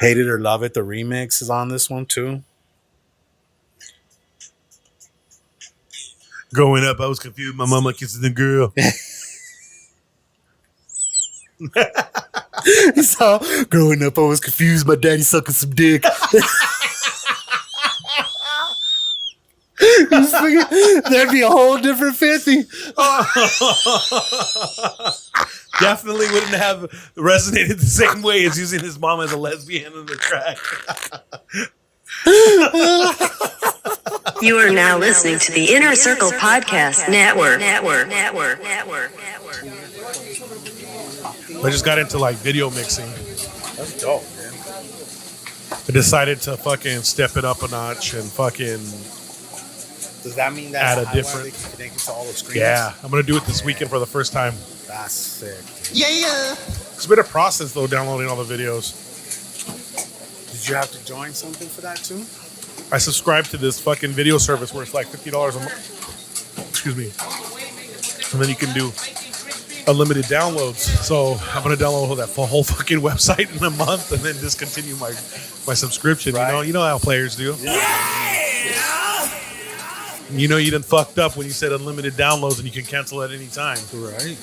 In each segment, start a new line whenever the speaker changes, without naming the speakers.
Hate It or Love It, the remix is on this one too.
Growing up, I was confused. My mama kissing the girl.
So, growing up, I was confused. My daddy sucking some dick. That'd be a whole different 50.
Definitely wouldn't have resonated the same way as using his mom as a lesbian in the track.
You are now listening to the Inner Circle Podcast Network.
I just got into like video mixing.
That's dope, man.
I decided to fucking step it up a notch and fucking.
Does that mean that
add a different?
they can connect it to all the screens?
Yeah, I'm gonna do it this weekend for the first time.
That's sick. Dude.
Yeah.
It's been a process though, downloading all the videos.
Did you have to join something for that too?
I subscribe to this fucking video service where it's like $50 a month. Excuse me. And then you can do unlimited downloads. So I'm gonna download that whole fucking website in a month and then discontinue my subscription.
Right.
You know how players do.
Yeah.
You know you done fucked up when you said unlimited downloads and you can cancel at any time.
Right.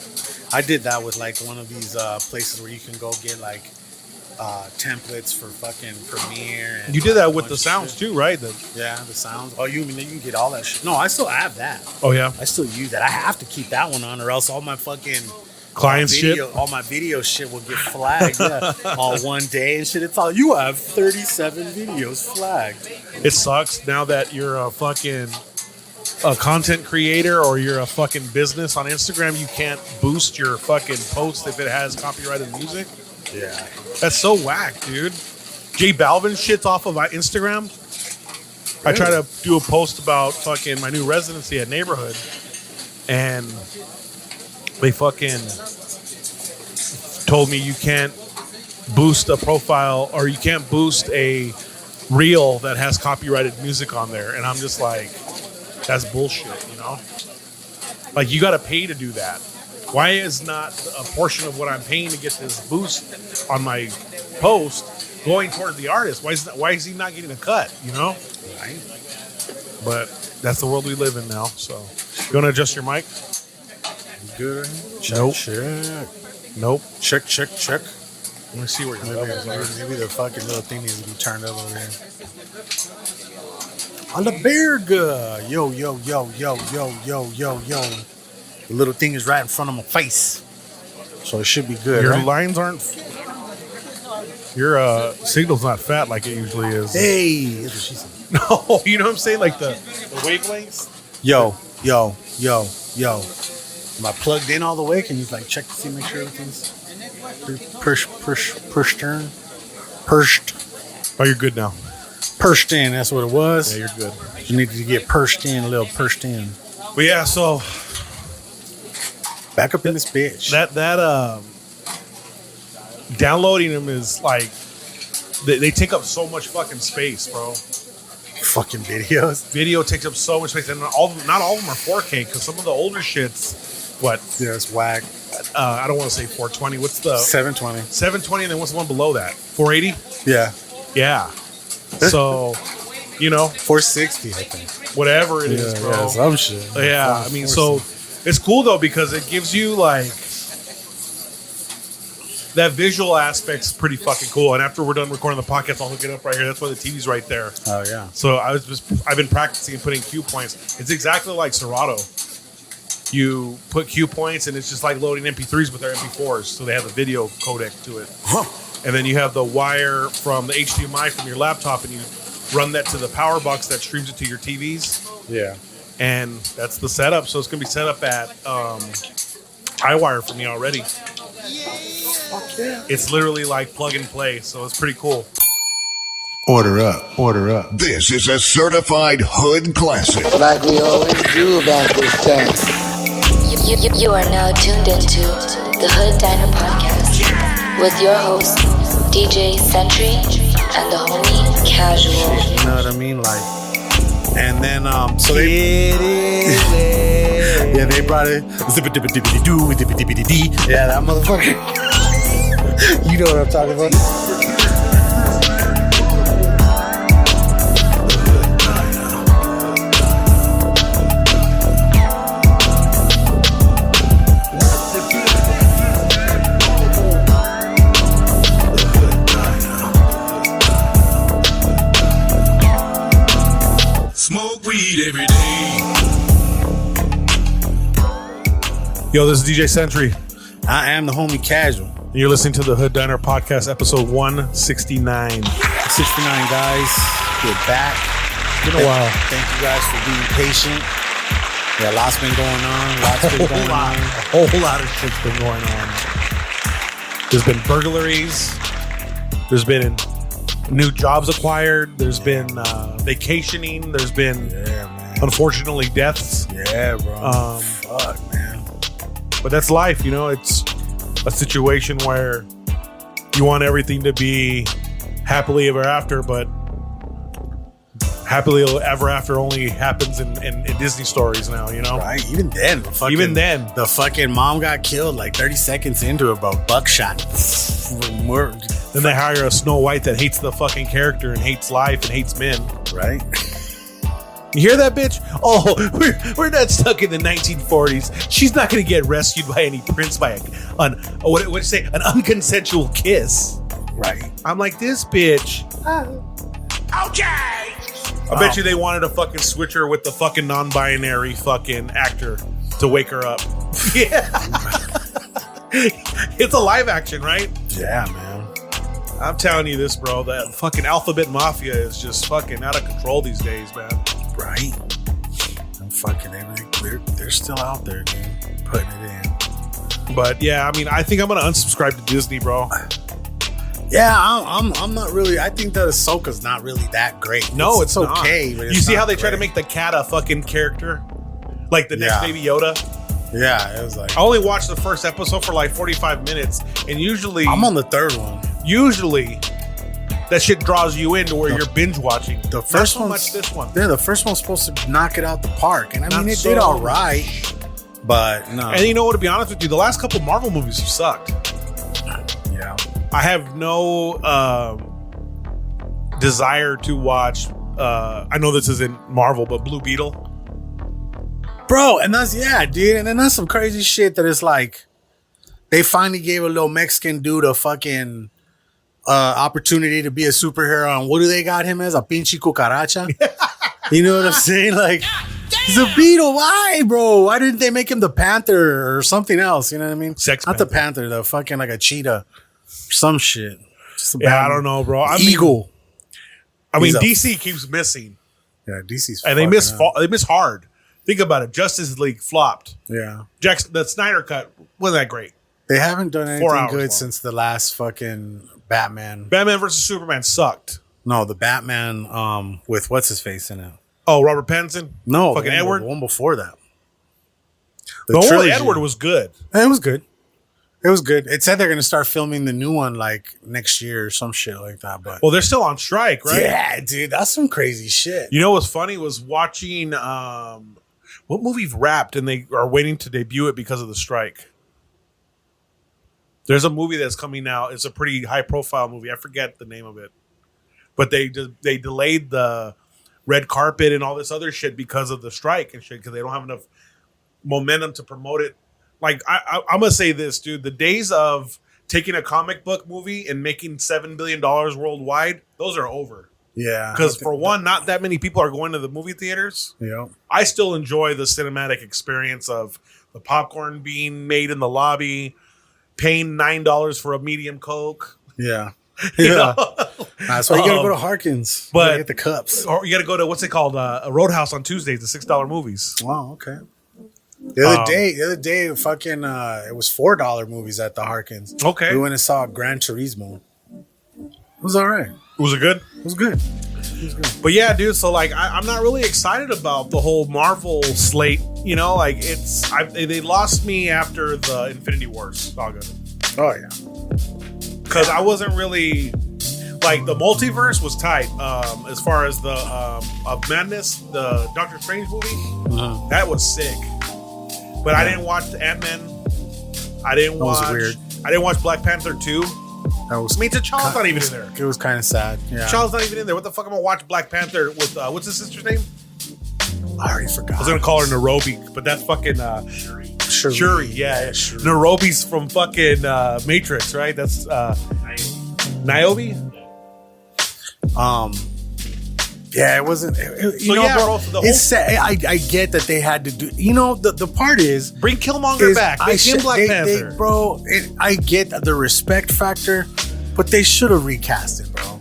I did that with like one of these places where you can go get like templates for fucking Premiere. And
You did that with the sounds too, right?
the sounds. Oh, you can get all that shit. No, I still have that.
Oh yeah,
I still use that. I have to keep that one on, or else all my fucking
client shit.
all my video shit will get flagged. All one day and shit. It's all you have 37 videos flagged.
It sucks now that you're a content creator or you're a fucking business on Instagram. You can't boost your fucking post if it has copyrighted music.
Yeah,
That's so whack, dude. J Balvin shit's off of my Instagram. I try to do a post about fucking my new residency at Neighborhood, and they fucking told me you can't boost a profile or you can't boost a reel that has copyrighted music on there. And I'm just like, that's bullshit, you know? Like, you got to pay to do that. Why is not a portion of what I'm paying to get this boost on my post going toward the artist? Why is he not getting a cut, you know?
right.
But that's the world we live in now. So, you want to adjust your mic?
Good.
Nope.
Check.
Nope.
Check.
Let me see where your levels are.
Maybe the fucking little thing needs to be turned up over here. On the Berga. Yo. The little thing is right in front of my face. So it should be good.
Your
right?
lines aren't. Your signal's not fat like it usually is.
Hey, that's what she said.
No, you know what I'm saying? Like the wavelengths.
Yo. Am I plugged in all the way? Can you like check to see, make sure everything's pushed in? Pursed.
Oh, you're good now.
Pursed in, that's what it was.
Yeah, you're good.
You need to get pursed in, a little pursed in.
But yeah, so
Back up in this bitch.
that downloading them is like they take up so much fucking space, bro.
Fucking videos.
Video takes up so much space, and not all of them are 4K because some of the older shits, what?
Yeah, it's whack.
I don't want to say 420. What's the
720.
720? And then what's the one below that? 480?
Yeah.
Yeah. So, you know,
460, I think.
whatever it is, bro.
Yeah, some shit.
Yeah, I mean, so it's cool though because it gives you like that visual aspect's pretty fucking cool. And after we're done recording the podcast, I'll hook it up right here. That's why the TV's right there.
Oh yeah.
So I've been practicing putting cue points. It's exactly like Serato. You put cue points and it's just like loading MP3s with their MP4s. So they have a video codec to it. And then you have the wire from the HDMI from your laptop and you run that to the power box that streams it to your TVs.
Yeah.
And that's the setup. So it's going to be set up at iWire for me already.
Fuck yeah.
It's literally like plug and play. So it's pretty cool.
Order up.
This is a certified hood classic.
Like we always do about this time.
You are now tuned into the Hood Diner Podcast with your host, DJ Sentry and the homie Casual.
You know what I mean? Like, and then, so they... yeah, they brought it. Zip-a-dip-a-dippity-doo, dippity-dippity-dee. Yeah, that motherfucker. You know what I'm talking about?
Yo, this is DJ Sentry.
I am the homie Casual.
And you're listening to the Hood Diner Podcast, episode 169.
69, guys. We're back.
It's been a while.
Thank you guys for being patient. Yeah, lots been going on.
A whole lot of shit's been going on. There's been burglaries. There's been new jobs acquired. There's been vacationing. There's been, unfortunately, deaths.
Yeah, bro. Fuck, man.
But that's life, you know. It's a situation where you want everything to be happily ever after, but happily ever after only happens in Disney stories now, you know?
Right? Even then. The fucking mom got killed like 30 seconds into it, bro. Buckshot.
Then they hire a Snow White that hates the fucking character and hates life and hates men.
Right?
You hear that, bitch? Oh, we're not stuck in the 1940s. She's not going to get rescued by any prince by an unconsensual kiss.
Right.
I'm like, this bitch.
Okay.
I bet you they wanted to fucking switch her with the fucking non-binary fucking actor to wake her up. Yeah. It's a live action, right?
Yeah, man.
I'm telling you this, bro. That fucking Alphabet Mafia is just fucking out of control these days, man.
Right. I'm fucking they're still out there, dude. Putting it in.
But yeah, I mean, I think I'm gonna unsubscribe to Disney, bro.
Yeah, I'm not really. I think that Ahsoka's not really that great.
No, it's
okay.
Not.
But it's
you see how they
great.
try to make the cat a fucking character, like the next Baby Yoda.
Yeah, it was like
I only watched the first episode for like 45 minutes, and usually
I'm on the third one.
Usually, that shit draws you into where you're binge watching.
The first
not so much this one.
Yeah, the first one's supposed to knock it out the park, and I mean, it
so
did all right, but no.
And you know what? To be honest with you, the last couple Marvel movies have sucked.
Yeah,
I have no desire to watch. I know this isn't Marvel, but Blue Beetle,
bro. And that's dude. And then that's some crazy shit that it's like they finally gave a little Mexican dude a fucking opportunity to be a superhero, and what do they got him as? A pinche cucaracha. You know what I'm saying? Like, he's a beetle. Why, bro? Why didn't they make him the Panther or something else? You know what I mean?
Not
the Panther, the fucking like a cheetah, some shit.
I don't know, bro.
Eagle.
I mean, DC keeps missing.
Yeah, DC's
and they miss hard. Think about it. Justice League flopped.
Yeah,
the Snyder cut wasn't that great.
They haven't done anything good
long.
since the last fucking Batman.
Batman versus Superman sucked.
No, the Batman with what's his face in it.
Oh, Robert Pattinson?
No,
fucking Edward.
The one before that.
The one with Edward was good.
It was good. It was good. It said they're going to start filming the new one like next year or some shit like that. But
well, they're still on strike, right?
Yeah, dude, that's some crazy shit.
You know what's funny was watching what movie wrapped and they are waiting to debut it because of the strike. There's a movie that's coming out. It's a pretty high profile movie. I forget the name of it, but they delayed the red carpet and all this other shit because of the strike and shit because they don't have enough momentum to promote it. Like I'm gonna say this, dude. The days of taking a comic book movie and making $7 billion worldwide, those are over.
Yeah,
because for one, not that many people are going to the movie theaters.
Yeah, I
still enjoy the cinematic experience of the popcorn being made in the lobby, paying $9 for a medium Coke.
Yeah,
yeah.
That's why you gotta go to Harkins.
But
you get the cups,
or you gotta go to what's it called, a Roadhouse on Tuesdays, the $6 movies.
Wow, okay. The other day, fucking, it was $4 movies at the Harkins.
Okay,
we went and saw Gran Turismo. It was all right.
Was it good?
It was good.
But yeah, dude. So like, I'm not really excited about the whole Marvel slate. You know, like they lost me after the Infinity War saga.
Oh yeah,
because I wasn't really like the multiverse was tight. As far as the of Madness, the Doctor Strange movie, that was sick. But I didn't watch the Ant-Man. I didn't watch Black Panther 2. T'Challa's not even in there.
It was kind of sad. Yeah,
T'Challa's not even in there. What the fuck am I gonna watch Black Panther with? What's his sister's name?
I already forgot.
I was gonna call her Nairobi, but that's fucking Shuri. Yeah, Shuri. Nairobi's from fucking Matrix, right? That's Niobe.
Yeah, it wasn't. Bro, it's sad. I get that they had to do. The part is
bring Killmonger back. Make him Black Panther,
I get the respect factor, but they should have recast it, bro.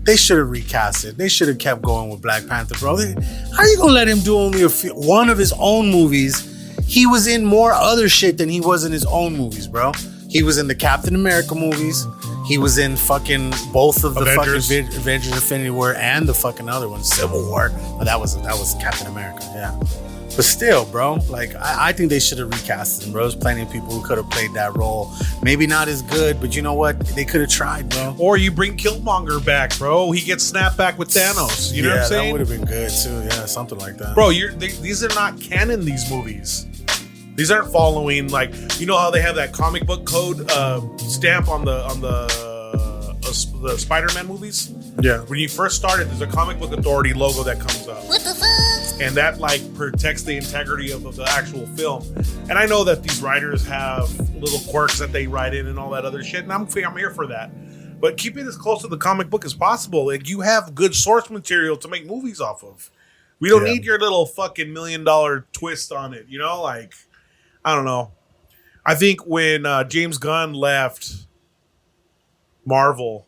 They should have recast it. They should have kept going with Black Panther, bro. How are you gonna let him do only one of his own movies? He was in more other shit than he was in his own movies, bro. He was in the Captain America movies. He was in fucking both of the Avengers. Fucking Avengers Infinity War and the fucking other one, Civil War. But that was Captain America, yeah. But still, bro, like I think they should have recast him, bro. There's plenty of people who could have played that role. Maybe not as good, but you know what? They could have tried, bro.
Or you bring Killmonger back, bro. He gets snapped back with Thanos. You know what I'm saying?
That would have been good too. Yeah, something like that.
Bro, these are not canon, these movies. These aren't following, like, you know how they have that comic book code stamp on the Spider-Man movies?
Yeah.
When you first started, there's a comic book authority logo that comes up.
What the fuck?
And that, like, protects the integrity of the actual film. And I know that these writers have little quirks that they write in and all that other shit, and I'm here for that. But keep it as close to the comic book as possible. Like, you have good source material to make movies off of. We don't need your little fucking $1 million twist on it, you know? Like, I don't know. I think when James Gunn left Marvel,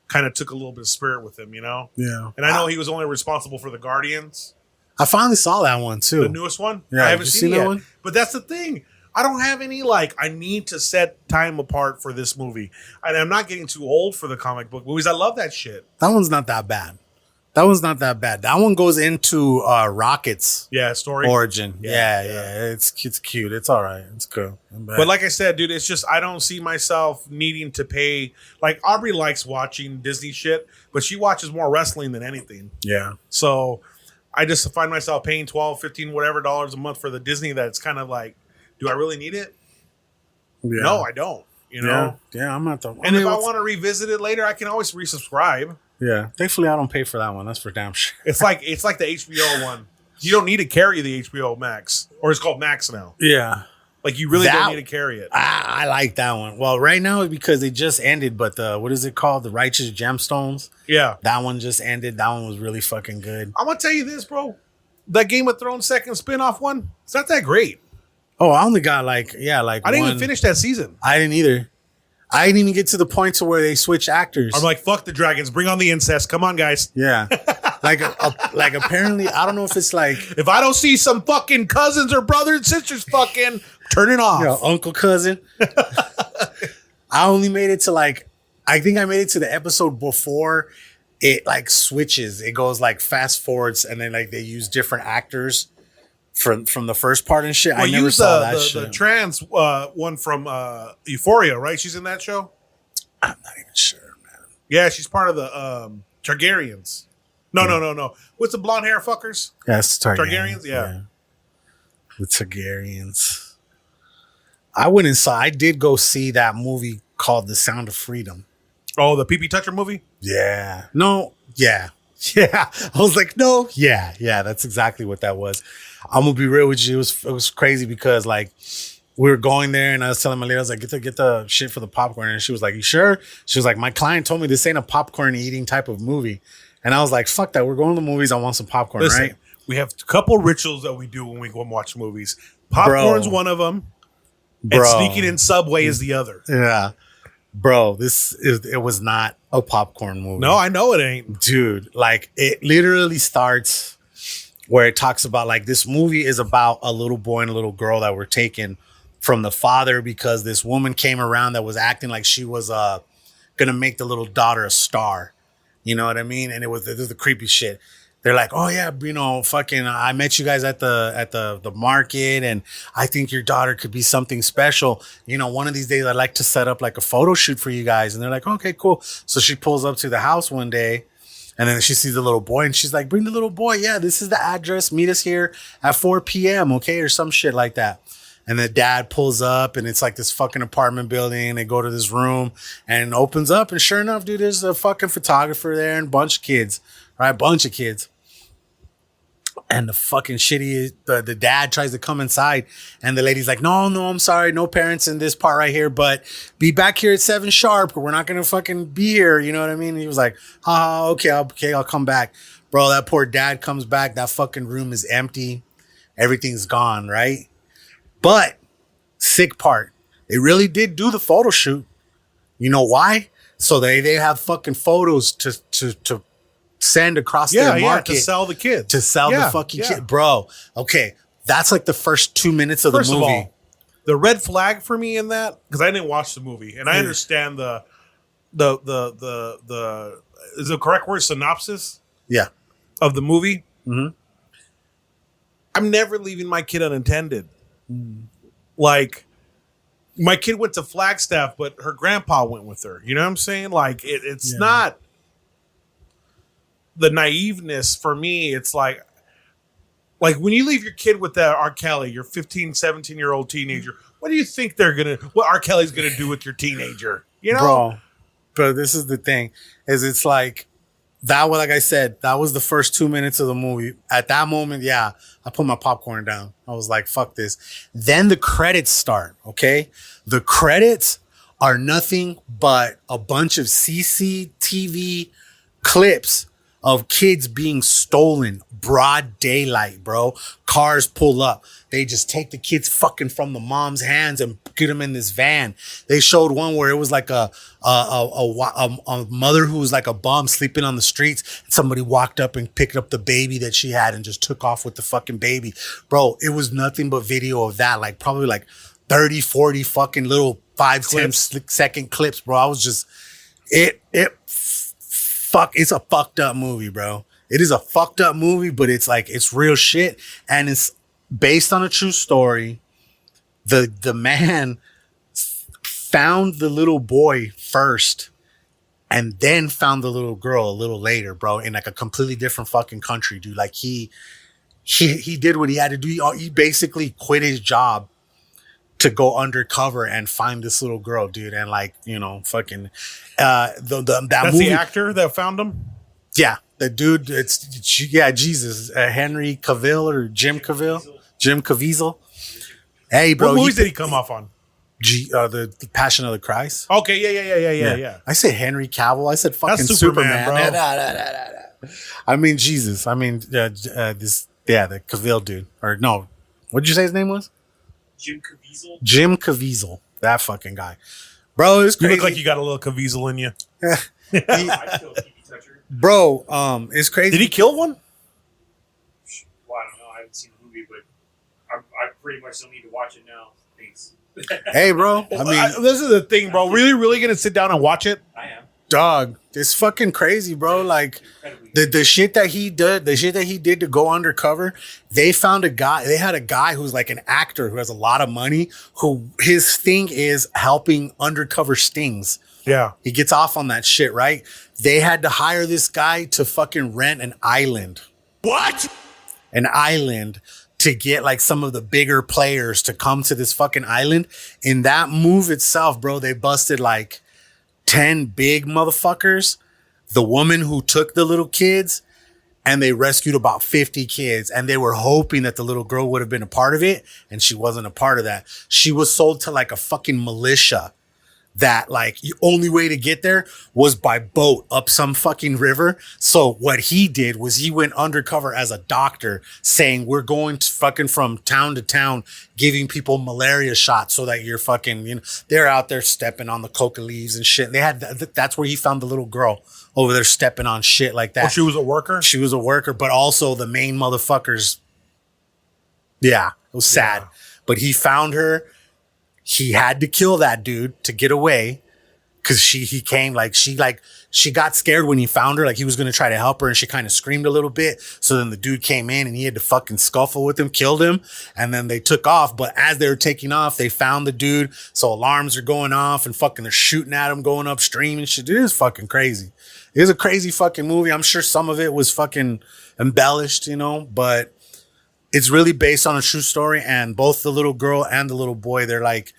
kind of took a little bit of spirit with him, you know?
Yeah.
And I know he was only responsible for the Guardians.
I finally saw that one too.
The newest one?
Yeah.
I haven't seen it
that
yet.
one?
But that's the thing. I don't have any, like, I need to set time apart for this movie. And I'm not getting too old for the comic book movies. I love that shit.
That one's not that bad. That one goes into Rocket's
story
origin. Yeah. It's cute. It's all right. It's cool.
But like I said, dude, it's just I don't see myself needing to pay. Like, Aubrey likes watching Disney shit, but she watches more wrestling than anything.
Yeah.
So I just find myself paying $12, $15, whatever dollars a month for the Disney that it's kind of like, do I really need it?
Yeah.
No, I don't. You know?
Yeah, I'm not the.
And if I want to revisit it later, I can always resubscribe.
Yeah, thankfully I don't pay for that one. That's for damn sure.
It's like the HBO one. You don't need to carry the HBO Max, or it's called Max now.
Yeah,
like you really don't need to carry it.
I like that one. Well, right now because it just ended, but what is it called? The Righteous Gemstones.
Yeah,
that one just ended. That one was really fucking good.
I'm gonna tell you this, bro. That Game of Thrones second spinoff one, it's not that great.
Oh, I only got I
didn't even finish that season.
I didn't either. I didn't even get to the point to where they switch actors.
I'm like, fuck the dragons. Bring on the incest. Come on, guys.
Yeah. like apparently, I don't know if it's like...
If I don't see some fucking cousins or brothers and sisters fucking, turn it off.
You know, uncle, cousin. I only made it to I think I made it to the episode before it switches. It goes fast forwards and then they use different actors from the first part and shit. Well, I never saw that shit.
The trans one from Euphoria, right? She's in that show?
I'm not even sure, man.
Yeah, she's part of the Targaryens. No. What's the blonde hair fuckers?
Yeah, it's
Targaryens, yeah.
The Targaryens. I did go see that movie called The Sound of Freedom.
Oh, the Pee-Pee Toucher movie?
Yeah. No, yeah. Yeah. I was like, no. Yeah, that's exactly what that was. I'm gonna be real with you. It was crazy because we were going there and I was telling my lady, I was like, get the shit for the popcorn. And she was like, you sure? She was like, my client told me this ain't a popcorn eating type of movie. And I was like, fuck that. We're going to the movies. I want some popcorn,
Listen,
right?
We have a couple rituals that we do when we go and watch movies. Popcorn's one of them. And sneaking in Subway is the other.
Yeah. Bro, it was not a popcorn movie.
No, I know it ain't.
Dude, it literally starts where it talks about this movie is about a little boy and a little girl that were taken from the father because this woman came around that was acting like she was gonna make the little daughter a star. You know what I mean? And it was the creepy shit. They're like, oh yeah, fucking I met you guys at the market and I think your daughter could be something special. One of these days I'd like to set up a photo shoot for you guys. And they're like, okay, cool. So she pulls up to the house one day and then she sees the little boy and she's like, bring the little boy. Yeah, this is the address. Meet us here at 4 p.m. Okay. Or some shit like that. And the dad pulls up and it's this fucking apartment building. They go to this room and it opens up. And sure enough, dude, there's a fucking photographer there and a bunch of kids, right? Bunch of kids. And the fucking the dad tries to come inside, and the lady's like, no, I'm sorry, no parents in this part right here, but be back here at 7 sharp, or we're not gonna fucking be here. You know what I mean? And he was like, okay, I'll come back. Bro, that poor dad comes back. That fucking room is empty. Everything's gone, right? But sick part, they really did do the photo shoot. You know why? So they have fucking photos to send across their market
to sell the kids,
to sell the fucking kid, bro. Okay, that's like the first 2 minutes of the movie. Of all,
the red flag for me in that, because I didn't watch the movie, and I understand the is the correct word synopsis?
Yeah,
of the movie.
Mm-hmm.
I'm never leaving my kid unattended. Like, my kid went to Flagstaff, but her grandpa went with her. You know what I'm saying? Like, it's not the naiveness for me. It's like when you leave your kid with that R. Kelly, your 15, 17-year-old teenager, what do you think what R. Kelly's going to do with your teenager? You know?
Bro, this is the thing, is it's like, that was, like I said, that was the first 2 minutes of the movie. At that moment, I put my popcorn down. I was like, fuck this. Then the credits start, okay? The credits are nothing but a bunch of CCTV clips of kids being stolen. Broad daylight, bro. Cars pull up. They just take the kids fucking from the mom's hands and get them in this van. They showed one where it was like a mother who was like a bum sleeping on the streets. Somebody walked up and picked up the baby that she had and just took off with the fucking baby. Bro, it was nothing but video of that. Like probably like 30, 40 fucking little 5-10 second clips, bro. I was just, it's a fucked up movie, bro. It is a fucked up movie, but it's like, it's real shit. And it's based on a true story. The man found the little boy first and then found the little girl a little later, bro, in like a completely different fucking country, dude. Like he did what he had to do. He basically quit his job to go undercover and find this little girl, dude. And like, you know, fucking that's
movie, the actor that found him.
Yeah, the dude. Jesus, Henry Cavill or Jim Caviezel. Hey, bro,
what movies did he come off on?
The Passion of the Christ.
Okay, yeah.
I said Henry Cavill. I said fucking
That's
Superman,
bro.
Nah. I mean Jesus. I mean the Cavill dude. Or no, what did you say his name was? Jim Caviezel. That fucking guy, bro. It's crazy.
You look like you got a little Caviezel in you.
Bro, it's crazy.
Did he kill one?
Well, I don't know. I haven't seen the movie, but I pretty much don't need to watch it now. Thanks.
Hey, bro. I mean,
this is the thing, bro. Really gonna sit down and watch it?
I am.
Dog, it's fucking crazy, bro. Like the shit that he did to go undercover. They found a guy. They had a guy who's like an actor who has a lot of money. Who his thing is helping undercover stings.
Yeah,
he gets off on that shit, right? They had to hire this guy to fucking rent an island.
What?
An island to get like some of the bigger players to come to this fucking island. In that move itself, bro, they busted like 10 big motherfuckers. The woman who took the little kids, and they rescued about 50 kids. And they were hoping that the little girl would have been a part of it. And she wasn't a part of that. She was sold to like a fucking militia. That like the only way to get there was by boat up some fucking river. So what he did was he went undercover as a doctor saying, we're going to fucking from town to town, giving people malaria shots so that you're fucking, you know, they're out there stepping on the coca leaves and shit. They had, that's where he found the little girl over there stepping on shit like that.
Oh, she was a worker?
She was a worker, but also the main motherfuckers. Yeah, it was sad. Yeah. But he found her. He had to kill that dude to get away because she got scared when he found her. Like he was going to try to help her and she kind of screamed a little bit. So then the dude came in and he had to fucking scuffle with him, killed him. And then they took off. But as they were taking off, they found the dude. So alarms are going off and fucking they're shooting at him going upstream and shit. It is fucking crazy. It was a crazy fucking movie. I'm sure some of it was fucking embellished, you know, but it's really based on a true story, and both the little girl and the little boy, they're like,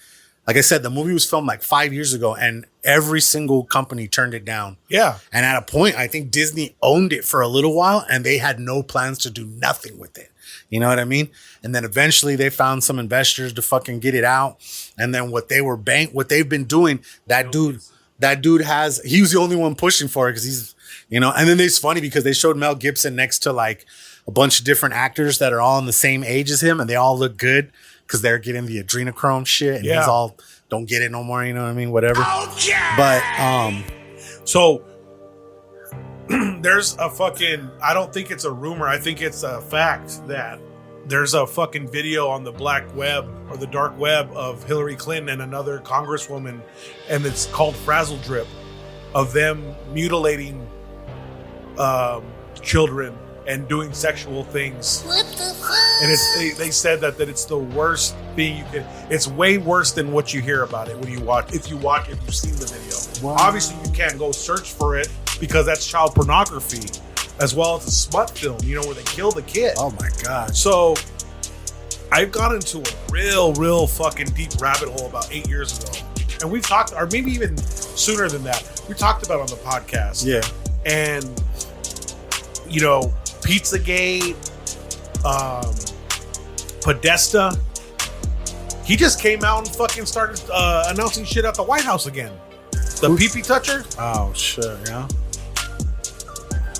Like I said, the movie was filmed like 5 years ago, and every single company turned it down.
Yeah.
And at a point, I think Disney owned it for a little while, and they had no plans to do nothing with it. You know what I mean? And then eventually they found some investors to fucking get it out. And then what they've been doing, that dude he was the only one pushing for it because he's, you know. And then it's funny because they showed Mel Gibson next to like a bunch of different actors that are all in the same age as him, and they all look good because they're getting the adrenochrome shit, and he's all don't get it no more. You know what I mean? Whatever. Okay. But
so there's a fucking, I don't think it's a rumor. I think it's a fact that there's a fucking video on the black web or the dark web of Hillary Clinton and another congresswoman, and it's called Frazzle Drip, of them mutilating children and doing sexual things. What the fuck? And they said that it's the worst thing you can. It's way worse than what you hear about it when you watch. If you've seen the video, obviously you can't go search for it because that's child pornography, as well as a smut film. You know, where they kill the kid.
Oh my god!
So I've got into a real fucking deep rabbit hole about 8 years ago, and we've talked, or maybe even sooner than that. We talked about it on the podcast.
Yeah,
and you know. Pizzagate, Podesta. He just came out and fucking started announcing shit at the White House again. The pee-pee toucher.
Oh shit, yeah.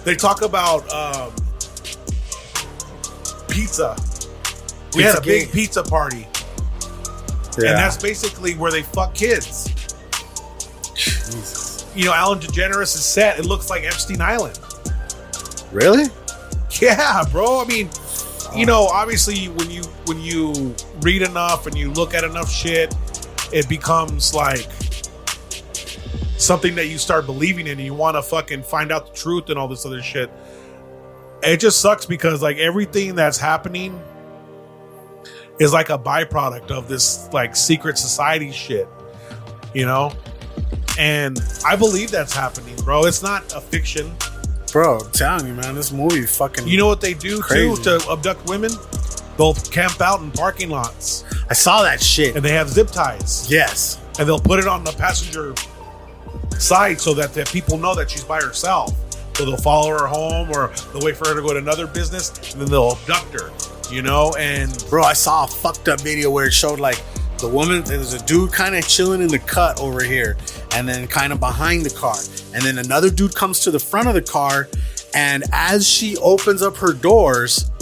They talk about pizza. We had a big pizza party, and that's basically where they fuck kids.
Jesus.
You know, Ellen DeGeneres is set. It looks like Epstein Island.
Really?
Yeah, bro. I mean, you know, obviously when you read enough and you look at enough shit, it becomes like something that you start believing in, and you want to fucking find out the truth and all this other shit. It just sucks because like everything that's happening is like a byproduct of this like secret society shit, you know? And I believe that's happening, bro. It's not a fiction.
Bro, I'm telling you, man, this movie fucking.
You know what they do
crazy.
too to abduct women? They'll camp out in parking lots.
I saw that shit.
And they have zip ties.
Yes.
And they'll put it on the passenger side so that the people know that she's by herself. So they'll follow her home, or they'll wait for her to go to another business, and then they'll abduct her, you know? And
bro, I saw a fucked up video where it showed like the woman, there's a dude kind of chilling in the cut over here, and then kind of behind the car. And then another dude comes to the front of the car, and as she opens up her doors,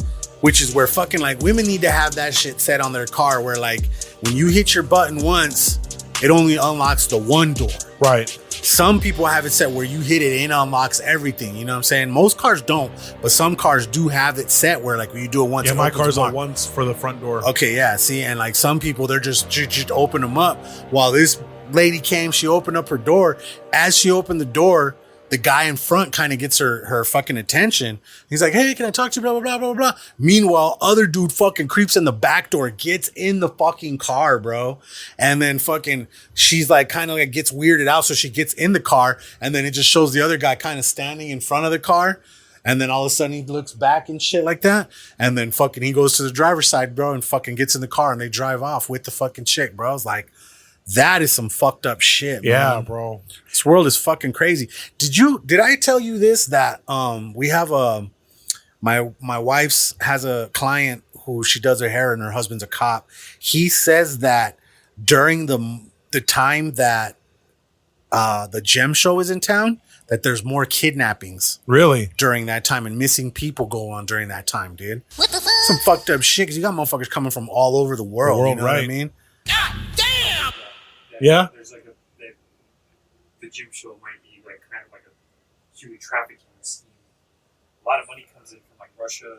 which is where fucking like women need to have that shit set on their car, where like when you hit your button once, it only unlocks the one door.
Right.
Some people have it set where you hit it and it unlocks everything. You know what I'm saying? Most cars don't, but some cars do have it set where like when you do it once.
Yeah, my car's on once for the front door.
Okay, yeah. See, and like some people, they're just open them up. While this lady came, she opened up her door. As she opened the door, the guy in front kind of gets her fucking attention. He's like, hey, can I talk to you? Blah, blah, blah, blah, blah. Meanwhile, other dude fucking creeps in the back door, gets in the fucking car, bro. And then fucking, she's like, kind of like gets weirded out. So she gets in the car, and then it just shows the other guy kind of standing in front of the car. And then all of a sudden he looks back and shit like that. And then fucking he goes to the driver's side, bro, and fucking gets in the car, and they drive off with the fucking chick, bro. I was like, that is some fucked up shit,
yeah,
man.
bro.
This world is fucking crazy. Did I tell you this, that we have my wife's has a client who she does her hair, and her husband's a cop. He says that during the time that the gem show is in town, that there's more kidnappings.
Really?
During that time, and missing people go on during that time, dude. What the fuck? Some fucked up shit, because you got motherfuckers coming from all over the world. You know
right.
what I mean?
God
damn! Yeah?
There's like the gym show might be like kind of like a human trafficking scheme. A lot of money comes in from like Russia,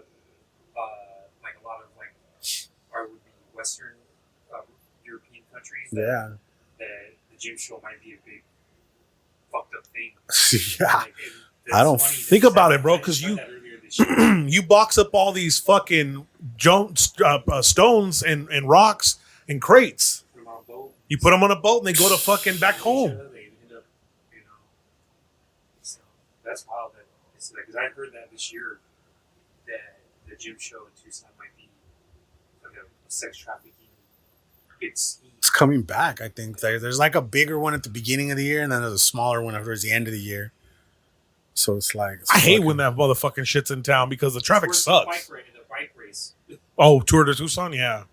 like a lot of like would be Western European countries. The gym show might be a big fucked up thing.
Yeah.
Like,
I don't
think about it, bro, because you box up all these fucking stones and rocks in crates. You put them on a boat and they go to fucking back home.
They end up, so that's wild. Because I heard that this year that the gym show in Tucson might be like a sex trafficking big scheme.
It's coming back, I think. There's like a bigger one at the beginning of the year, and then there's a smaller one towards the end of the year. So it's like...
I hate when that motherfucking shit's in town because the traffic sucks.
The bike race.
Oh, Tour de Tucson? Yeah.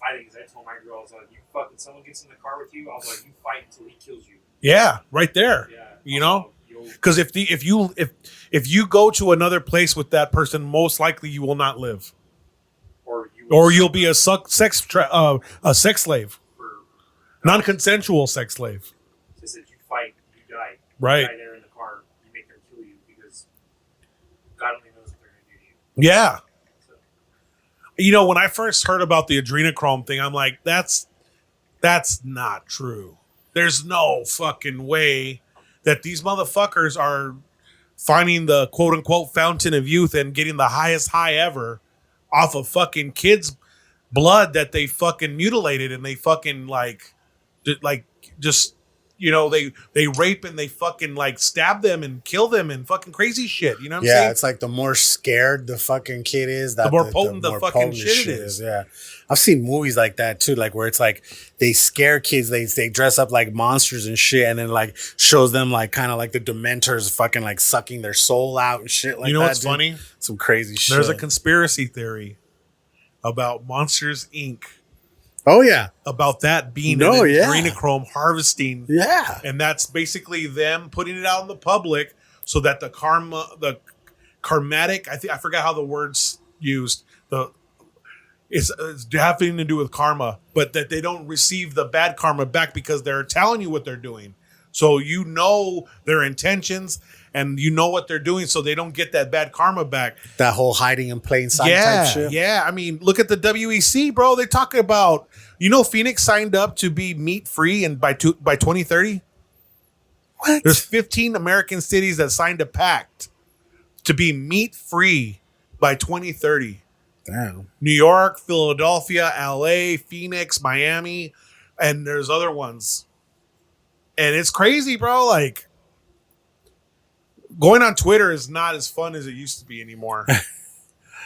I think I told my girl, I was like, you fucking, someone gets in the car with you, I was like, you fight until he kills you.
Yeah, right there.
Yeah.
You know? Because if you go to another place with that person, most likely you will not live. Or you'll be a sex slave. Non-consensual sex slave.
Just if you fight, you die.
Right.
You die there in the car, you make them kill you because God only knows what they're going to do to you.
Yeah. So. You know, when I first heard about the adrenochrome thing, I'm like, that's not true. There's no fucking way that these motherfuckers are finding the quote-unquote fountain of youth and getting the highest high ever off of fucking kids' blood that they fucking mutilated and they fucking like just, you know, they rape and they fucking like stab them and kill them and fucking crazy shit. You know what I'm saying?
Yeah, it's like the more scared the fucking kid is,
the more potent the fucking shit it is.
Yeah. I've seen movies like that too, like where it's like they scare kids, they dress up like monsters and shit, and then like shows them like kind of like the Dementors fucking like sucking their soul out and shit like that.
You know what's
dude?
funny?
Some crazy shit.
There's a conspiracy theory about Monsters Inc.
Oh yeah,
about that being adrenochrome harvesting.
Yeah,
and that's basically them putting it out in the public so that the karmatic. I forgot how the words used. It's having to do with karma, but that they don't receive the bad karma back because they're telling you what they're doing. So you know their intentions and you know what they're doing, so they don't get that bad karma back.
That whole hiding in plain sight type shit.
Yeah. I mean, look at the WEC, bro. They talk about, you know, Phoenix signed up to be meat free and by 2030.
What?
There's 15 American cities that signed a pact to be meat free by 2030.
Damn.
New York, Philadelphia, LA, Phoenix, Miami, and there's other ones. And it's crazy, bro. Like, going on Twitter is not as fun as it used to be anymore.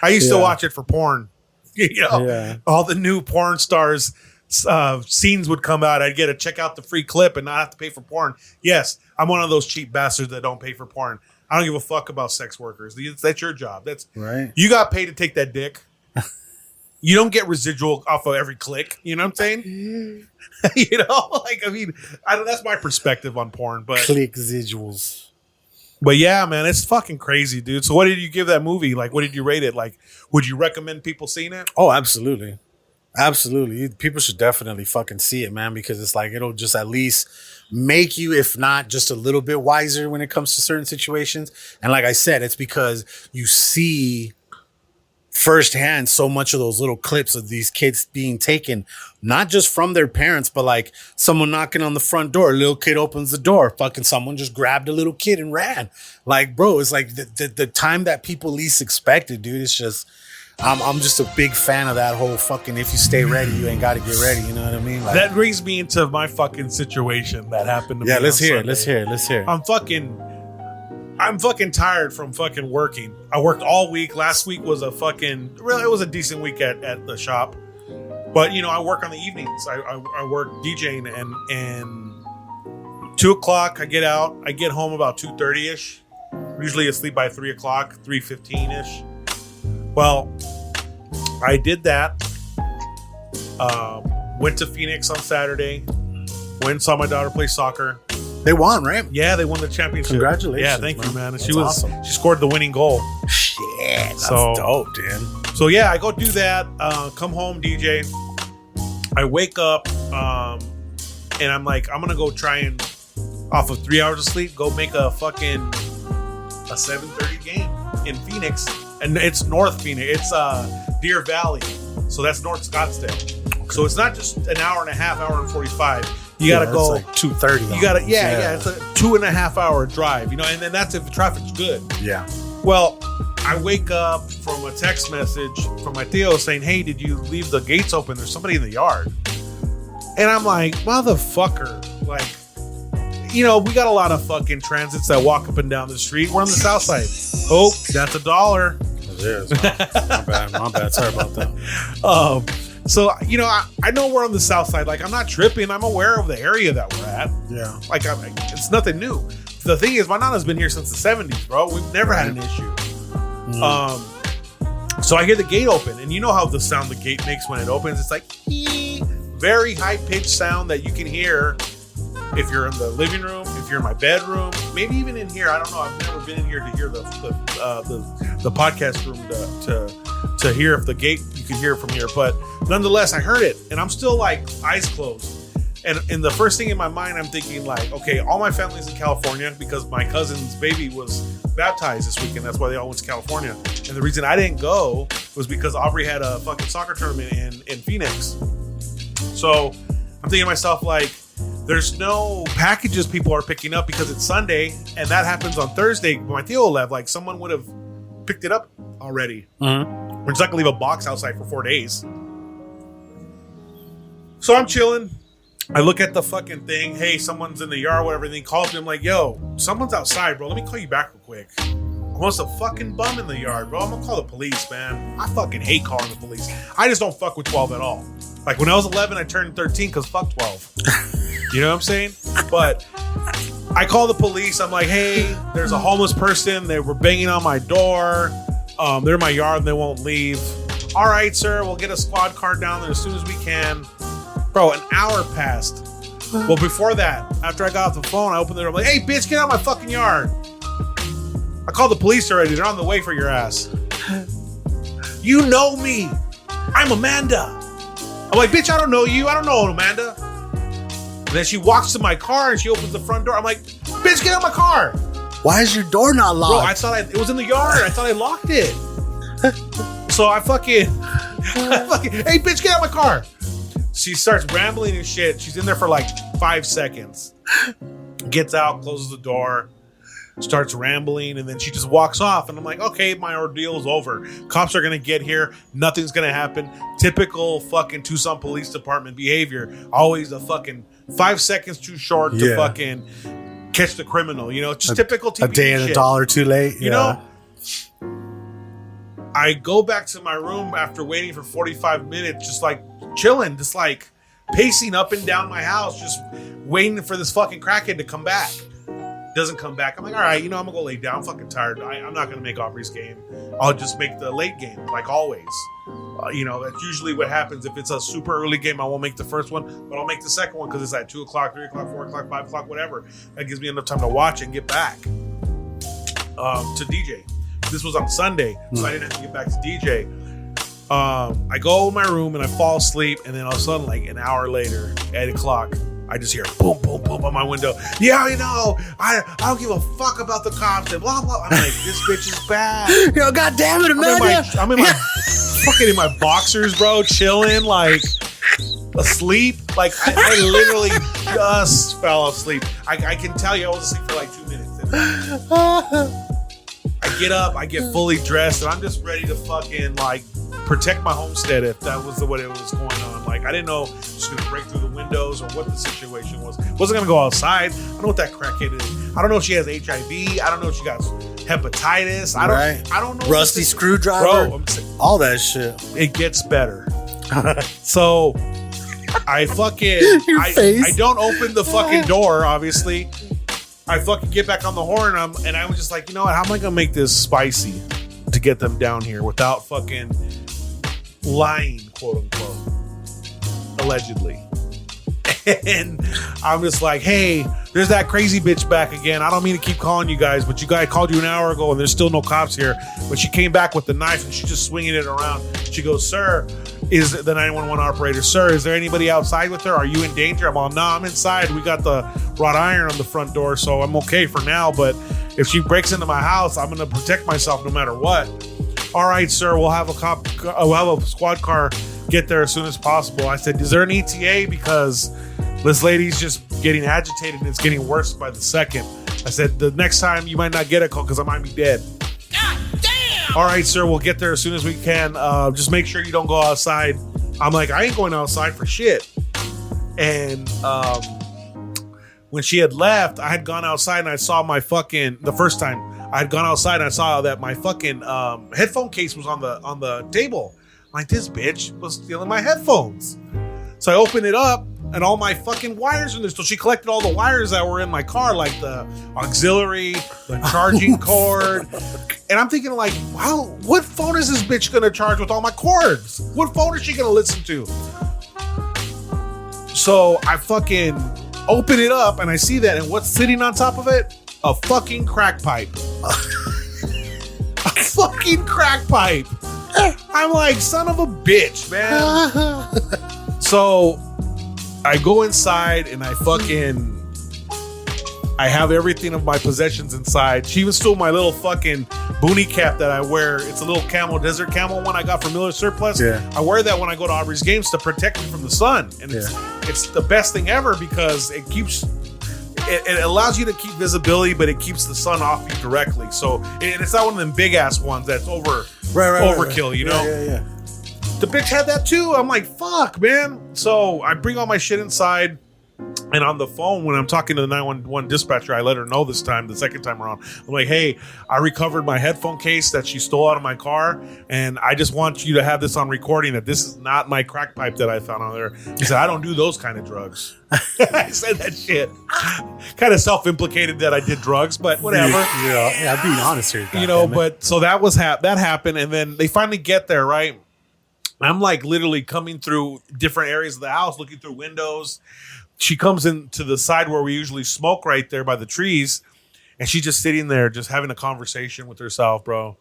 I used to watch it for porn. You know, all the new porn stars scenes would come out. I'd get to check out the free clip and not have to pay for porn. Yes, I'm one of those cheap bastards that don't pay for porn. I don't give a fuck about sex workers. That's your job. That's
right.
You got paid to take that dick. You don't get residual off of every click. You know what I'm saying? You know, like, I mean, that's my perspective on porn. But
click residuals.
But yeah, man, it's fucking crazy, dude. So what did you give that movie? Like, what did you rate it? Like, would you recommend people seeing it?
Oh, absolutely. Absolutely. People should definitely fucking see it, man, because it's like, it'll just at least make you, if not just a little bit wiser when it comes to certain situations. And like I said, it's because you see firsthand so much of those little clips of these kids being taken, not just from their parents, but like someone knocking on the front door, a little kid opens the door, fucking someone just grabbed a little kid and ran. Like, bro, it's like the time that people least expected, dude. It's just, I'm just a big fan of that whole fucking, if you stay ready, you ain't got to get ready. You know what I mean? Like,
that brings me into my fucking situation that happened to me.
Yeah, let's hear it. Let's hear it.
I'm fucking tired from fucking working. I worked all week. Last week was it was a decent week at the shop. But, you know, I work on the evenings. I work DJing and 2 o'clock I get out. I get home about 2:30-ish. Usually asleep by 3 o'clock, 3:15-ish. Well, I did that. Went to Phoenix on Saturday. Went and saw my daughter play soccer.
They won, right?
Yeah, they won the championship.
Congratulations.
Yeah, thank you, man.
That's awesome.
She scored the winning goal.
Shit, that's dope, dude.
So yeah, I go do that. Come home, DJ. I wake up, and I'm like, I'm gonna go try and, off of 3 hours of sleep, go make a 7:30 game in Phoenix, and it's North Phoenix. It's Deer Valley, so that's North Scottsdale. Okay. So it's not just an hour and a half, hour and 45. You gotta go
like 2:30.
You gotta, yeah. It's a 2.5 hour drive, you know, and then that's if the traffic's good.
Yeah.
Well, I wake up from a text message from my Theo saying, "Hey, did you leave the gates open? There's somebody in the yard." And I'm like, motherfucker, like, you know, we got a lot of fucking transits that walk up and down the street. We're on the south side. Oh, that's $1.
It is. My bad. Sorry about that.
So, you know, I know we're on the south side. Like, I'm not tripping. I'm aware of the area that we're at.
Yeah.
Like, it's nothing new. The thing is, my Nana's been here since the 70s, bro. We've never had an issue. So I hear the gate open, and you know how the sound the gate makes when it opens? It's like, very high-pitched sound that you can hear if you're in the living room, if you're in my bedroom, maybe even in here. I don't know. I've never been in here to hear the podcast room to hear if the gate, you can hear it from here. But nonetheless, I heard it, and I'm still like eyes closed. And the first thing in my mind, I'm thinking like, okay, all my family's in California because my cousin's baby was baptized this weekend. That's why they all went to California. And the reason I didn't go was because Aubrey had a fucking soccer tournament in Phoenix. So I'm thinking to myself, like, there's no packages people are picking up because it's Sunday, and that happens on Thursday. My Theo left, like someone would have picked it up already. We're just not gonna leave a box outside for 4 days. So I'm chilling. I look at the fucking thing. Hey, someone's in the yard, whatever. And he calls me. I'm like, yo, someone's outside, bro. Let me call you back real quick. Almost a fucking bum in the yard, bro. I'm gonna call the police, man. I fucking hate calling the police. I just don't fuck with 12 at all. Like when I was 11, I turned 13 because fuck 12. You know what I'm saying? But I call the police. I'm like, hey, there's a homeless person. They were banging on my door. They're in my yard and they won't leave. All right, sir. We'll get a squad car down there as soon as we can. Bro, an hour passed. Well, before that, after I got off the phone, I opened the door. I'm like, hey, bitch, get out of my fucking yard. I called the police already. They're on the way for your ass. You know me. I'm Amanda. I'm like, bitch, I don't know you. I don't know Amanda. And then she walks to my car and she opens the front door. I'm like, bitch, get out of my car.
Why is your door not locked?
Bro, I thought it was in the yard. I thought I locked it. So I fucking, hey, bitch, get out of my car. She starts rambling and shit. She's in there for like 5 seconds. Gets out, closes the door, starts rambling, and then she just walks off. And I'm like, okay, my ordeal is over. Cops are going to get here. Nothing's going to happen. Typical fucking Tucson Police Department behavior. Always a fucking 5 seconds too short to fucking catch the criminal. You know, just typical TV
A day and
shit.
a dollar too late.
You know? I go back to my room after waiting for 45 minutes, just like chilling, just like pacing up and down my house, just waiting for this fucking crackhead to come back. Doesn't come back. I'm like, all right, you know, I'm gonna go lay down. I'm fucking tired. I'm not gonna make Aubrey's game. I'll just make the late game, like always. You know, that's usually what happens. If it's a super early game, I won't make the first one, but I'll make the second one because it's at 2 o'clock, 3 o'clock, 4 o'clock, 5 o'clock, whatever. That gives me enough time to watch and get back to DJ. This was on Sunday, so I didn't have to get back to DJ. I go in my room and I fall asleep, and then all of a sudden, like an hour later, 8 o'clock, I just hear boom, boom, boom on my window. Yeah, you know, I don't give a fuck about the cops and blah, blah. I'm like, this bitch is bad.
Yo, God damn it, Amanda.
I'm in my fucking in my boxers, bro, chilling, like asleep. Like I literally just fell asleep. I can tell you I was asleep for like 2 minutes. I get up, I get fully dressed, and I'm just ready to fucking like protect my homestead if that was what it was going on. Like I didn't know she was gonna break through the windows or what the situation was. Wasn't gonna go outside. I don't know what that crackhead is. I don't know if she has HIV. I don't know if she got hepatitis. I don't know.
Rusty screwdriver.
Bro,
all that shit.
It gets better. So I fucking I don't open the fucking door, obviously. I fucking get back on the horn and I was just like, you know what? How am I gonna make this spicy to get them down here without fucking lying, quote unquote, allegedly? And I'm just like, hey, there's that crazy bitch back again. I don't mean to keep calling you guys, but I called you an hour ago and there's still no cops here. But she came back with the knife and she's just swinging it around. She goes, sir, is the 911 operator, sir, is there anybody outside with her? Are you in danger? I'm all, no, I'm inside. We got the wrought iron on the front door, so I'm okay for now. But if she breaks into my house, I'm going to protect myself no matter what. All right, sir, we'll have a squad car get there as soon as possible. I said, is there an ETA? Because this lady's just getting agitated and it's getting worse by the second. I said, the next time you might not get a call because I might be dead. God damn! All right, sir, we'll get there as soon as we can. Just make sure you don't go outside. I'm like, I ain't going outside for shit. And when she had left, I had gone outside and I saw my fucking, the first time I had gone outside and I saw that my fucking headphone case was on the table. Like, this bitch was stealing my headphones. So I open it up, and all my fucking wires in there. So she collected all the wires that were in my car, like the auxiliary, the charging cord. And I'm thinking, like, wow, what phone is this bitch gonna charge with all my cords? What phone is she gonna listen to? So I fucking open it up, and I see that, and what's sitting on top of it? A fucking crack pipe. A fucking crack pipe. I'm like, son of a bitch, man. So I go inside and I have everything of my possessions inside. She even stole my little fucking boonie cap that I wear. It's a little desert camel one I got from Miller Surplus.
Yeah.
I wear that when I go to Aubrey's games to protect me from the sun. And it's the best thing ever because it keeps... It allows you to keep visibility, but it keeps the sun off you directly. So it's not one of them big ass ones that's overkill, you know?
Yeah.
The bitch had that too. I'm like, fuck, man. So I bring all my shit inside, and on the phone when I'm talking to the 911 dispatcher, I let her know this time, the second time around. I'm like, hey, I recovered my headphone case that she stole out of my car, and I just want you to have this on recording that this is not my crack pipe that I found on there. He said, I don't do those kind of drugs. I said that shit. Kind of self-implicated that I did drugs, but whatever.
Yeah, being honest here.
You know, but so that was that happened, and then they finally get there, right? I'm like literally coming through different areas of the house, looking through windows. She comes into the side where we usually smoke right there by the trees. And she's just sitting there, just having a conversation with herself, bro.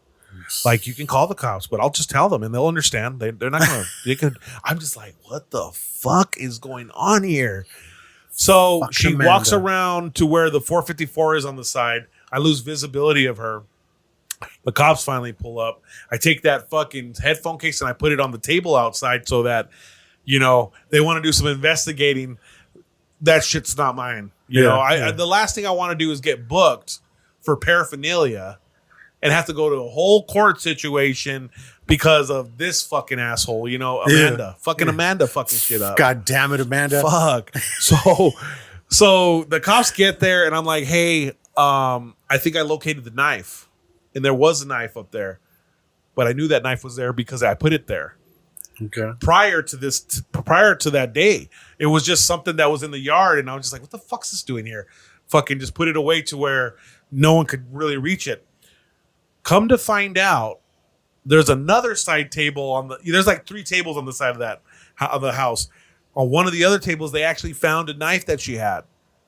Like, you can call the cops, but I'll just tell them and they'll understand. They're not going to, I'm just like, what the fuck is going on here? So
Fucking
she
Amanda.
walks around to where the 454 is on the side. I lose visibility of her. The cops finally pull up. I take that fucking headphone case and I put it on the table outside so that, you know, they want to do some investigating. That shit's not mine. You know, I the last thing I want to do is get booked for paraphernalia and have to go to a whole court situation because of this fucking asshole, you know, Amanda. Amanda fucking shit up.
God damn it, Amanda.
Fuck. So the cops get there and I'm like, hey, I think I located the knife. And there was a knife up there. But I knew that knife was there because I put it there.
Okay.
Prior to that day, it was just something that was in the yard, and I was just like, "What the fuck's this doing here?" Fucking just put it away to where no one could really reach it. Come to find out, there's another side table there's like 3 tables on the side of the house. On one of the other tables, they actually found a knife that she had.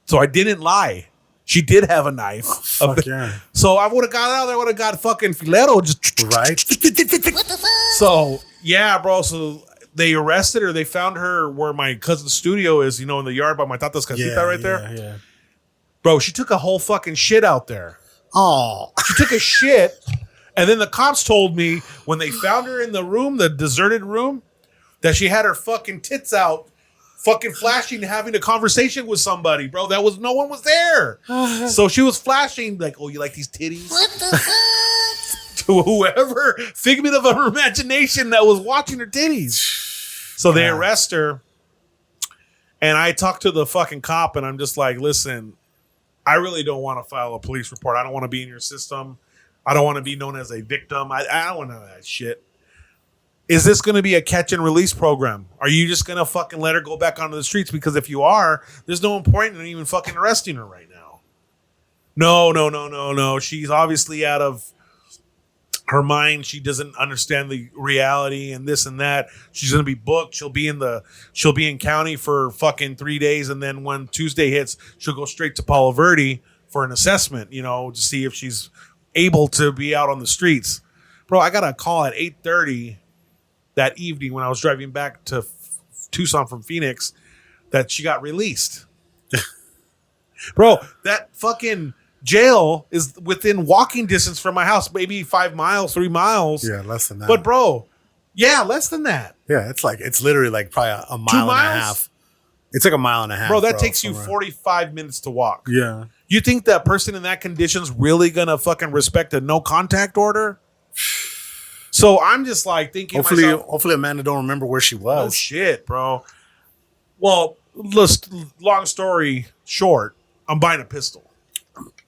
So I didn't lie. She did have a knife.
Yeah.
So I would have got out there, would have got fucking filetto just
Right.
So yeah, bro. So they arrested her. They found her where my cousin's studio is, you know, in the yard by my tata's casita right there.
Yeah.
Bro, she took a whole fucking shit out there.
Oh.
She took a shit. And then the cops told me when they found her in the room, the deserted room, that she had her fucking tits out, fucking flashing, having a conversation with somebody, bro. No one was there. So she was flashing like, oh, you like these titties? What the fuck? To whoever, figment of her imagination that was watching her titties. So they arrest her. And I talk to the fucking cop and I'm just like, listen, I really don't want to file a police report. I don't want to be in your system. I don't want to be known as a victim. I don't want to know that shit. Is this going to be a catch and release program? Are you just going to fucking let her go back onto the streets? Because if you are, there's no point in even fucking arresting her right now. No. She's obviously out of her mind. She doesn't understand the reality and this and that. She's going to be booked. She'll be in county for fucking 3 days. And then when Tuesday hits, she'll go straight to Palo Verde for an assessment, you know, to see if she's able to be out on the streets. Bro, I got a call at 8:30 that evening when I was driving back to Tucson from Phoenix that she got released. Bro, that fucking jail is within walking distance from my house, maybe 5 miles, 3 miles.
Yeah, less than that.
But bro, yeah, less than that.
Yeah, it's literally like probably a mile and a half. It's like a mile and a half.
Bro, that takes you 45 minutes to walk.
Yeah.
You think that person in that condition's really gonna fucking respect a no contact order? So I'm just like thinking,
hopefully Amanda don't remember where she was.
Oh shit, bro. Well, long story short, I'm buying a pistol.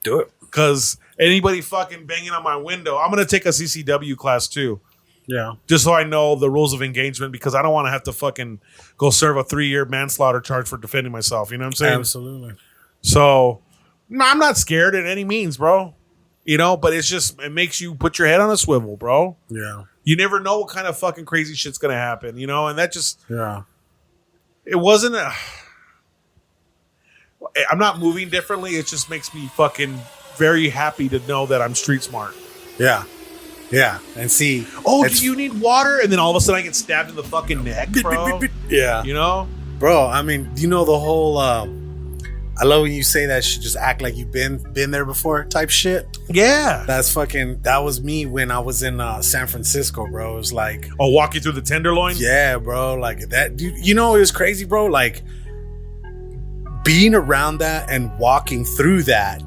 Do it.
Because anybody fucking banging on my window, I'm gonna take a CCW class too.
Yeah.
Just so I know the rules of engagement, because I don't want to have to fucking go serve a 3-year manslaughter charge for defending myself. You know what I'm saying?
Absolutely.
So, no, I'm not scared in any means, bro. You know, but it makes you put your head on a swivel, bro.
Yeah.
You never know what kind of fucking crazy shit's going to happen, you know? And that just...
Yeah.
It wasn't a... I'm not moving differently. It just makes me fucking very happy to know that I'm street smart.
Yeah. Yeah. And see...
Oh, do you need water? And then all of a sudden I get stabbed in the fucking neck, bro.
Yeah.
You know?
Bro, I mean, you know the whole... I love when you say that shit, just act like you've been there before type shit.
Yeah.
That was me when I was in San Francisco, bro. It was like...
Oh, walking through the Tenderloin?
Yeah, bro. Like that. You know, it was crazy, bro. Like being around that and walking through that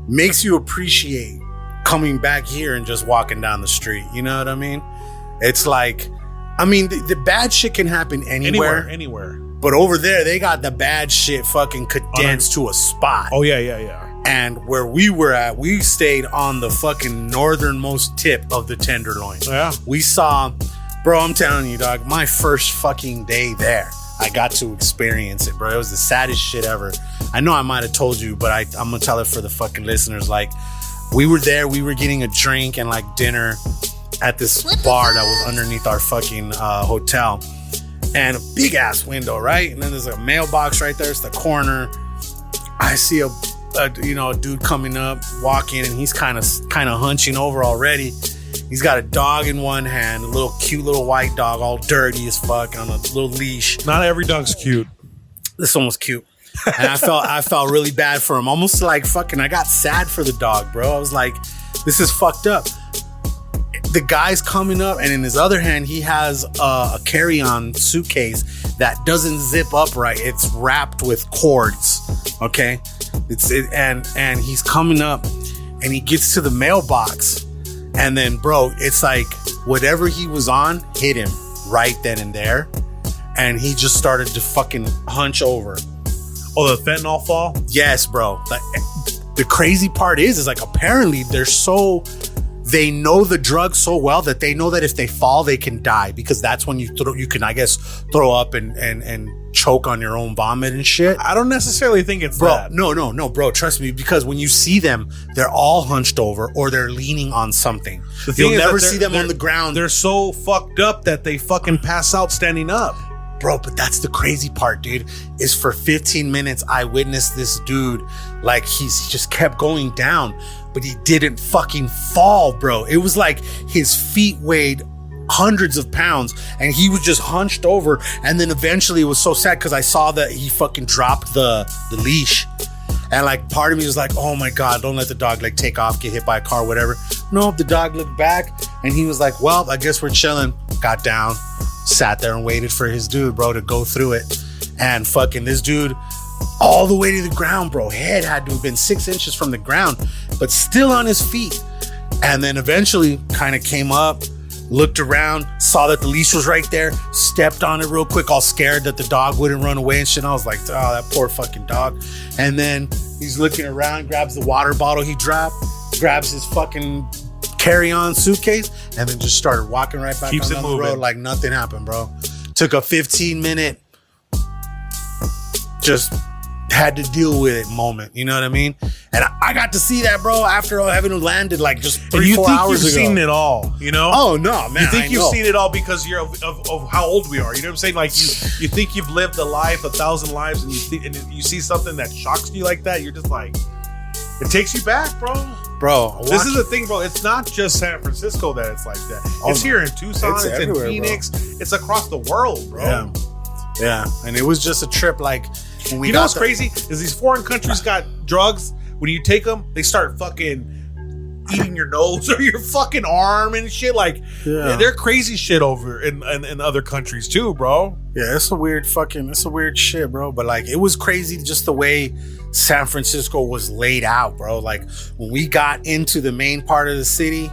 makes you appreciate coming back here and just walking down the street. You know what I mean? It's like, I mean, the bad shit can happen
Anywhere.
But over there, they got the bad shit fucking condensed to a spot.
Oh, yeah.
And where we were at, we stayed on the fucking northernmost tip of the Tenderloin.
Yeah.
We saw, bro, I'm telling you, dog, my first fucking day there, I got to experience it, bro. It was the saddest shit ever. I know I might have told you, but I'm going to tell it for the fucking listeners. Like, we were there, we were getting a drink and like dinner at this bar that was underneath our fucking hotel. And a big ass window, right? And then there's a mailbox right there. It's the corner. I see a dude coming up, walking, and he's kind of hunching over already. He's got a dog in one hand, a cute little white dog, all dirty as fuck, on a little leash.
Not every dog's cute.
This one was cute, and I felt really bad for him. Almost like fucking, I got sad for the dog, bro. I was like, this is fucked up. The guy's coming up, and in his other hand, he has a carry-on suitcase that doesn't zip up right. It's wrapped with cords. Okay, and he's coming up, and he gets to the mailbox, and then, bro, it's like whatever he was on hit him right then and there, and he just started to fucking hunch over.
Oh, the fentanyl fall?
Yes, bro. Like, the crazy part is like apparently they know the drug so well that they know that if they fall, they can die, because that's when you can, I guess, throw up and choke on your own vomit and shit.
I don't necessarily think it's
bro,
that.
No, bro. Trust me, because when you see them, they're all hunched over or they're leaning on something. You'll never see them on the ground.
They're so fucked up that they fucking pass out standing up.
Bro, but that's the crazy part, dude, is for 15 minutes, I witnessed this dude, like he just kept going down, but he didn't fucking fall, bro. It was like his feet weighed hundreds of pounds and he was just hunched over. And then eventually it was so sad because I saw that he fucking dropped the leash. And like part of me was like, oh my God, don't let the dog like take off, get hit by a car, whatever. No, the dog looked back and he was like, well, I guess we're chilling. Got down, sat there and waited for his dude, bro, to go through it. And fucking this dude, all the way to the ground, bro. Head had to have been 6 inches from the ground, but still on his feet. And then eventually kind of came up, looked around, saw that the leash was right there, stepped on it real quick, all scared that the dog wouldn't run away and shit. And I was like, oh, that poor fucking dog. And then he's looking around, grabs the water bottle he dropped, grabs his fucking carry-on suitcase, and then just started walking right back on the road like nothing happened, bro. Took a 15-minute, just had to deal with it moment, you know what I mean? And I got to see that, bro, after having landed like just 3-4 hours ago.
You think you've seen it all, you know?
Oh, no, man.
You think you've seen it all because you're of how old we are. You know what I'm saying? Like you think you've lived a life, 1,000 lives, and you see something that shocks you like that, you're just like, it takes you back, bro.
Bro,
this is the thing, bro. It's not just San Francisco that it's like that. It's here in Tucson. It's in Phoenix. Bro. It's across the world, bro.
Yeah. And it was just a trip. Like, when we
you know what's crazy is these foreign countries got drugs. When you take them, they start fucking eating your nose or your fucking arm and shit. Like, they're crazy shit over in other countries too, bro.
Yeah, it's a weird shit, bro. But like, it was crazy just the way San Francisco was laid out, bro. Like, when we got into the main part of the city,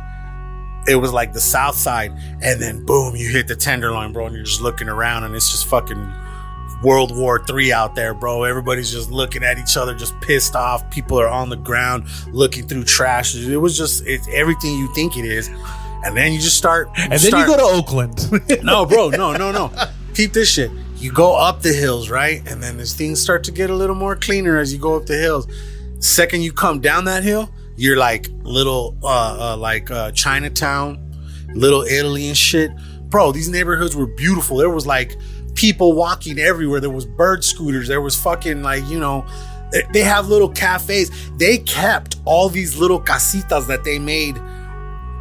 it was like the south side, and then boom, you hit the Tenderloin, bro, and you're just looking around, and it's just fucking World War III out there, bro. Everybody's just looking at each other, just pissed off. People are on the ground looking through trash. It was just, it's everything you think it is. And then you just start.
And then you go to Oakland.
No, bro. No. Keep this shit. You go up the hills, right? And then as things start to get a little more cleaner as you go up the hills. Second you come down that hill, you're like little, Chinatown, Little Italy and shit. Bro, these neighborhoods were beautiful. There was like people walking everywhere. There was bird scooters. There was fucking they have little cafes. They kept all these little casitas that they made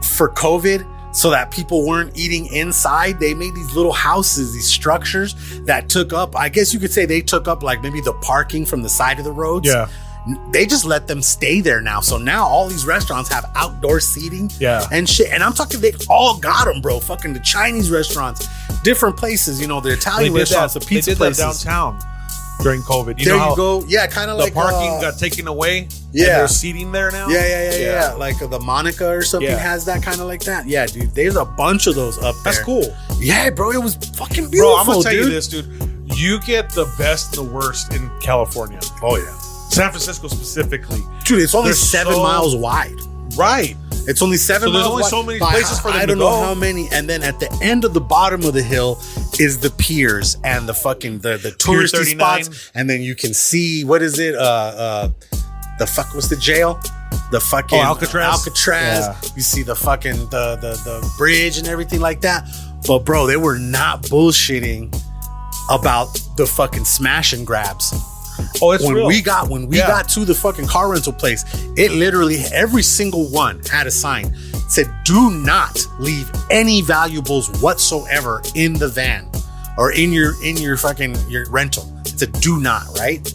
for COVID so that people weren't eating inside. They made these little houses, these structures that took up, I guess you could say they took up like maybe the parking from the side of the roads.
Yeah.
They just let them stay there now. So now all these restaurants have outdoor seating and shit. And I'm talking, they all got them, bro. Fucking the Chinese restaurants, different places, the Italian restaurants, the pizza places.
They did that downtown during COVID.
There you go. Yeah, kind of like
the parking got taken away.
Yeah.
And there's seating there now.
Yeah. Like the Monica or something has that kind of like that. Yeah, dude. There's a bunch of those up there.
That's cool.
Yeah, bro. It was fucking beautiful.
Bro, I'm going to tell you this, dude. You get the best and the worst in California.
Oh, yeah.
San Francisco specifically.
Dude, it's only 7 miles wide.
Right.
It's only 7 miles wide.
There's only so many places for them to go.
I don't know how many. And then at the end of the bottom of the hill is the piers and the fucking the touristy spots. And then you can see, what is it? What's the jail? The fucking
Alcatraz.
Yeah. You see the fucking the bridge and everything like that. But bro, they were not bullshitting about the fucking smash and grabs.
Oh, it's
when
real.
we got to the fucking car rental place, it literally every single one had a sign that said, "Do not leave any valuables whatsoever in the van or in your rental." It said, "Do not," right?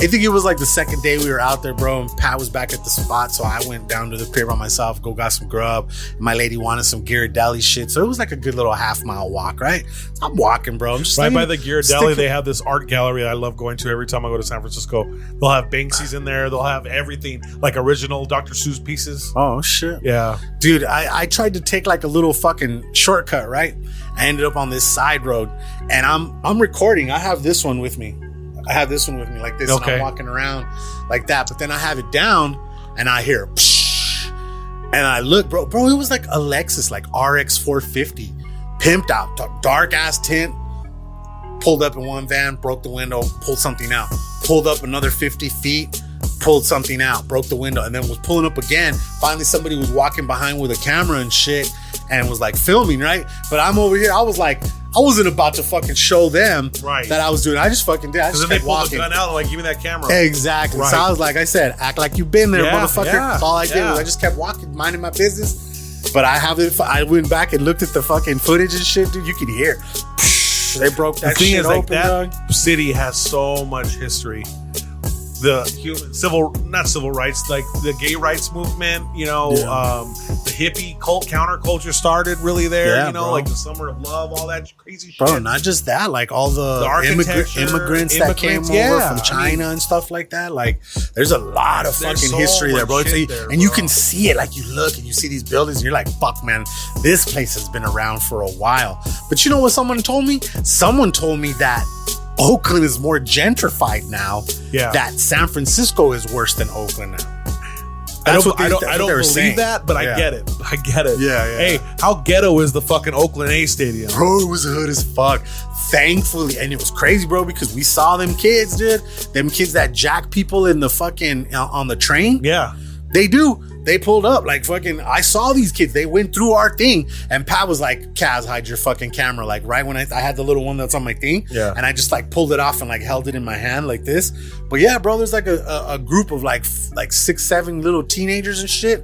I think it was like the second day we were out there, bro, and Pat was back at the spot, so I went down to the crib by myself, got some grub. My lady wanted some Ghirardelli shit, so it was like a good little half-mile walk, right? I'm walking, bro. I'm just
right by the Ghirardelli, they have this art gallery that I love going to every time I go to San Francisco. They'll have Banksy's in there. They'll have everything, like original Dr. Seuss pieces.
Oh, shit.
Yeah.
Dude, I tried to take like a little fucking shortcut, right? I ended up on this side road, and I'm recording. I have this one with me. Like this, okay. And I'm walking around like that. But then I have it down, and I hear, psh, and I look, bro, it was like a Lexus, like RX 450, pimped out, dark ass tint. Pulled up in one van, broke the window, pulled something out. Pulled up another 50 feet, pulled something out, broke the window, and then was pulling up again. Finally, somebody was walking behind with a camera and shit, and was like filming, right? But I'm over here. I was like, I wasn't about to fucking show them that I was doing. I just fucking did. I just kept walking.
Then they pulled the gun out and like, give me that camera.
Exactly. Right. So I was like, I said, act like you've been there, motherfucker. That's all I did was I just kept walking, minding my business. But I went back and looked at the fucking footage and shit, dude. You could hear. They broke that
shit
shit
open,
like that
dog. City has so much history. The not civil rights, like the gay rights movement, the hippie counterculture started really there,
bro.
Like the Summer of Love, all that crazy shit.
Bro, not just that, like all the immigrants that came over from China and stuff like that. Like, there's a lot of fucking history there, bro. And you can see it, like you look and you see these buildings and you're like, fuck, man, this place has been around for a while. But you know what someone told me? Someone told me that Oakland is more gentrified now. Yeah. That San Francisco is worse than Oakland now.
I don't believe that, but I get it.
Yeah.
Hey, how ghetto is the fucking Oakland A Stadium?
Bro, it was hood as fuck. Thankfully, and it was crazy, bro, because we saw them kids, dude. Them kids that jack people in the fucking on the train.
Yeah.
They do. They pulled up like fucking. I saw these kids. They went through our thing, and Pat was like, "Kaz, hide your fucking camera." Like right when I had the little one that's on my thing, and I just like pulled it off and like held it in my hand like this. But yeah, bro, there's like a group of like 6-7 little teenagers and shit.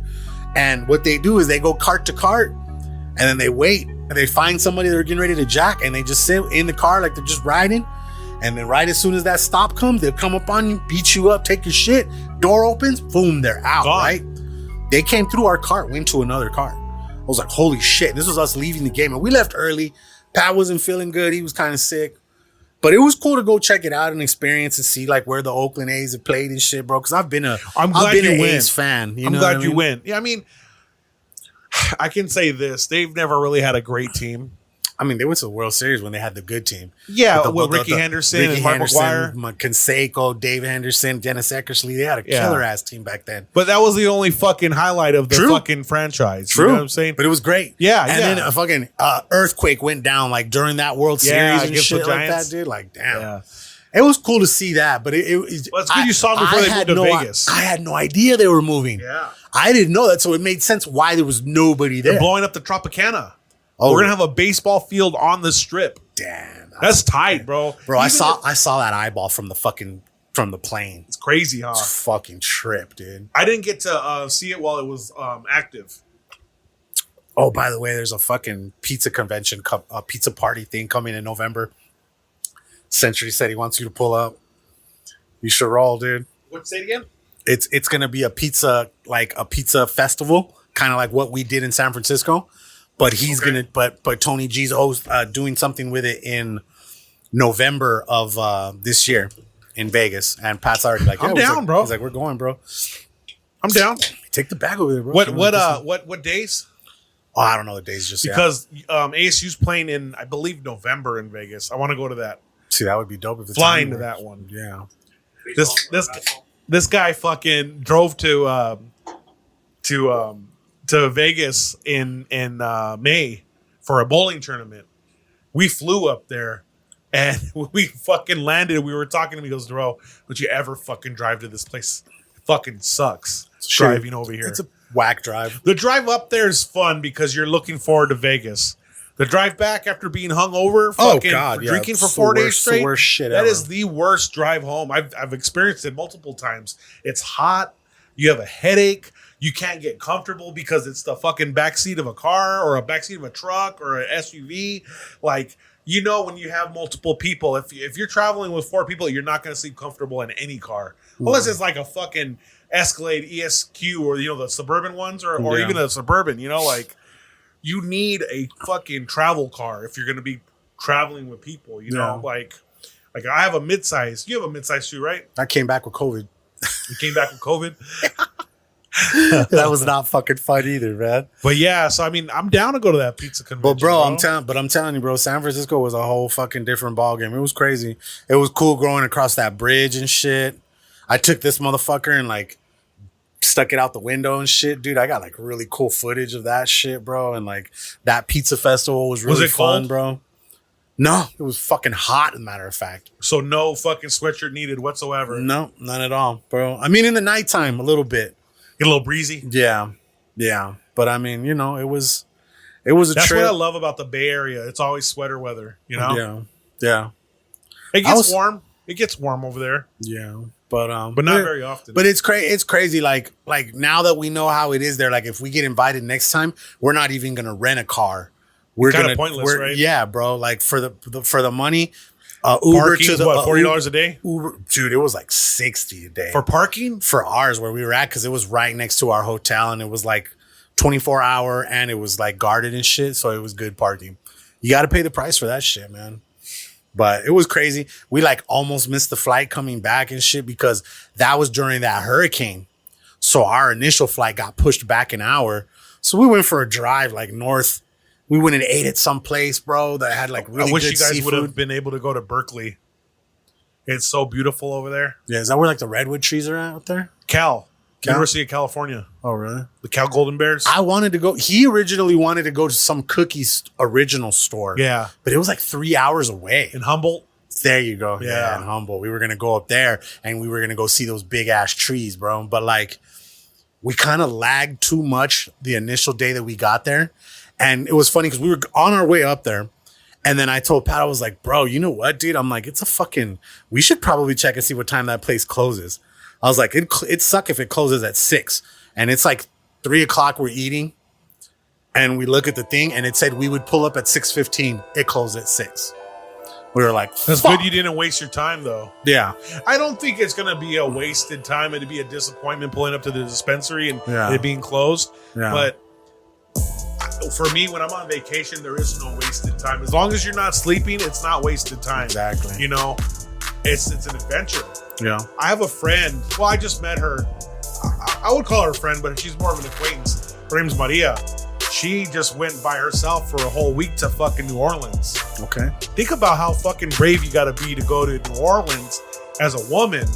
And what they do is they go cart to cart, and then they wait and they find somebody they're getting ready to jack, and they just sit in the car like they're just riding. And then right as soon as that stop comes, they'll come up on you, beat you up, take your shit. Door opens, boom, they're out, right? They came through our cart, went to another cart. I was like, holy shit. This was us leaving the game. And we left early. Pat wasn't feeling good. He was kind of sick. But it was cool to go check it out and experience and see like where the Oakland A's have played and shit, bro. Because I've been an A's fan.
I'm glad you went. Yeah, I mean, I can say this. They've never really had a great team.
I mean, they went to the World Series when they had the good team.
Yeah, with Ricky Henderson and Mark McGwire.
Canseco, David Henderson, Dennis Eckersley. They had a killer-ass team back then.
But that was the only fucking highlight of the fucking franchise.
True.
You know what I'm saying?
But it was great.
Yeah,
and then a fucking earthquake went down like during that World Series and shit like that, dude. Like, damn. Yeah. It was cool to see that, but it's
good you saw them before they moved to Vegas.
I had no idea they were moving.
Yeah.
I didn't know that, so it made sense why there was nobody there.
They're blowing up the Tropicana. Oh, we're gonna have a baseball field on the strip.
Damn,
that's tight, bro.
Bro, I saw that eyeball from the plane.
It's crazy, huh?
It's a fucking trip, dude.
I didn't get to see it while it was active.
Oh, by the way, there's a fucking pizza convention, a pizza party thing coming in November. Century said he wants you to pull up. You should roll, dude.
What's it again?
It's gonna be a pizza festival, kind of like what we did in San Francisco. But he's but Tony G's doing something with it in November of this year in Vegas. And Pat's already like,
I'm down, bro.
He's like, we're going, bro.
I'm down.
Take the bag over there, bro.
What days?
Oh, I don't know the days just
because ASU's playing in, I believe, November in Vegas. I want to go to that.
See, that would be dope if it's
flying to that one.
Yeah.
This guy fucking drove to Vegas in May for a bowling tournament. We flew up there and we fucking landed. We were talking to him. He goes, "Bro, would you ever fucking drive to this place? It fucking sucks driving over here.
It's a whack drive.
The drive up there is fun because you're looking forward to Vegas. The drive back after being hungover, drinking for 4 days straight.
The worst shit
that
ever.
is the worst drive home. I've experienced it multiple times. It's hot. You have a headache. You can't get comfortable because it's the fucking backseat of a car or a backseat of a truck or an SUV. Like, you know, when you have multiple people, if you're traveling with 4 people, you're not going to sleep comfortable in any car. Unless it's like a fucking Escalade ESQ or, you know, the Suburban ones or even a Suburban, you know, like you need a fucking travel car if you're going to be traveling with people, you know, like I have a midsize. You have a midsize too, right?
I came back with COVID.
You came back with COVID?
That was not fucking fun either, man.
But yeah, so I mean, I'm down to go to that pizza convention.
But bro, I'm telling you, bro, San Francisco was a whole fucking different ballgame. It was crazy. It was cool going across that bridge and shit. I took this motherfucker and like stuck it out the window and shit, dude. I got like really cool footage of that shit, bro. And like that pizza festival was really fun, cold? Bro. No, it was fucking hot, as a matter of fact.
So no fucking sweatshirt needed whatsoever.
No, none at all, bro. I mean, in the nighttime, a little bit.
Get a little breezy.
Yeah. But I mean, you know, it was a trip.
That's what I love about the Bay Area. It's always sweater weather, you know?
Yeah.
It gets warm. It gets warm over there.
Yeah. But not
very often.
But it's crazy. Like now that we know how it is there, like if we get invited next time, we're not even gonna rent a car. We're
kind of pointless, right?
Yeah, bro. Like for the money. Uber
parking to the $40 a day.
Uber, dude, it was like $60 a day
for parking
for ours where we were at because it was right next to our hotel and it was like 24-hour and it was like guarded and shit, so it was good parking. You got to pay the price for that shit, man. But it was crazy. We like almost missed the flight coming back and shit because that was during that hurricane. So our initial flight got pushed back an hour. So we went for a drive like north. We went and ate at some place, bro, that had like really good seafood. I wish you guys would have
been able to go to Berkeley. It's so beautiful over there.
Yeah, is that where like the redwood trees are at out there?
Cal? University of California.
Oh, really?
The Cal Golden Bears.
I wanted to go. He originally wanted to go to some cookies original store.
Yeah.
But it was like 3 hours away.
In Humboldt?
There you go. Yeah, in Humboldt. We were going to go up there and we were going to go see those big ass trees, bro. But like, we kind of lagged too much the initial day that we got there. And it was funny because we were on our way up there. And then I told Pat, I was like, bro, you know what, dude? I'm like, we should probably check and see what time that place closes. I was like, it'd suck if it closes at 6. And it's like 3 o'clock we're eating. And we look at the thing and it said we would pull up at 6:15. It closed at 6. We were like,
that's good you didn't waste your time though.
Yeah.
I don't think it's going to be a wasted time. It'd be a disappointment pulling up to the dispensary and it being closed. Yeah. But for me, when I'm on vacation, there is no wasted time. As long as you're not sleeping, it's not wasted time.
Exactly.
You know, it's an adventure.
Yeah.
I have a friend. Well, I just met her. I would call her a friend, but she's more of an acquaintance. Her name's Maria. she just went by herself for a whole week to fucking New Orleans.
Okay.
Think about how fucking brave you got to be to go to New Orleans as a woman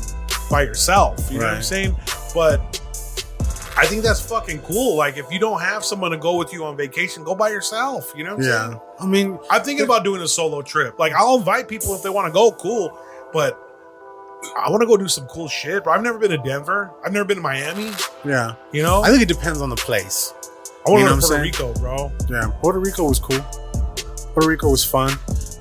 by yourself. You know what I'm saying? But I think that's fucking cool. Like, if you don't have someone to go with you on vacation, go by yourself. You know what I'm saying?
I mean,
I'm thinking about doing a solo trip. Like, I'll invite people if they want to go, cool. But I want to go do some cool shit, bro. I've never been to Denver. I've never been to Miami.
Yeah.
You know?
I think it depends on the place.
I want to
You know
go to
what I'm
Puerto Rico, bro.
Yeah. Puerto Rico was cool. Puerto Rico was fun.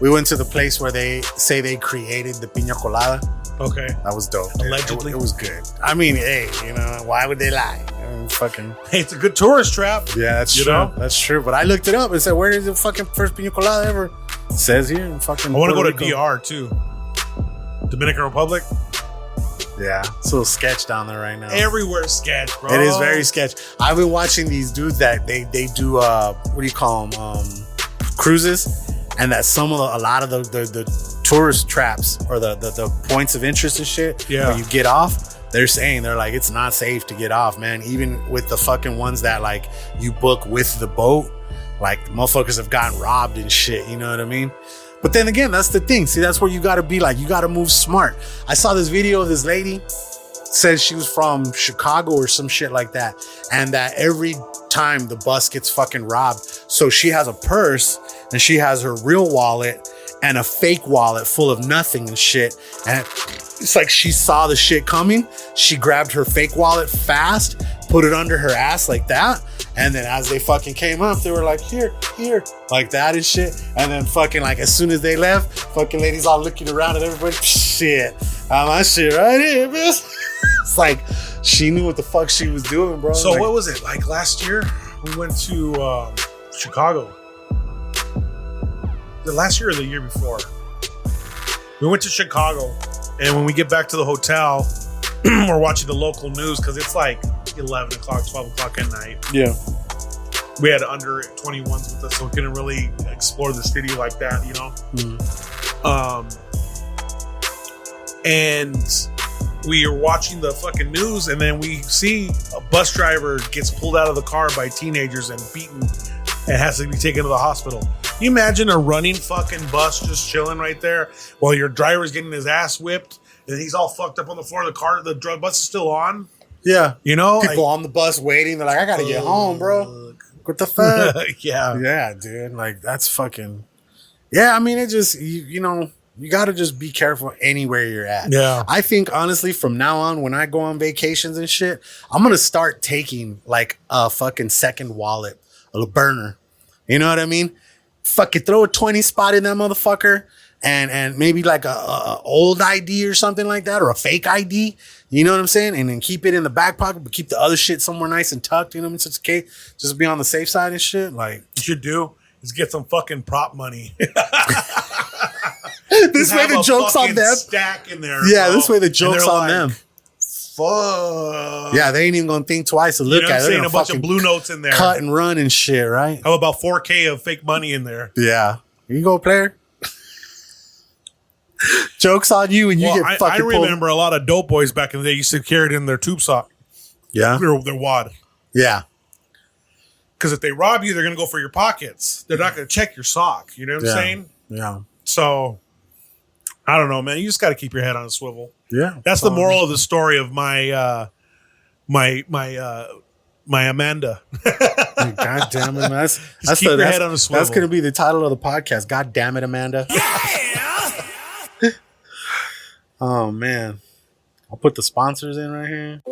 We went to the place where they say they created the piña colada.
Okay.
That was dope. Dude.
Allegedly.
It was good. I mean, hey, you know, why would they lie? I mean, fucking.
Hey, it's a good tourist trap.
Yeah, that's true.
know?
That's true. But I looked it up and said, where is the fucking first piña colada ever? It says here in fucking.
I want to go to
Puerto Rico.
DR too. Dominican Republic.
Yeah, it's a little sketch down there right now.
Everywhere sketch, bro.
It is very sketch. I've been watching these dudes that they do what do you call them, cruises, and that a lot of the tourist traps or the points of interest and shit.
Yeah,
where you get off. They're like it's not safe to get off, man. Even with the fucking ones that like you book with the boat, like the motherfuckers have gotten robbed and shit. You know what I mean? But then again, that's the thing. See, that's where you got to be like, you got to move smart. I saw this video of this lady, said she was from Chicago or some shit like that. And that every time the bus gets fucking robbed. So she has a purse and she has her real wallet and a fake wallet full of nothing and shit. And it's like she saw the shit coming. She grabbed her fake wallet fast, put it under her ass like that. And then as they fucking came up, they were like, here, like that and shit. And then fucking like as soon as they left, fucking ladies all looking around at everybody. Shit, my shit right here, bitch. It's like she knew what the fuck she was doing, bro.
So
like,
what was it? Like last year, we went to Chicago. The last year or the year before? We went to Chicago. And when we get back to the hotel, we're watching the local news because it's like 11 o'clock, 12 o'clock at night.
Yeah.
We had under 21s with us, so we couldn't really explore the city like that, you know? And we are watching the fucking news, and then we see a bus driver gets pulled out of the car by teenagers and beaten and has to be taken to the hospital. Can you imagine a running fucking bus just chilling right there while your driver's getting his ass whipped and he's all fucked up on the floor of the car, the drug bus is still on?
Yeah.
You know?
People on the bus waiting. They're like, I gotta get home, bro. What the fuck?
Yeah.
Yeah, dude. Like, that's fucking... Yeah, I mean, it just... You know, you gotta just be careful anywhere you're at.
Yeah.
I think, honestly, from now on, when I go on vacations and shit, I'm gonna start taking, like, a fucking second wallet. A burner. You know what I mean? Fucking throw a 20 spot in that motherfucker. And maybe like a old ID or something like that, or a fake ID. You know what I'm saying? And then keep it in the back pocket, but keep the other shit somewhere nice and tucked. You know what I mean? So it's okay. Just be on the safe side and shit. Like,
you should do is get some fucking prop money.
This way the joke's on them.
Stack in there.
Yeah,
bro.
this way the joke's on
like,
them.
Fuck.
Yeah, they ain't even gonna think twice to look
You know
at it.
what I'm saying? A bunch of blue notes in there.
Cut and run and shit, right?
How about 4K of fake money in there?
Yeah. Here you go, player. Joke's on you and you get fucking
I remember a lot of dope boys back in the day used to carry it in their tube sock.
Yeah.
Their wad.
Yeah.
Because if they rob you, they're going to go for your pockets. They're not going to check your sock. You know what I'm saying?
Yeah.
So, I don't know, man. You just got to keep your head on a swivel.
Yeah.
That's the moral of the story of my Amanda.
God damn it, man. That's
keep your head on a swivel.
That's going to be the title of the podcast. God damn it, Amanda. Oh, man. I'll put the sponsors in right here.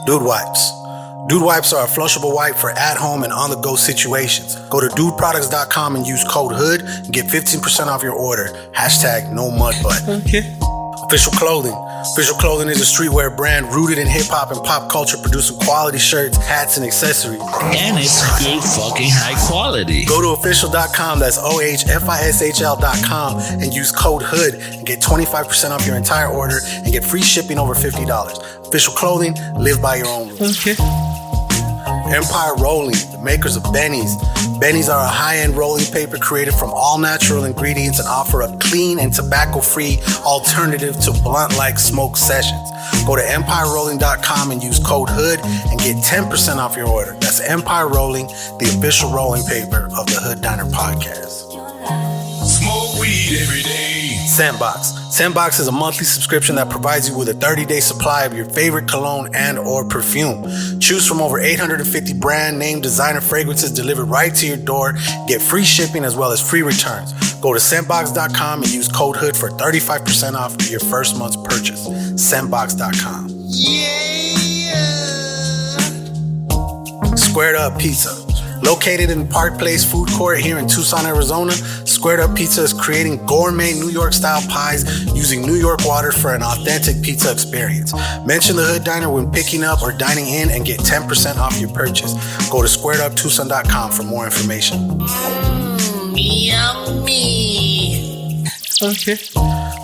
Dude Wipes. Dude Wipes are a flushable wipe for at-home and on-the-go situations. Go to dudeproducts.com and use code HOOD and get 15% off your order. Hashtag no mud butt.
Okay.
Official Clothing. Official Clothing is a streetwear brand rooted in hip-hop and pop culture, producing quality shirts, hats, and accessories.
And it's good fucking high quality.
Go to official.com, that's OHFISHL.com, and use code HOOD and get 25% off your entire order and get free shipping over $50. Official Clothing, live by your own rules.
Okay.
Empire Rolling, the makers of Bennies. Bennies are a high-end rolling paper created from all natural ingredients and offer a clean and tobacco-free alternative to blunt-like smoke sessions. Go to EmpireRolling.com and use code HOOD and get 10% off your order. That's Empire Rolling, the official rolling paper of the Hood Diner Podcast.
Smoke weed every day.
Scentbox. Scentbox is a monthly subscription that provides you with a 30-day supply of your favorite cologne and or perfume. Choose from over 850 brand name designer fragrances delivered right to your door. Get free shipping as well as free returns. Go to scentbox.com and use code HOOD for 35% off your first month's purchase. Scentbox.com. Yeah. Squared Up Pizza. Located in Park Place Food Court here in Tucson, Arizona, Squared Up Pizza is creating gourmet New York-style pies using New York water for an authentic pizza experience. Mention the Hood Diner when picking up or dining in and get 10% off your purchase. Go to squareduptucson.com for more information.
Yummy.
Okay.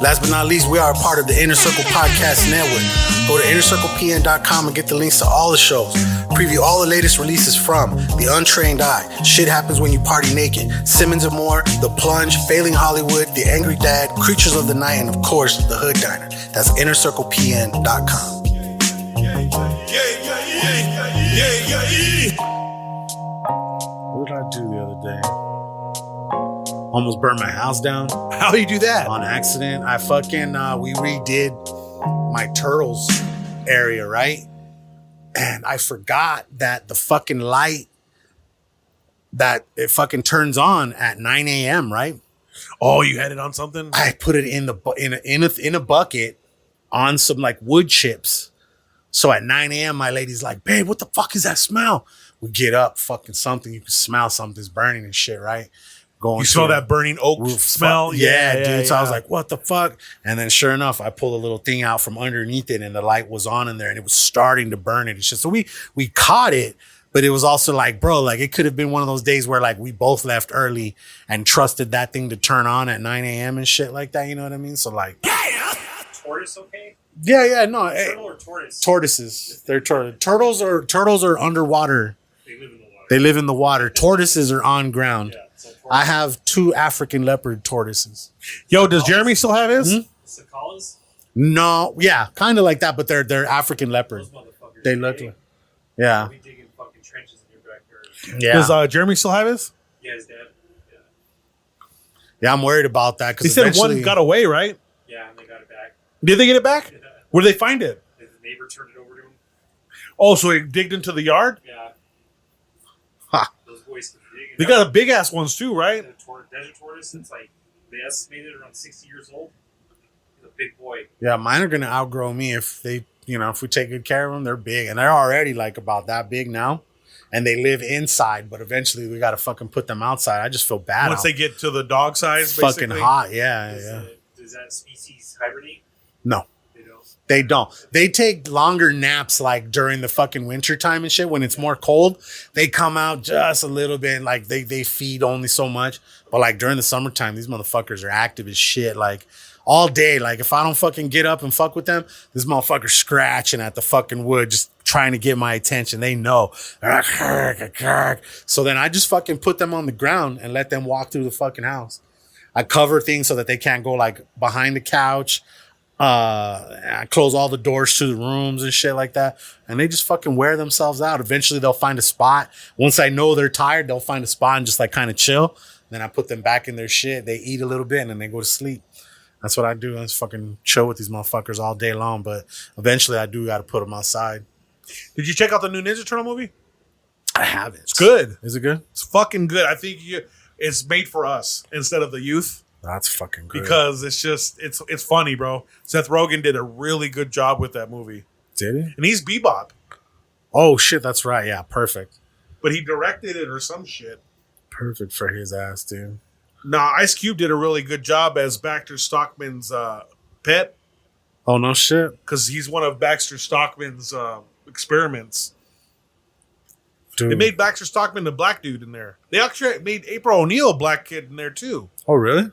Last but not least, we are a part of the Inner Circle Podcast Network. Go to innercirclepn.com and get the links to all the shows. Preview all the latest releases from The Untrained Eye, Shit Happens When You Party Naked, Simmons and More, The Plunge, Failing Hollywood, The Angry Dad, Creatures of the Night, and of course, The Hood Diner. That's innercirclepn.com. What did I do the other day? Almost burned my house down.
How do you do that?
On accident. I fucking, we redid my turtles area, right? And I forgot that the fucking light that it fucking turns on at 9 a.m., right?
Oh, you had it on something?
I put it in a bucket on some like wood chips. So at 9 a.m., my lady's like, babe, what the fuck is that smell? We get up, fucking something. You can smell something's burning and shit, right? Going
you smell that burning oak
roof
smell?
Yeah, dude. Yeah. So I was like, what the fuck? And then sure enough, I pulled a little thing out from underneath it and the light was on in there and it was starting to burn it and shit. So we caught it, but it was also like, bro, like it could have been one of those days where like we both left early and trusted that thing to turn on at 9 a.m. and shit like that. You know what I mean? So like,
Tortoise, okay?
Yeah, no.
Turtle or tortoise?
Tortoises. They're turtles are underwater.
They live in the water.
They live in the water. Tortoises are on ground.
Yeah, so
I have 2 African leopard tortoises.
Yo, does Jeremy still have his?
Cicalas?
No, yeah, kind of like that, but they're African leopard.
Those motherfuckers.
They look like, yeah.
We digging fucking trenches in your backyard.
Yeah.
Does Jeremy still have his?
Yeah, his dad. Yeah.
Yeah, I'm worried about that
He said one got away, right?
Yeah, and they got it back.
Did they get it back?
Yeah.
Where did they find it?
The neighbor turned it over to him.
Oh, so he digged into the yard?
Yeah.
Ha.
Those boys can dig.
They got a big ass ones too, right?
Desert tortoise, it's like they estimated around 60 years old. He's a big boy.
Yeah, mine are gonna outgrow me if they, if we take good care of them. They're big, and they're already like about that big now, and they live inside. But eventually, we gotta fucking put them outside. I just feel bad.
Once they get to the dog size,
it's
basically.
fucking hot. Yeah.
Does that species hibernate?
No.
They don't.
They don't. They take longer naps like during the fucking winter time and shit when it's more cold. They come out just a little bit. Like they feed only so much. But like during the summertime, these motherfuckers are active as shit. Like all day. Like if I don't fucking get up and fuck with them, this motherfucker's scratching at the fucking wood, just trying to get my attention. They know. So then I just fucking put them on the ground and let them walk through the fucking house. I cover things so that they can't go like behind the couch. I close all the doors to the rooms and shit like that, and they just fucking wear themselves out. Eventually they'll find a spot. Once I know they're tired, they'll find a spot and just like kind of chill. Then I put them back in their shit. They eat a little bit and then they go to sleep. That's what I do. I just fucking chill with these motherfuckers all day long, but eventually I do got to put them outside.
Did you check out the new Ninja Turtle movie?
I haven't.
It's good.
Is it good?
It's fucking good. I think it's made for us instead of the youth.
That's fucking good.
Because it's funny, bro. Seth Rogen did a really good job with that movie.
Did he?
And he's Bebop.
Oh shit, that's right. Yeah, perfect.
But he directed it or some shit.
Perfect for his ass, dude.
Nah, Ice Cube did a really good job as Baxter Stockman's pet.
Oh no shit.
Because he's one of Baxter Stockman's experiments.
Dude.
They made Baxter Stockman the black dude in there. They actually made April O'Neil a black kid in there too.
Oh really?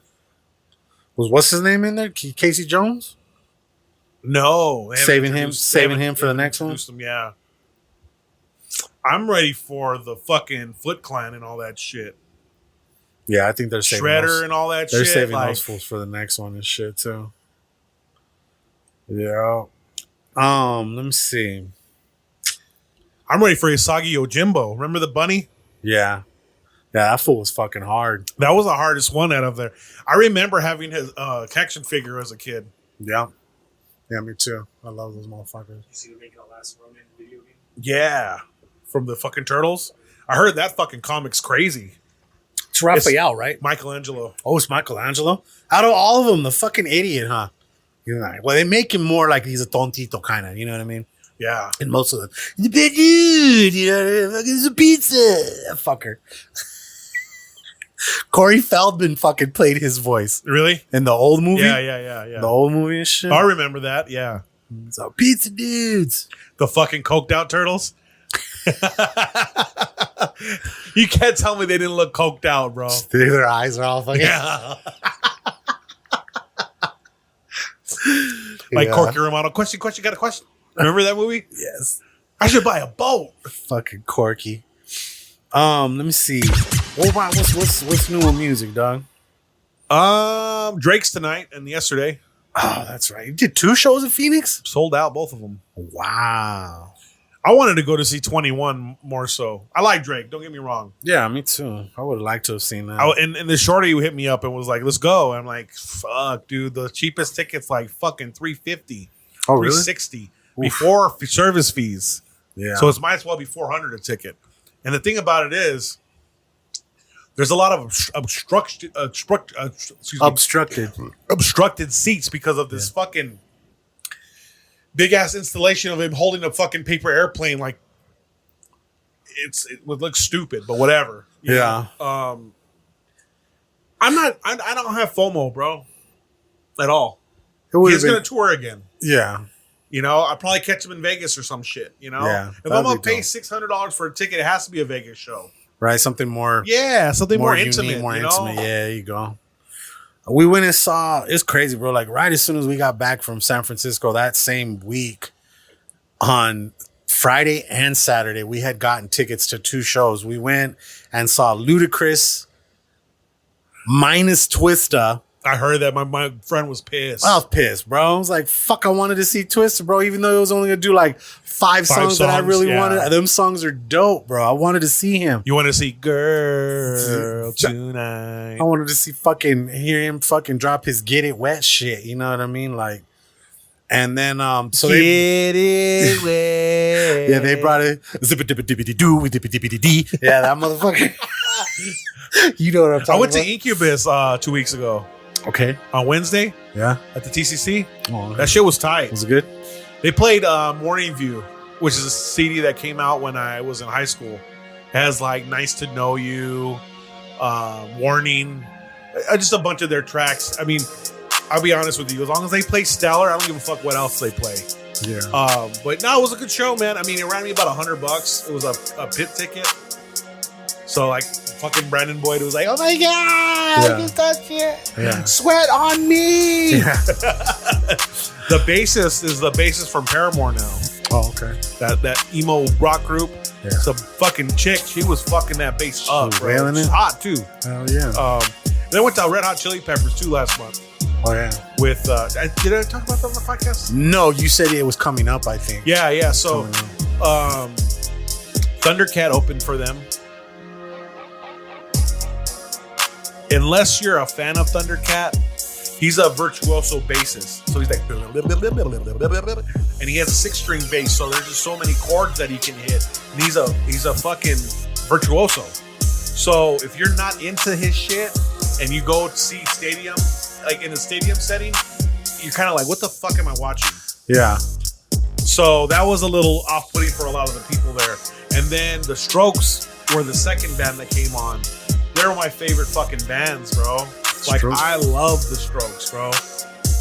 What's his name in there? Casey Jones?
No,
saving him for the next one.
Him, yeah. I'm ready for the fucking Foot Clan and all that shit.
Yeah, I think they're saving
Shredder and all that shit.
They're saving those fools for the next one and shit too. Yeah. Let me see.
I'm ready for Usagi Yojimbo. Remember the bunny?
Yeah. Yeah, that fool was fucking hard.
That was the hardest one out of there. I remember having his action figure as a kid.
Yeah. Yeah, me too. I love those motherfuckers.
You see the making a Last Ronin video game?
Yeah. From the fucking Turtles. I heard that fucking comic's crazy.
It's Raphael, right?
Michelangelo.
Oh, it's Michelangelo? Out of all of them, the fucking idiot, huh? You're right. Well, they make him more like he's a tontito kind of, you know what I mean?
Yeah.
And most of them, he's a big dude, you know, it's a pizza. Fucker. Corey Feldman fucking played his voice.
Really?
In the old movie?
Yeah.
The old movie and shit.
I remember that, yeah.
So pizza dudes.
The fucking coked out turtles. You can't tell me they didn't look coked out, bro.
Their eyes are all fucking.
Yeah. Like Corky Romano. Question, got a question? Remember that movie?
Yes.
I should buy a boat.
Fucking Corky. Let me see. What's new with music, dog?
Drake's tonight and yesterday.
Oh, that's right. You did 2 shows in Phoenix?
Sold out, both of them.
Wow.
I wanted to go to see 21 more so. I like Drake, don't get me wrong.
Yeah, me too. I would have liked to have seen that.
And the shorty hit me up and was like, let's go. I'm like, fuck, dude. The cheapest ticket's like fucking $350.
Oh, really?
$360 before service fees.
Yeah.
So it might as well be $400 a ticket. And the thing about it is, there's a lot of obstructed seats because of this fucking big ass installation of him holding a fucking paper airplane. Like it would look stupid, but whatever.
Yeah.
I don't have FOMO, bro, at all. He's gonna tour again.
Yeah.
You know, I'll probably catch him in Vegas or some shit. You know,
yeah,
if I'm gonna pay $600 for a ticket, it has to be a Vegas show.
Right, something more.
Yeah, something more intimate.
Unique, more intimate. Yeah, there you go. We went and saw. It's crazy, bro. Like right as soon as we got back from San Francisco that same week, on Friday and Saturday, we had gotten tickets to 2 shows. We went and saw Ludacris minus Twista.
I heard that my friend was pissed.
I was pissed, bro. I was like, fuck, I wanted to see Twista, bro, even though it was only going to do like 5 songs that I really wanted. Them songs are dope, bro. I wanted to see him.
You wanted to see Girl Tonight.
I wanted to hear him fucking drop his Get It Wet shit. You know what I mean? Like, and then, so
Get It Wet.
Yeah, they brought it. Zippity-dippity-doo-dippity-dippity-dee. Yeah, that motherfucker. You know what I'm talking about.
I went to Incubus 2 weeks ago.
Okay.
On Wednesday?
Yeah.
At the TCC?
Oh, okay.
That shit was tight.
Was it good?
They played Morning View, which is a CD that came out when I was in high school. It has like Nice to Know You, Warning, just a bunch of their tracks. I mean, I'll be honest with you. As long as they play stellar, I don't give a fuck what else they play.
Yeah.
But no, it was a good show, man. I mean, it ran me about $100. It was a pit ticket. So like fucking Brandon Boyd was like, "Oh my god, you touched it, sweat on me." Yeah. The bassist is the bassist from Paramore now.
Oh, okay.
That emo rock group.
Yeah.
Some fucking chick. She was fucking that bass up, bro. She's hot too.
Hell yeah.
Then I went to Red Hot Chili Peppers too last month.
Oh yeah.
With did I talk about that on the podcast?
No, you said it was coming up. I think.
Yeah. So, Thundercat opened for them. Unless you're a fan of Thundercat, he's a virtuoso bassist. So he's like, and he has a 6-string bass. So there's just so many chords that he can hit. And he's a fucking virtuoso. So if you're not into his shit and you go see stadium, like in a stadium setting, you're kind of like, what the fuck am I watching?
Yeah.
So that was a little off-putting for a lot of the people there. And then the Strokes were the second band that came on. They were my favorite fucking bands, bro. Like,
Strokes.
I love the Strokes, bro.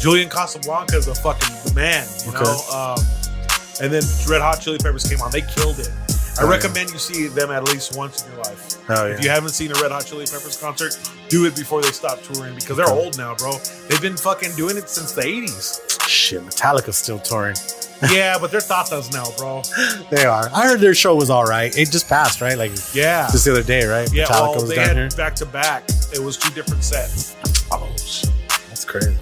Julian Casablanca is a fucking man, you know? And then Red Hot Chili Peppers came on. They killed it. I recommend you see them at least once in your life. If you haven't seen a Red Hot Chili Peppers concert, do it before they stop touring because they're old now, bro. They've been fucking doing it since the 80s.
Shit, Metallica's still touring.
Yeah, but they're tatas now, bro.
They are. I heard their show was all right. It just passed, right? Like, just the other day, right?
Yeah,
Metallica
well,
was
they
down
had
here.
back to back. It was 2 different sets.
Oh, shit. That's crazy.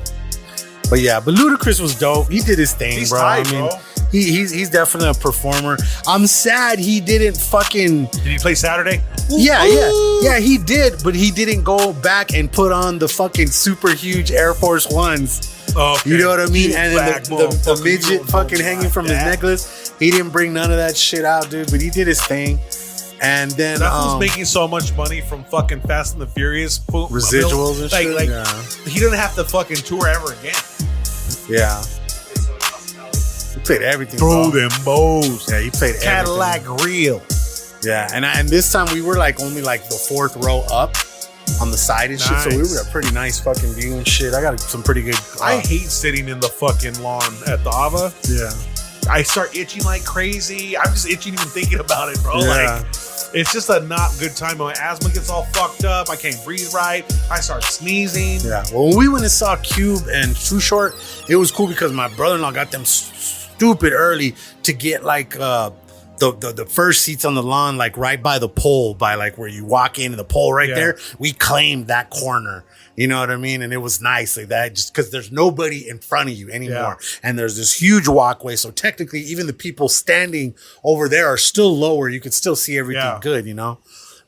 But yeah, but Ludacris was dope. He did his thing,
He's
bro.
tight,
I mean,
bro.
He's definitely a performer. I'm sad he didn't fucking.
Did he play Saturday?
Yeah, he did, but he didn't go back and put on the fucking super huge Air Force Ones.
Okay.
You know what I mean?
You
And then
black
the midget fucking hanging from his necklace. He didn't bring none of that shit out, dude. But he did his thing. And then
that was making so much money from fucking Fast and the Furious
residuals and shit.
Like he didn't have to fucking tour ever again.
Yeah. He played everything.
Throw
bro.
them bows.
Yeah, he played
Cadillac
everything.
Real.
Yeah, and this time we were like only like the 4th row up on the side and shit, so we were a pretty nice fucking view and shit. I got some pretty good.
I hate sitting in the fucking lawn at the Ava.
Yeah.
I start itching like crazy. I'm just itching even thinking about it, bro.
Yeah.
Like, it's just a not good time. My asthma gets all fucked up. I can't breathe right. I start sneezing.
Yeah. Well, when we went and saw Cube and Too Short, it was cool because my brother-in-law got them stupid early to get like the first seats on the lawn, like right by the pole, by like where you walk in and the pole right there. We claimed that corner. You know what I mean? And it was nice like that, just because there's nobody in front of you anymore. And there's this huge walkway. So technically, even the people standing over there are still lower. You could still see everything good, you know?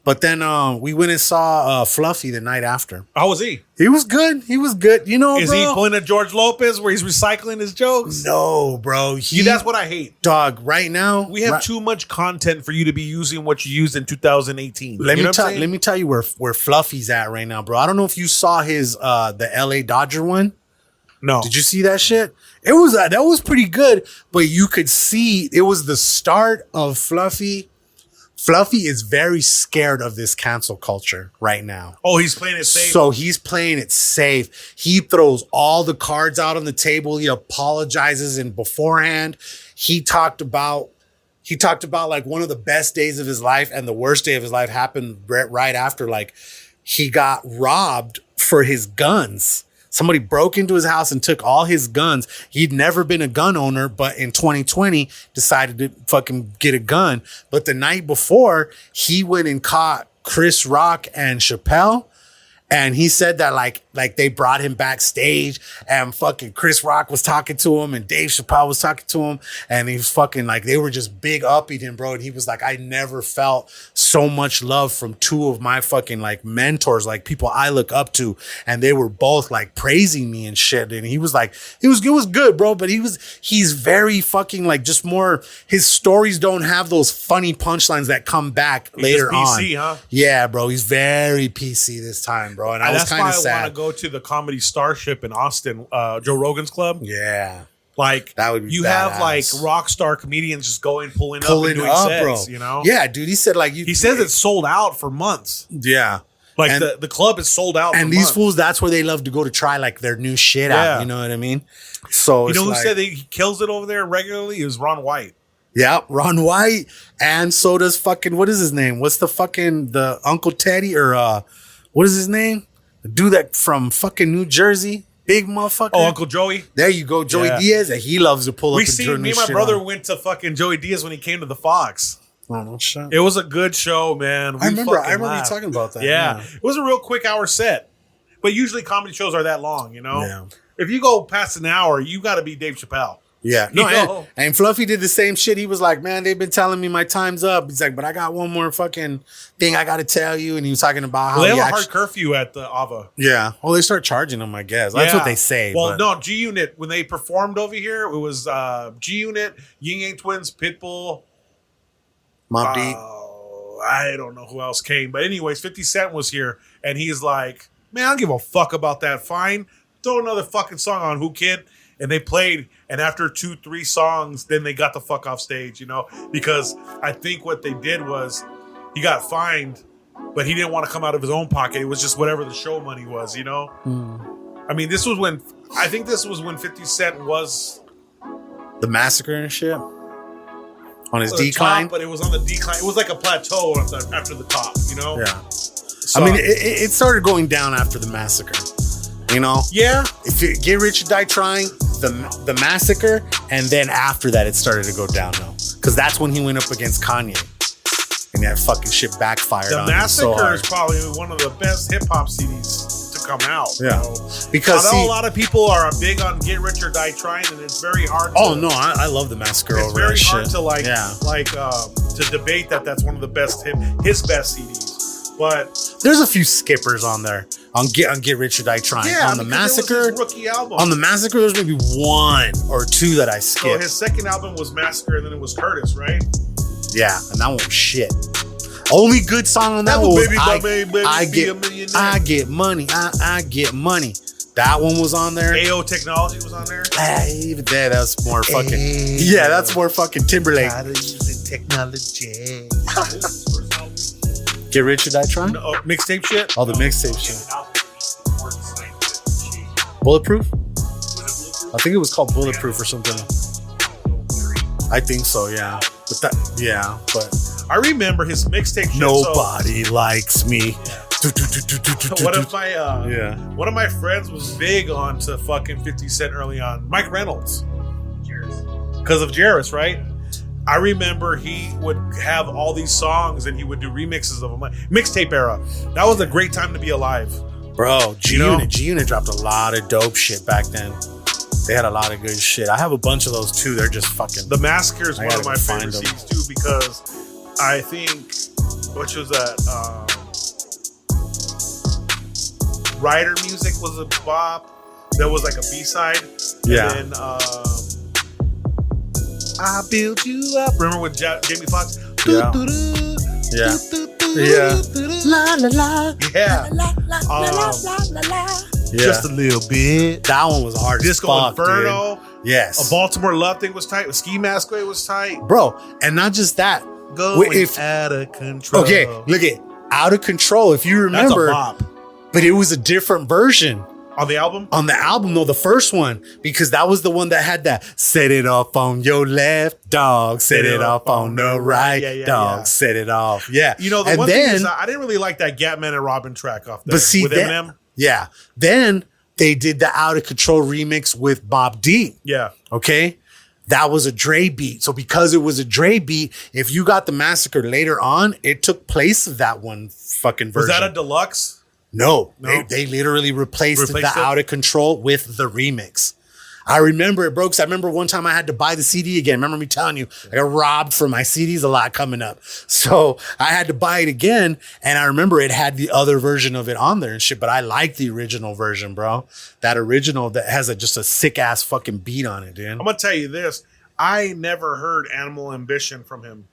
But then we went and saw Fluffy the night after.
How was he?
He was good. He was good. You know,
Is
bro?
he pulling a George Lopez where he's recycling his jokes?
No, bro.
That's what I hate.
Dog, right now.
We have too much content for you to be using what you used in 2018.
Let me tell you where Fluffy's at right now, bro. I don't know if you saw his the LA Dodger one.
No.
Did you see that shit? It was that was pretty good, but you could see it was the start of Fluffy. Fluffy is very scared of this cancel culture right now.
Oh, he's playing it safe.
So he's playing it safe. He throws all the cards out on the table. He apologizes in beforehand. He talked about like one of the best days of his life and the worst day of his life happened right after. Like he got robbed for his guns. Somebody broke into his house and took all his guns. He'd never been a gun owner, but in 2020 decided to fucking get a gun. But the night before, he went and caught Chris Rock and Chappelle. And he said that like they brought him backstage and fucking Chris Rock was talking to him and Dave Chappelle was talking to him. And he was fucking like, they were just big upping him, bro. And he was like, I never felt so much love from 2 of my fucking like mentors, like people I look up to. And they were both like praising me and shit. And he was like, it was good, bro. But he's very fucking like just more, his stories don't have those funny punchlines that come back later
PC,
on.
huh?
Yeah, bro. He's very PC this time, bro. And I was kind of sad.
That's why I want to go to the Comedy Starship in Austin, Joe Rogan's club.
Yeah.
Like,
that would be
you
badass.
have like rock star comedians just pulling up and doing sets,
bro.
you know?
Yeah, dude. He said like
he says it's sold out for months.
Yeah.
Like
and,
the club is sold out.
And
for
these
months.
fools, that's where they love to go to try like their new shit out. You know what I mean? So
you know who
like,
said that he kills it over there regularly? Is Ron White.
Yeah, Ron White. And so does fucking, what is his name? What's the Uncle Teddy or what is his name? The dude that from fucking New Jersey. Big motherfucker.
Oh, Uncle Joey.
There you go. Joey Diaz. And he loves to pull up and
me and my brother went to fucking Joey Diaz when he came to the Fox.
Oh, no shit.
It was a good show, man.
I remember you talking about that.
Yeah. It was a real quick hour set. But usually comedy shows are that long, you know?
Yeah.
If you go past an hour, you got to be Dave Chappelle.
Yeah. No, and Fluffy did the same shit. He was like, man, they've been telling me my time's up. He's like, but I got one more fucking thing I got to tell you. And he was talking about how
they have a hard curfew at the Ava.
Yeah. Well, they start charging them, I guess. That's what they say.
Well, no, G Unit, when they performed over here, it was G Unit, Ying Yang Twins, Pitbull.
Mobb Deep.
I don't know who else came. But anyways, 50 Cent was here. And he's like, man, I don't give a fuck about that. Fine. Throw another fucking song on, who, kid? and they played, and after 2-3 songs, then they got the fuck off stage, you know, because I think what they did was he got fined, but he didn't want to come out of his own pocket. It was just whatever the show money was, you know. I mean, this was when 50 Cent was
The Massacre and shit on his decline,
top, but it was on the decline. It was like a plateau after the top, you know.
Yeah.
So,
I mean, it started going down after the Massacre. You know,
yeah.
If you Get Rich or Die Trying, the Massacre, and then after that, it started to go downhill because that's when he went up against Kanye, and that fucking shit backfired.
The
on him so
Massacre
hard.
is probably one of the best hip hop CDs to come out.
Yeah,
you know?
because
although a lot of people are big on Get Rich or Die Trying, and it's very hard.
I love the Massacre.
It's
over
very
that
hard
shit.
to debate that's one of the best his best CDs. But
there's a few skippers on there on Get Rich or Die Trying.
Yeah,
on the
because it was
Massacre,
his rookie album.
On the Massacre, there's maybe 1 or 2 that I
So
skipped.
his second album was Massacre, and then it was Curtis, right?
Yeah, and that one was shit. Only good song on that one was I Get Money. I Get Money. That one was on there.
AO Technology was on there.
Even there, that's more fucking. Yeah, that's more fucking Timberlake.
Technology.
Get Rich or Die Trying?
No, mixtape shit?
Oh, the mixtape shit. Bulletproof? I think it was called Bulletproof or something. I think so, yeah. But
I remember his mixtape shit.
Nobody likes me.
One of my friends was big on to fucking 50 Cent early on. Mike Reynolds. Because of Jairus, right? I remember he would have all these songs and he would do remixes of them. Mixtape era. That was a great time to be alive.
Bro, G-Unit dropped a lot of dope shit back then. They had a lot of good shit. I have a bunch of those too. They're just fucking...
The Massacre is one of my favorite CDs too, because I think... Which was that? Rider Music was a bop. There was like a B-side.
Yeah.
And then... I build you up. Remember with Jamie Foxx?
Yeah. Yeah. Yeah.
La la la. Yeah. Just a little bit.
That one was hard.
Disco Inferno.
Dude. Yes.
A Baltimore Love thing was tight. A Ski Mask Way was tight.
Bro, and not just that.
Out of control.
Okay, look at Out of Control. If you remember,
that's a bop.
But it was a different version.
On the album?
On the album, no, the first one, because that was the one that had that set it off on your left, dog, set it off on the right, dog, set it off. Yeah.
You know, the one thing is, I didn't really like that Gatman and Robin track off there.
But see,
with Eminem.
Yeah. Then they did the Out of Control remix with Bob D.
Yeah.
Okay. That was a Dre beat. So because it was a Dre beat, if you got the Massacre later on, it took place of that one fucking version.
Was that a deluxe?
No. They literally replaced the Out of Control with the remix. I remember it, bro, because I remember one time I had to buy the CD again. Remember me telling you, I got robbed for my CDs a lot coming up. So I had to buy it again. And I remember it had the other version of it on there and shit. But I like the original version, bro. That original that has just a sick ass fucking beat on it, dude.
I'm going to tell you this. I never heard Animal Ambition from him.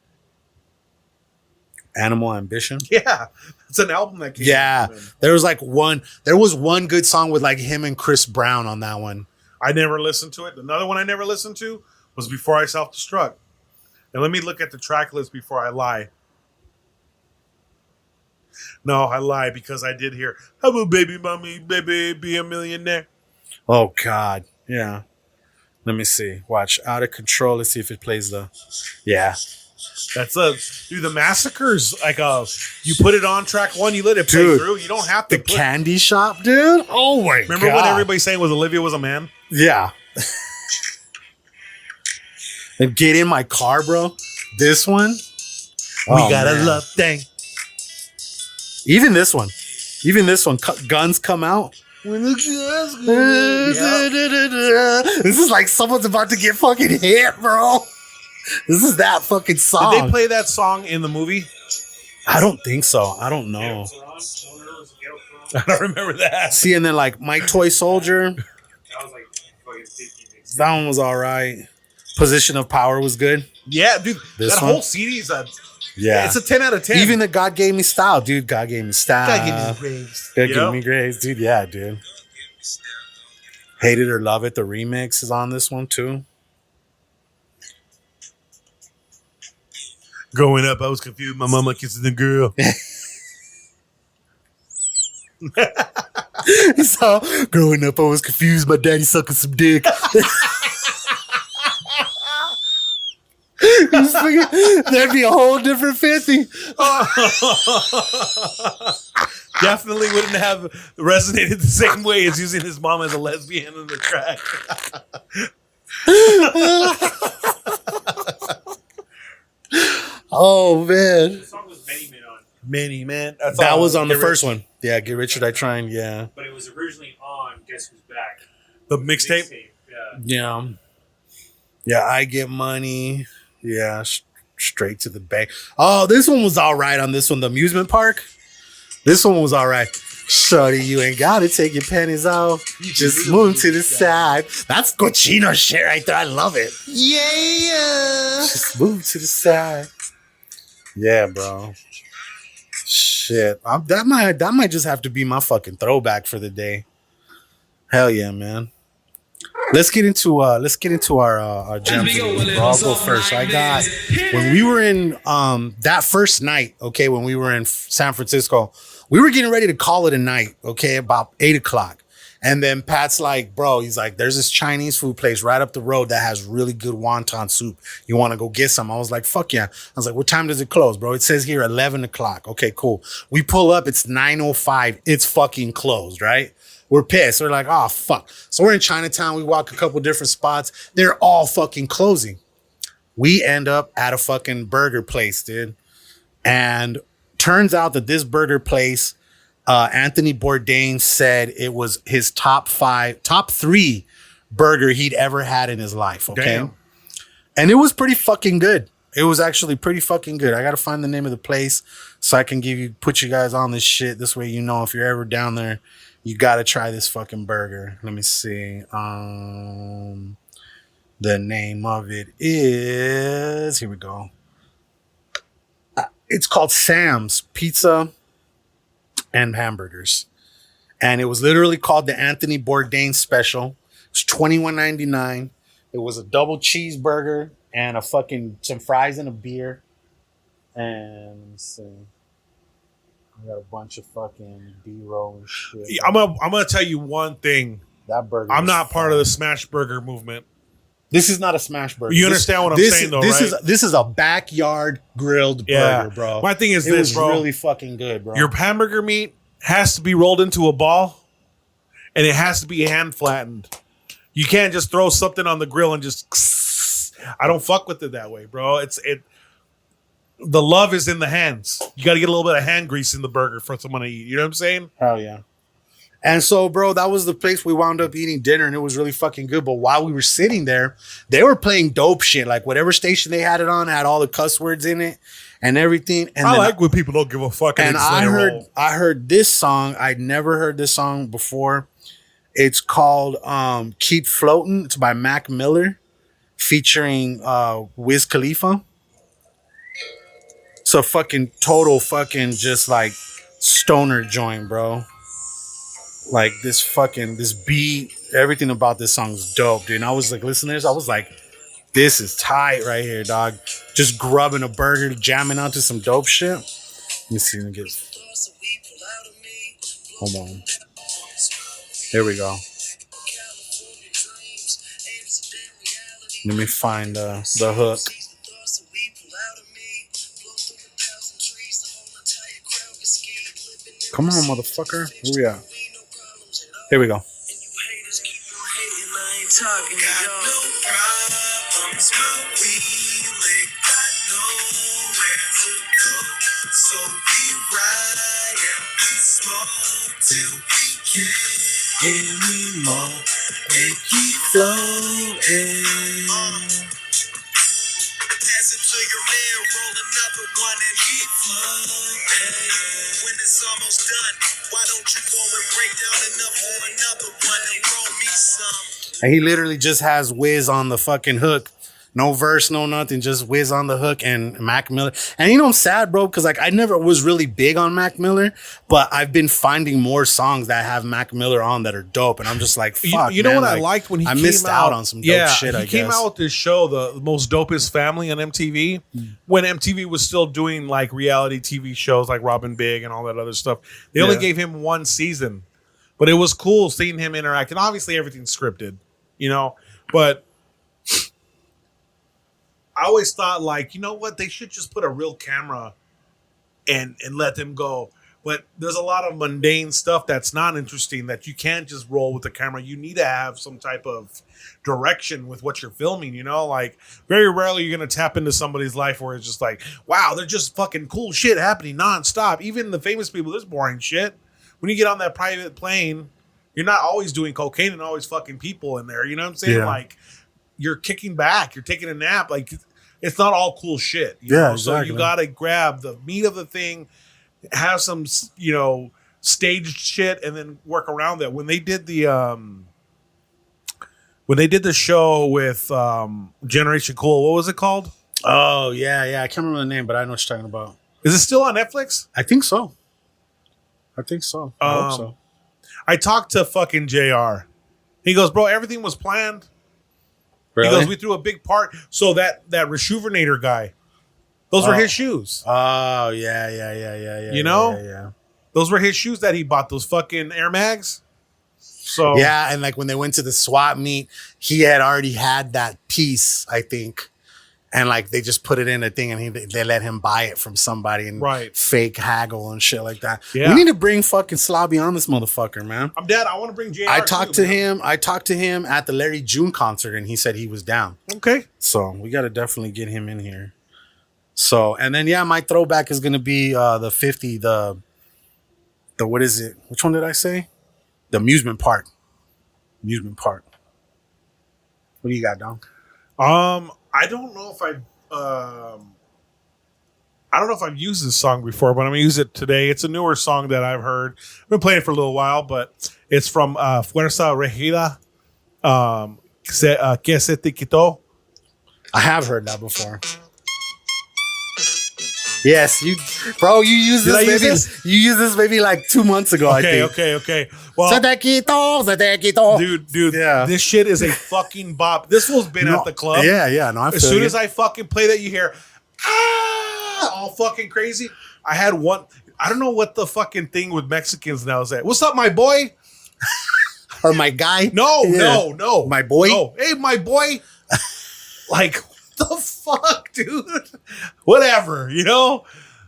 Animal Ambition?
Yeah. It's an album that came out from him.
There was one good song with like him and Chris Brown on that one.
I never listened to it. Another one I never listened to was Before I Self-Destruct. And let me look at the track list before I lie. No, I lie because I did hear, "Have a baby, mommy, baby, be a millionaire."
Oh, God. Yeah. Let me see. Watch. Out of Control. Let's see if it plays the... Yeah.
That's dude, the Massacre's like you put it on track one, you let it play through. You don't have to
The Candy Shop, dude. Oh my God.
Remember when everybody saying was Olivia was a man?
Yeah. And Get In My Car, bro. This one.
We got a love thing.
Even this one. Guns Come Out.
When the guns
This is like someone's about to get fucking hit, bro. This is that fucking song.
Did they play that song in the movie?
I don't think so. I don't know.
I don't remember that.
See, and then like My Toy Soldier. That one was all right. Position of Power was good.
Yeah, dude. That whole CD is it's a 10 out of 10.
Even the God Gave Me Style, dude. God Gave Me Style.
God Gave Me Grace.
God Gave Me Grace, dude. Yeah, dude. Hate It or Love It, the remix is on this one too.
Growing up, I was confused. My mama kissing the girl.
So, growing up, I was confused. My daddy sucking some dick. That'd be a whole different 50.
Definitely wouldn't have resonated the same way as using his mom as a lesbian in the track.
Oh, man.
The song was Many Men on,
Many, man.
That was on the first one. Yeah, Get Rich or Die Trying. Yeah.
but it was originally on Guess Who's Back?
The mixtape.
Yeah.
Yeah. Yeah, I Get Money. Yeah, straight to the bank. Oh, this one was all right on this one. The amusement park. This one was all right. Shorty, you ain't got to take your panties off. Just move to the side. That's cochino shit right there. I love it. Yeah. Just move to the side. Yeah, bro. Shit. That might just have to be my fucking throwback for the day. Hell yeah, man. Let's get into our gems. I'll go first. I got when we were in that first night, okay, when we were in San Francisco, we were getting ready to call it a night, okay, about 8:00. And then Pat's like, bro, he's like, there's this Chinese food place right up the road that has really good wonton soup. You want to go get some? I was like, fuck yeah. I was like, what time does it close, bro? It says here 11:00. Okay, cool. We pull up, it's 9:05. It's fucking closed, right? We're pissed. We're like, oh, fuck. So we're in Chinatown. We walk a couple different spots. They're all fucking closing. We end up at a fucking burger place, dude. And turns out that this burger place, Anthony Bourdain said it was his top 3 burger he'd ever had in his life. Okay. Damn. And it was pretty fucking good. It was actually pretty fucking good. I got to find the name of the place so I can put you guys on this shit. This way, you know, if you're ever down there, you got to try this fucking burger. Let me see. The name of it is, here we go. It's called Sam's Pizza and Hamburgers. And it was literally called the Anthony Bourdain Special. It's $21.99. It was a double cheeseburger and some fries and a beer. And let me see. I got a bunch of fucking B-roll and shit.
I'm gonna tell you one thing.
That burger.
I'm not part of the smash burger movement.
This is not a smash burger.
You understand what I'm saying, though, right?
This is a backyard grilled burger, bro.
My thing is
it
this,
was
bro.
really fucking good, bro.
Your hamburger meat has to be rolled into a ball, and it has to be hand flattened. You can't just throw something on the grill and just. I don't fuck with it that way, bro. The love is in the hands. You got to get a little bit of hand grease in the burger for someone to eat. You know what I'm saying?
Hell yeah. And so, bro, that was the place we wound up eating dinner, and it was really fucking good. But while we were sitting there, they were playing dope shit. Like whatever station they had it on had all the cuss words in it and everything. And
I like when people don't give a fuck.
And I heard this song. I'd never heard this song before. It's called "Keep Floating." It's by Mac Miller, featuring Wiz Khalifa. It's a fucking total fucking just like stoner joint, bro. Like this beat, everything about this song is dope, dude. And I was like, listening to this, I was like, this is tight right here, dog. Just grubbing a burger, jamming onto some dope shit. Let me see. Hold on. Here we go. Let me find the hook. Come on, motherfucker. Where we at? Here we go.
When it's almost done, why don't you go and break down enough for another one and roll me some?
And he literally just has Wiz on the fucking hook. No verse, no nothing, just Wiz on the hook and Mac Miller. And you know, I'm sad, bro, because like I never was really big on Mac Miller, but I've been finding more songs that have Mac Miller on that are dope. And I'm just like, fuck,
you know
man,
what
like,
I liked when he
I
came
missed out on some dope shit, I guess.
He came out with this show, The Most Dopest Family on MTV, when MTV was still doing like reality TV shows like Robin Big and all that other stuff. They only gave him one season, but it was cool seeing him interact. And obviously everything's scripted, you know, but I always thought, like, you know what? They should just put a real camera and let them go. But there's a lot of mundane stuff that's not interesting that you can't just roll with the camera. You need to have some type of direction with what you're filming, you know? Like, very rarely you're going to tap into somebody's life where it's just like, wow, they're just fucking cool shit happening nonstop. Even the famous people, there's boring shit. When you get on that private plane, you're not always doing cocaine and always fucking people in there. You know what I'm saying?
Yeah.
Like, you're kicking back. You're taking a nap. Like, it's not all cool shit. You know?
Exactly.
So you got to grab the meat of the thing, have some, you know, staged shit, and then work around that. When they did the show with Generation Cool, what was it called?
Oh, yeah. I can't remember the name, but I know what you're talking about.
Is it still on Netflix?
I think so. I hope so.
I talked to fucking JR. He goes, bro, everything was planned.
Really?
He goes, we threw a big part. So that Rejuvenator guy, those were his shoes.
Oh, yeah.
You know?
Yeah.
Those were his shoes that he bought, those fucking Air Mags. So
yeah, and like when they went to the swap meet, he had already had that piece, I think. And like they just put it in a thing and they let him buy it from somebody and fake haggle and shit like that.
Yeah.
We need to bring fucking Slobby on this motherfucker, man.
I'm dead. I want to bring JR.
I talked to him at the Larry June concert and he said he was down.
Okay.
So we got to definitely get him in here. So, and then, yeah, my throwback is going to be the 50, the what is it? Which one did I say? The amusement park. What do you got, Dom?
I don't know if I've used this song before, but I'm gonna use it today. It's a newer song that I've heard. I've been playing it for a little while, but it's from Fuerza Regida. Que se te quitó.
I have heard that before. Yes, you use this. You used this maybe like 2 months ago.
Okay,
I think.
okay. Well,
se te quitó.
Dude, yeah. This shit is a fucking bop. This fool's been at the club.
Yeah. No,
as soon as I fucking play that, you hear all fucking crazy. I had one. I don't know what the fucking thing with Mexicans now is. That what's up, my boy?
Or my guy?
No.
My boy?
No. Hey, my boy. Like, what the fuck, dude? Whatever, you know?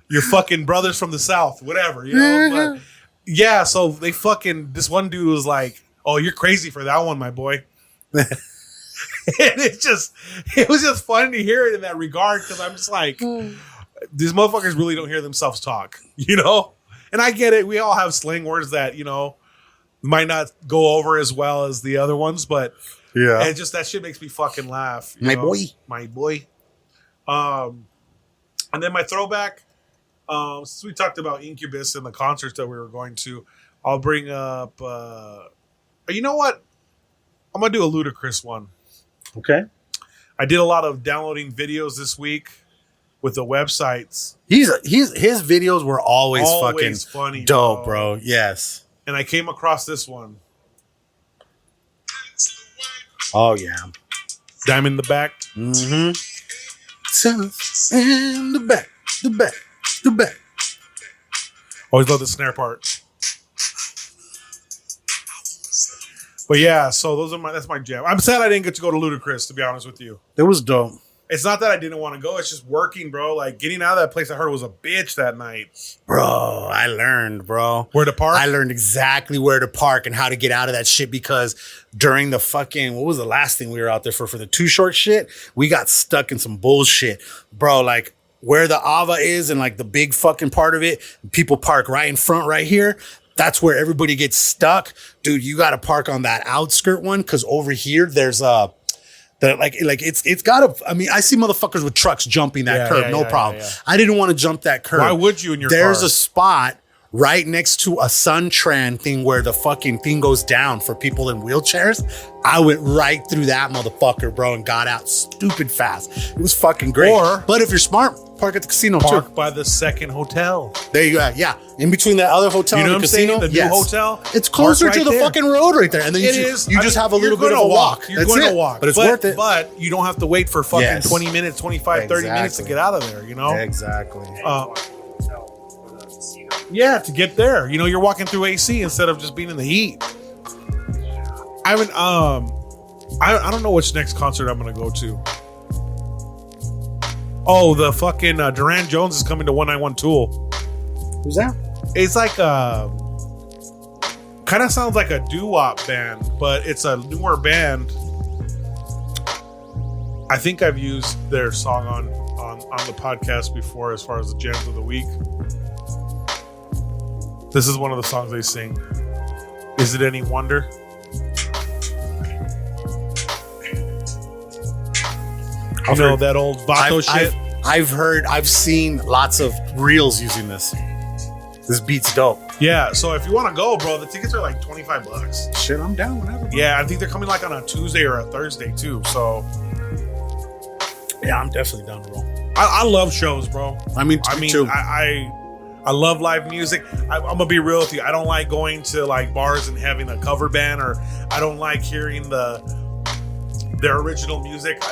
Your fucking brothers from the South, whatever, you know? But, yeah, so they fucking, this one dude was like, oh, you're crazy for that one, my boy. And it was just funny to hear it in that regard because I'm just like, these motherfuckers really don't hear themselves talk, you know? And I get it. We all have slang words that, you know, might not go over as well as the other ones, but
yeah,
and just that shit makes me fucking laugh.
My
boy. And then my throwback, since we talked about Incubus and the concerts that we were going to, I'll bring up, you know what? I'm going to do a Ludacris one.
Okay.
I did a lot of downloading videos this week with the websites.
His videos were always fucking
funny,
dope, bro. Yes.
And I came across this one.
Oh, yeah.
Diamond in the back.
Mm-hmm. In the back.
Always love the snare part. But yeah, so that's my jam. I'm sad I didn't get to go to Ludacris, to be honest with you.
It was dope.
It's not that I didn't want to go. It's just working, bro. Like, getting out of that place, I heard was a bitch that night.
Bro, I learned, bro.
Where to park?
I learned exactly where to park and how to get out of that shit because during the fucking, what was the last thing we were out there for the Too Short shit? We got stuck in some bullshit. Bro, like, where the Ava is and, like, the big fucking part of it, people park right in front right here. That's where everybody gets stuck. Dude, you got to park on that outskirt one because over here, there's it's gotta. I mean, I see motherfuckers with trucks jumping that curb, no problem.
Yeah.
I didn't want to jump that curb.
Why would you in your
There's
car?
a spot right next to a Suntran thing where the fucking thing goes down for people in wheelchairs. I went right through that motherfucker, bro, and got out stupid fast. It was fucking great. But if you're smart, park at the casino
Park
too.
by the second hotel.
There you go. Yeah. In between that other hotel
You know
and
what
the
I'm
casino.
saying? The new hotel.
It's closer
Park
to
right
the
there.
fucking road right there. And then
It
you
is.
just have a little bit of a walk.
You're
That's
going
it.
to walk.
But it's worth it.
But you don't have to wait for fucking
Yes.
20 minutes, 25, 30 minutes to
Exactly.
get out of there, you know?
Exactly.
Yeah, to get there. You know, you're walking through AC instead of just being in the heat. I haven't, I don't know which next concert I'm going to go to. Oh, the fucking Duran Jones is coming to 191 Tool.
Who's that?
It's like kind of sounds like a doo-wop band, but it's a newer band. I think I've used their song on the podcast before as far as the gems of the week. This is one of the songs they sing. Is it any wonder? You know that old Vato shit?
I've seen lots of reels using this. This beat's dope.
Yeah, so if you want to go, bro, the tickets are like $25.
Shit, I'm down whenever.
Yeah, I think they're coming like on a Tuesday or a Thursday too. So
yeah, I'm definitely down to roll.
I love shows, bro.
I mean, too.
I love live music. I'm gonna be real with you. I don't like going to like bars and having a cover band, or I don't like hearing their original music.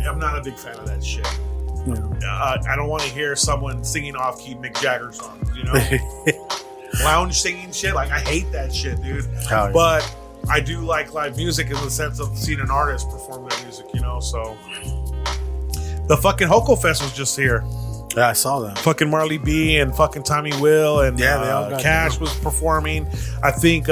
I'm not a big fan of that shit. I don't want to hear someone singing off key Mick Jagger songs, you know? Lounge singing shit. Like, I hate that shit, dude.
Yeah.
But I do like live music in the sense of seeing an artist perform their music, you know? So the fucking Hoko Fest was just here.
Yeah, I saw that.
Fucking Marley B and fucking Tommy Will and
Yeah, they all got
Cash was performing. I think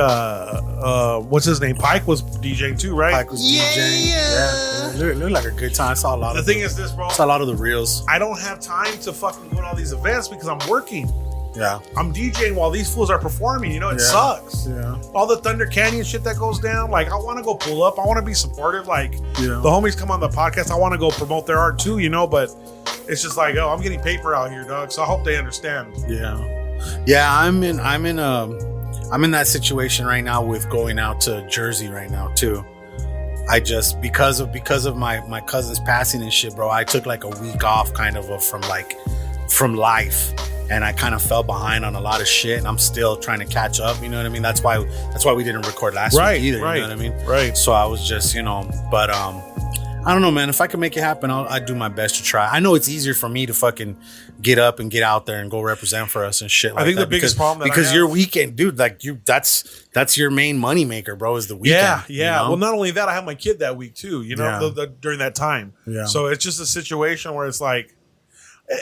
what's his name? Pike was DJing too, right?
Pike was DJing. Yeah. It looked like a good time. I saw a lot
The
of
thing is this, bro.
saw a lot of the reels.
I don't have time to fucking go to all these events because I'm working.
Yeah.
I'm DJing while these fools are performing. You know, it
Yeah.
sucks.
Yeah.
All the Thunder Canyon shit that goes down. Like, I want to go pull up. I want to be supportive. Like,
Yeah.
the homies come on the podcast. I want to go promote their art too, you know, but it's just like, oh, I'm getting paper out here, dog. So I hope they understand.
Yeah. Yeah, I'm in that situation right now with going out to Jersey right now too. I just because of my cousin's passing and shit, bro, I took like a week off kind of from life. And I kind of fell behind on a lot of shit, and I'm still trying to catch up. You know what I mean? That's why we didn't record last week either.
Right.
You know what I mean?
Right.
So I was just, but I don't know, man. If I can make it happen, I'd do my best to try. I know it's easier for me to fucking get up and get out there and go represent for us and shit like that.
I think the biggest problem
because your weekend, dude, like that's your main money maker, bro. Is the weekend?
Yeah.
You know?
Well, not only that, I have my kid that week too. You know,
Yeah.
during that time.
Yeah.
So it's just a situation where it's like,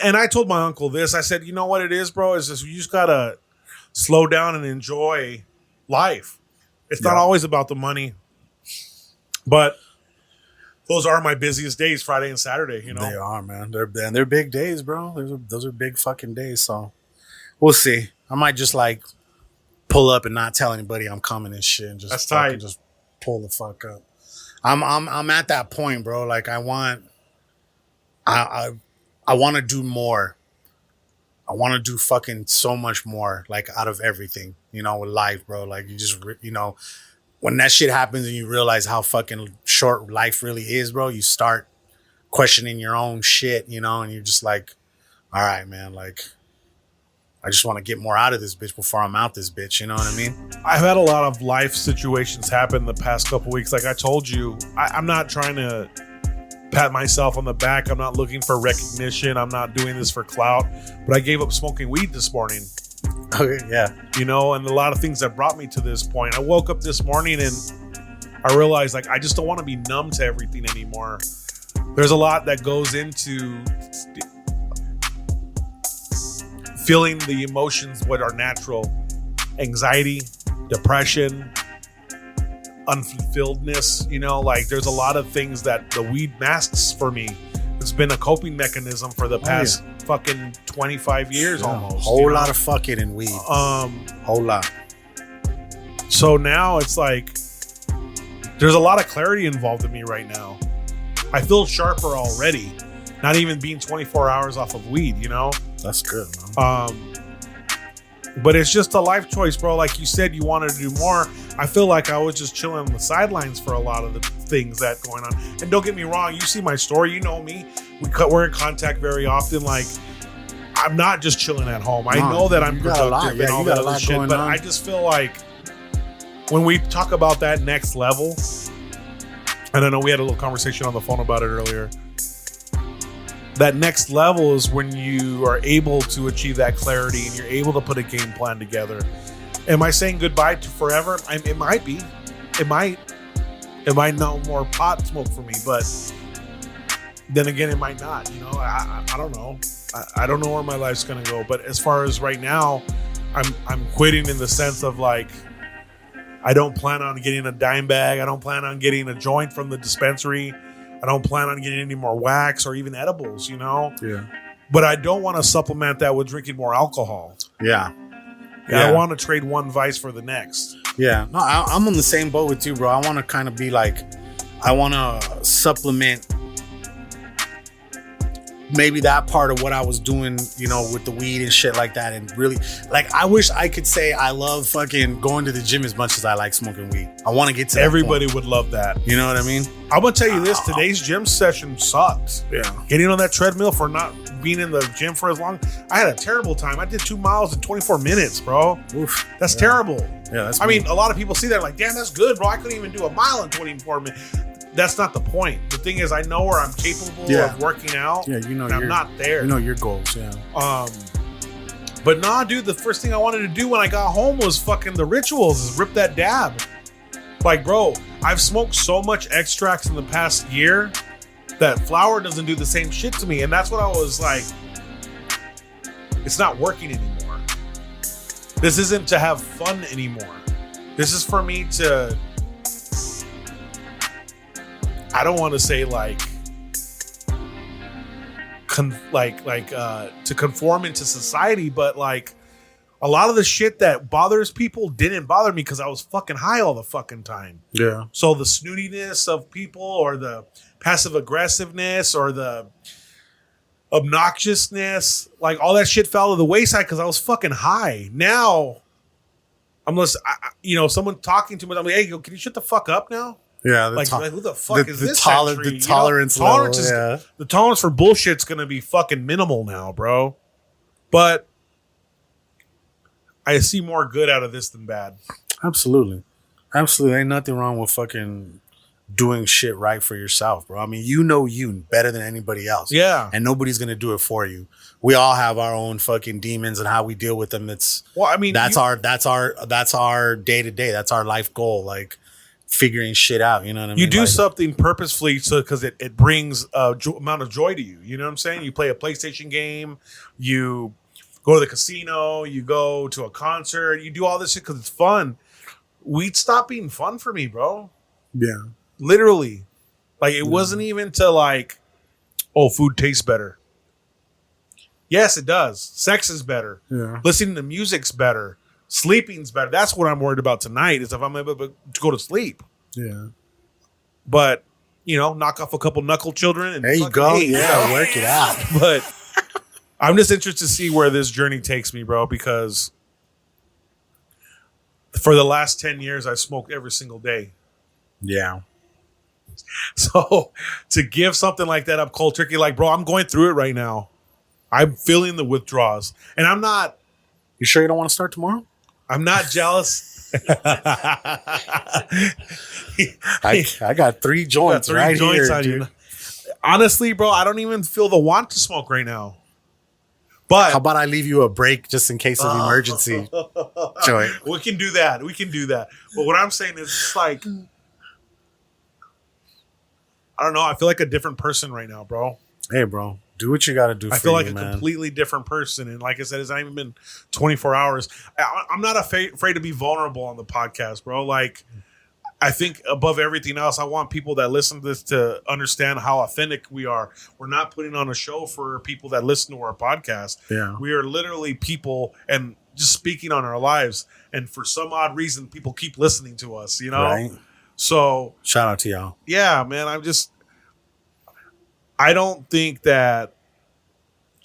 and I told my uncle this. I said, you know what it is, bro? Is just you just gotta slow down and enjoy life. It's not always about the money, but those are my busiest days, Friday and Saturday. You know,
They are, man. They're big days, bro. Those are big fucking days. So we'll see. I might just like pull up and not tell anybody I'm coming and shit, and just
That's
fucking
tight.
just pull the fuck up. I'm at that point, bro. Like I want to do more. I want to do fucking so much more, like out of everything, you know, with life, bro. Like you just, when that shit happens and you realize how fucking short life really is, bro, you start questioning your own shit, you know, and you're just like, all right, man, like, I just want to get more out of this bitch before I'm out this bitch, you know what I mean?
I've had a lot of life situations happen the past couple weeks. Like I told you, I'm not trying to pat myself on the back. I'm not looking for recognition. I'm not doing this for clout. But I gave up smoking weed this morning.
Okay, yeah.
You know, and a lot of things that brought me to this point. I woke up this morning and I realized, like, I just don't want to be numb to everything anymore. There's a lot that goes into feeling the emotions, what are natural. Anxiety, depression, unfulfilledness, you know, like there's a lot of things that the weed masks for me. It's been a coping mechanism for the past fucking 25 years almost.
Whole lot of fucking in weed. Whole lot.
So now it's like there's a lot of clarity involved in me right now. I feel sharper already. Not even being 24 hours off of weed, you know?
That's good, man.
But it's just a life choice, bro. Like you said, you wanted to do more. I feel like I was just chilling on the sidelines for a lot of the things that going on. And don't get me wrong, you see my story, you know me. We're in contact very often. Like, I'm not just chilling at home. I know that I'm productive and all that other shit. But I just feel like when we talk about that next level, and I know we had a little conversation on the phone about it earlier, that next level is when you are able to achieve that clarity and you're able to put a game plan together. Am I saying goodbye to forever? It might be. It might no more pot smoke for me, but then again, it might not. You know, I don't know. I don't know where my life's gonna go. But as far as right now, I'm quitting in the sense of like, I don't plan on getting a dime bag. I don't plan on getting a joint from the dispensary. I don't plan on getting any more wax or even edibles, you know?
Yeah.
But I don't want to supplement that with drinking more alcohol.
Yeah.
I want to trade one vice for the next.
Yeah. No, I'm on the same boat with you, bro. I want to kind of be like, I want to supplement maybe that part of what I was doing, you know, with the weed and shit like that. And really, like, I wish I could say I love fucking going to the gym as much as I like smoking weed. I want to get to that
Everybody
point.
would love that.
You know what I mean?
I'm going to tell you this. Today's gym session sucked.
Yeah.
Getting on that treadmill for not being in the gym for as long. I had a terrible time. I did 2 miles in 24 minutes, bro.
Oof.
That's terrible.
Yeah, that's
I mean, a lot of people see that like, damn, that's good, bro. I couldn't even do a mile in 24 minutes. That's not the point. The thing is, I know where I'm capable of working out.
Yeah, you know,
and I'm not there.
You know your goals, yeah.
But nah, dude, the first thing I wanted to do when I got home was fucking the rituals, is rip that dab. Like, bro, I've smoked so much extracts in the past year that flower doesn't do the same shit to me. And that's what I was like, it's not working anymore. This isn't to have fun anymore. This is for me to, I don't want to say like to conform into society, but like a lot of the shit that bothers people didn't bother me because I was fucking high all the fucking time.
Yeah.
So the snootiness of people or the passive aggressiveness or the obnoxiousness, like all that shit fell to the wayside because I was fucking high. Now, unless someone talking to me, I'm like, hey, can you shut the fuck up now?
Yeah,
like who the fuck is this?
The tolerance level,
the tolerance for bullshit's gonna be fucking minimal now, bro. But I see more good out of this than bad.
Absolutely. Ain't nothing wrong with fucking doing shit right for yourself, bro. I mean, you know you better than anybody else.
Yeah.
And nobody's gonna do it for you. We all have our own fucking demons and how we deal with them. That's our day to day. That's our life goal. Like, figuring shit out, you know what I mean?
You do something purposefully because it brings a amount of joy to you. You know what I'm saying? You play a PlayStation game, you go to the casino, you go to a concert, you do all this shit because it's fun. Weed stopped being fun for me, bro.
Yeah.
Literally. Like, it wasn't even to like, oh, food tastes better. Yes, it does. Sex is better.
Yeah.
Listening to music's better. Sleeping's better. That's what I'm worried about tonight, is if I'm able to go to sleep.
Yeah.
But, knock off a couple knuckle children. And
there you go. Yeah, work it out.
But I'm just interested to see where this journey takes me, bro, because for the last 10 years, I smoked every single day.
Yeah.
So to give something like that up cold turkey, like, bro, I'm going through it right now. I'm feeling the withdrawals. And I'm not.
You sure you don't want to start tomorrow?
I'm not jealous.
I got 3 joints right here, dude.
Honestly, bro, I don't even feel the want to smoke right now. But
how about I leave you a break just in case of emergency joint?
We can do that. But what I'm saying is, it's like, I don't know. I feel like a different person right now, bro.
Hey, bro. Do what you got to do.
I feel like a completely different person. And like I said, it's not even been 24 hours. I'm not afraid to be vulnerable on the podcast, bro. Like, I think above everything else, I want people that listen to this to understand how authentic we are. We're not putting on a show for people that listen to our podcast.
Yeah.
We are literally people and just speaking on our lives. And for some odd reason, people keep listening to us,
Right.
So
shout out to y'all.
Yeah, man. I don't think that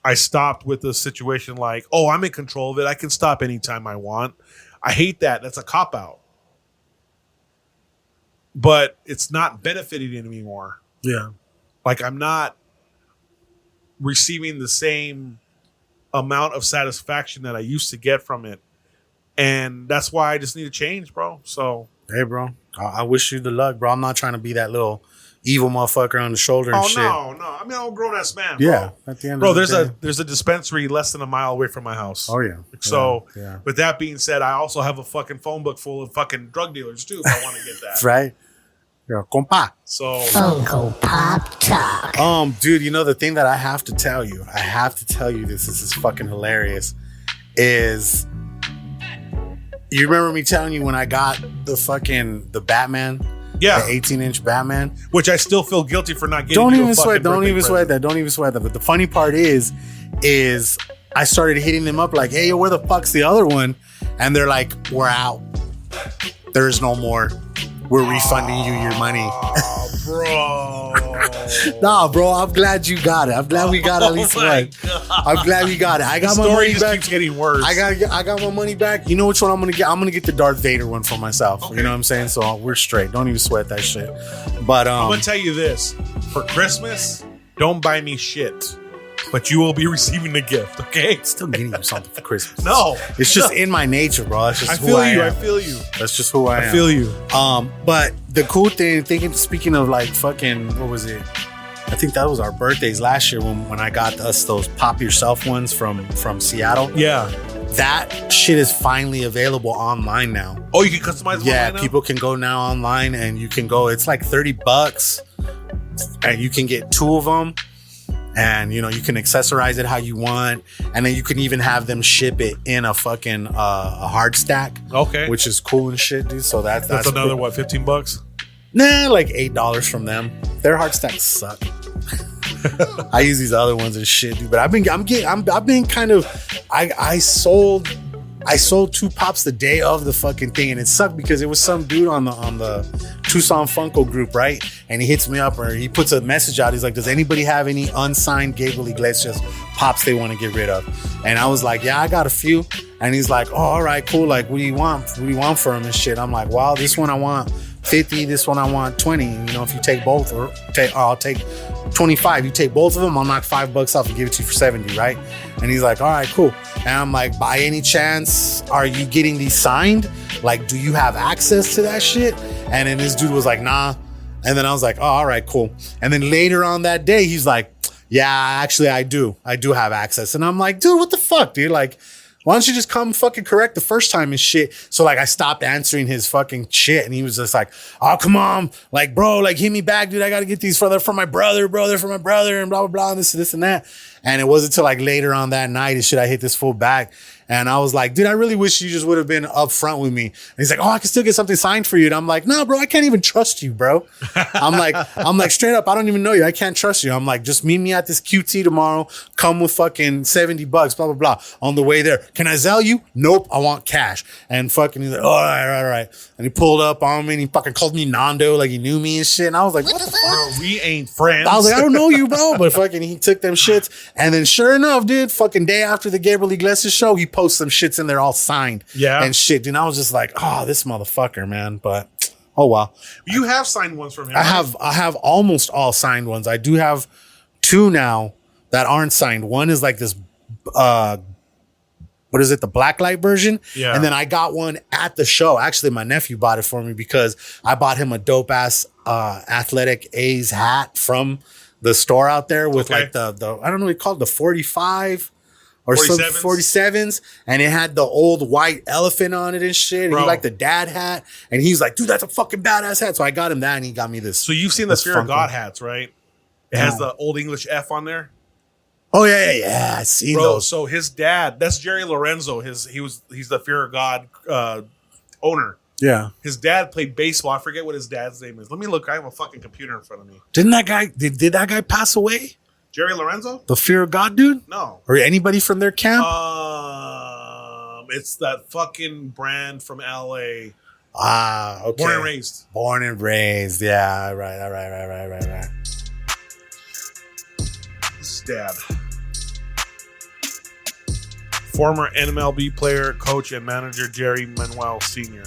I stopped with the situation like, oh, I'm in control of it. I can stop anytime I want. I hate that. That's a cop-out. But it's not benefiting anymore.
Yeah.
Like, I'm not receiving the same amount of satisfaction that I used to get from it. And that's why I just need to change, bro. So,
hey, bro, I wish you the luck, bro. I'm not trying to be that little evil motherfucker on the shoulder and shit.
No. I mean, I'm a grown ass man, bro.
Yeah, at the end
bro,
of the day.
there's a dispensary less than a mile away from my house.
Oh, yeah.
So,
yeah.
With that being said, I also have a fucking phone book full of fucking drug dealers, too, if I want to get that.
Right? Yeah, compa.
So,
Funko Pop Talk.
Dude, you know, the thing that I have to tell you this is fucking hilarious, is you remember me telling you when I got the Batman?
Yeah.
The 18-inch Batman.
Which I still feel guilty for not getting.
Don't even sweat that. But the funny part is I started hitting them up like, hey, yo, where the fuck's the other one? And they're like, we're out. There's no more. We're refunding you your money.
Bro.
Nah, bro, I'm glad you got it. I'm glad we got at least one. I'm glad we got it. I got my money back.
Keeps getting worse.
I got my money back. You know which one I'm gonna get? I'm gonna get the Darth Vader one for myself. Okay. You know what I'm saying? So we're straight. Don't even sweat that shit. But
I'm gonna tell you this: for Christmas, don't buy me shit. But you will be receiving a gift, okay?
Still getting you something for Christmas.
No.
It's just in my nature, bro. That's just
I
who I am.
I feel you.
That's just who I am.
I feel you.
But the cool thing, speaking of like fucking, what was it? I think that was our birthdays last year when I got us those Pop Yourself ones from Seattle.
Yeah.
That shit is finally available online now.
Oh, you can customize them
Yeah,
online now?
people can go now online and you can go, it's like $30 and you can get 2 of them. And, you know, you can accessorize it how you want. And then you can even have them ship it in a fucking a hard stack.
Okay.
Which is cool and shit, dude. So that's
another,
cool.
what, $15?
Nah, like $8 from them. Their hard stacks suck. I use these other ones and shit, dude. But I've been kind of, I sold 2 pops the day of the fucking thing, and it sucked because it was some dude on the Tucson Funko group, right? And he hits me up or he puts a message out. He's like, does anybody have any unsigned Gabriel Iglesias pops they want to get rid of? And I was like, yeah, I got a few. And he's like, oh, all right, cool. Like, what do you want? What do you want for him and shit? I'm like, well, this one I want 50, this one I want 20. You know, if you take both, I'll take 25. You take both of them, I'll knock $5 off and give it to you for 70, right? And he's like, all right, cool. And I'm like, by any chance, are you getting these signed? Like, do you have access to that shit? And then this dude was like, nah. And then I was like, oh, all right, cool. And then later on that day, he's like, yeah, actually, I do have access. And I'm like, dude, what the fuck, dude? Like, why don't you just come fucking correct the first time and shit? So like I stopped answering his fucking shit and he was just like, oh, come on. Like, bro, like hit me back, dude. I got to get these for my brother and blah, blah, blah, and this and that. And it wasn't until like later on that night and shit, I hit this fool back. And I was like, dude, I really wish you just would have been upfront with me. And he's like, oh, I can still get something signed for you. And I'm like, no, bro, I can't even trust you, bro. I'm like, straight up, I don't even know you. I can't trust you. I'm like, just meet me at this QT tomorrow. Come with fucking $70, blah, blah, blah. On the way there. Can I Zelle you? Nope, I want cash. And fucking, he's like, all right. And he pulled up on me and he fucking called me Nando like he knew me and shit. And I was like, what the fuck?
Bro, we ain't friends.
I was like, I don't know you, bro. But fucking, he took them shits. And then sure enough, dude, fucking day after the Gabriel Iglesias show, he posts some shits in there all signed.
Yeah.
And shit. And I was just like, oh, this motherfucker, man. But oh well.
You have signed ones from him.
I have almost all signed ones. I do have 2 now that aren't signed. One is like this what is it? The blacklight version.
Yeah.
And then I got one at the show. Actually, my nephew bought it for me because I bought him a dope ass Athletic A's hat from the store out there with like the I don't know what you call it, the 45 or
47s.
some 47s, and it had the old white elephant on it and shit. And he liked the dad hat, and he's like, dude, that's a fucking badass hat. So I got him that, and he got me this.
So you've seen the Fear of God hats, right? It has the Old English F on there.
Oh yeah, I seen those.
So his dad, that's Jerry Lorenzo. He's the Fear of God owner.
Yeah.
His dad played baseball. I forget what his dad's name is. Let me look. I have a fucking computer in front of me.
Did that guy pass away?
Jerry Lorenzo?
The Fear of God dude?
No.
Or anybody from their camp?
It's that fucking brand from LA.
Ah, okay.
Born and raised.
Born and raised. Yeah, right.
His dad. former MLB player, coach, and manager Jerry Manuel Sr.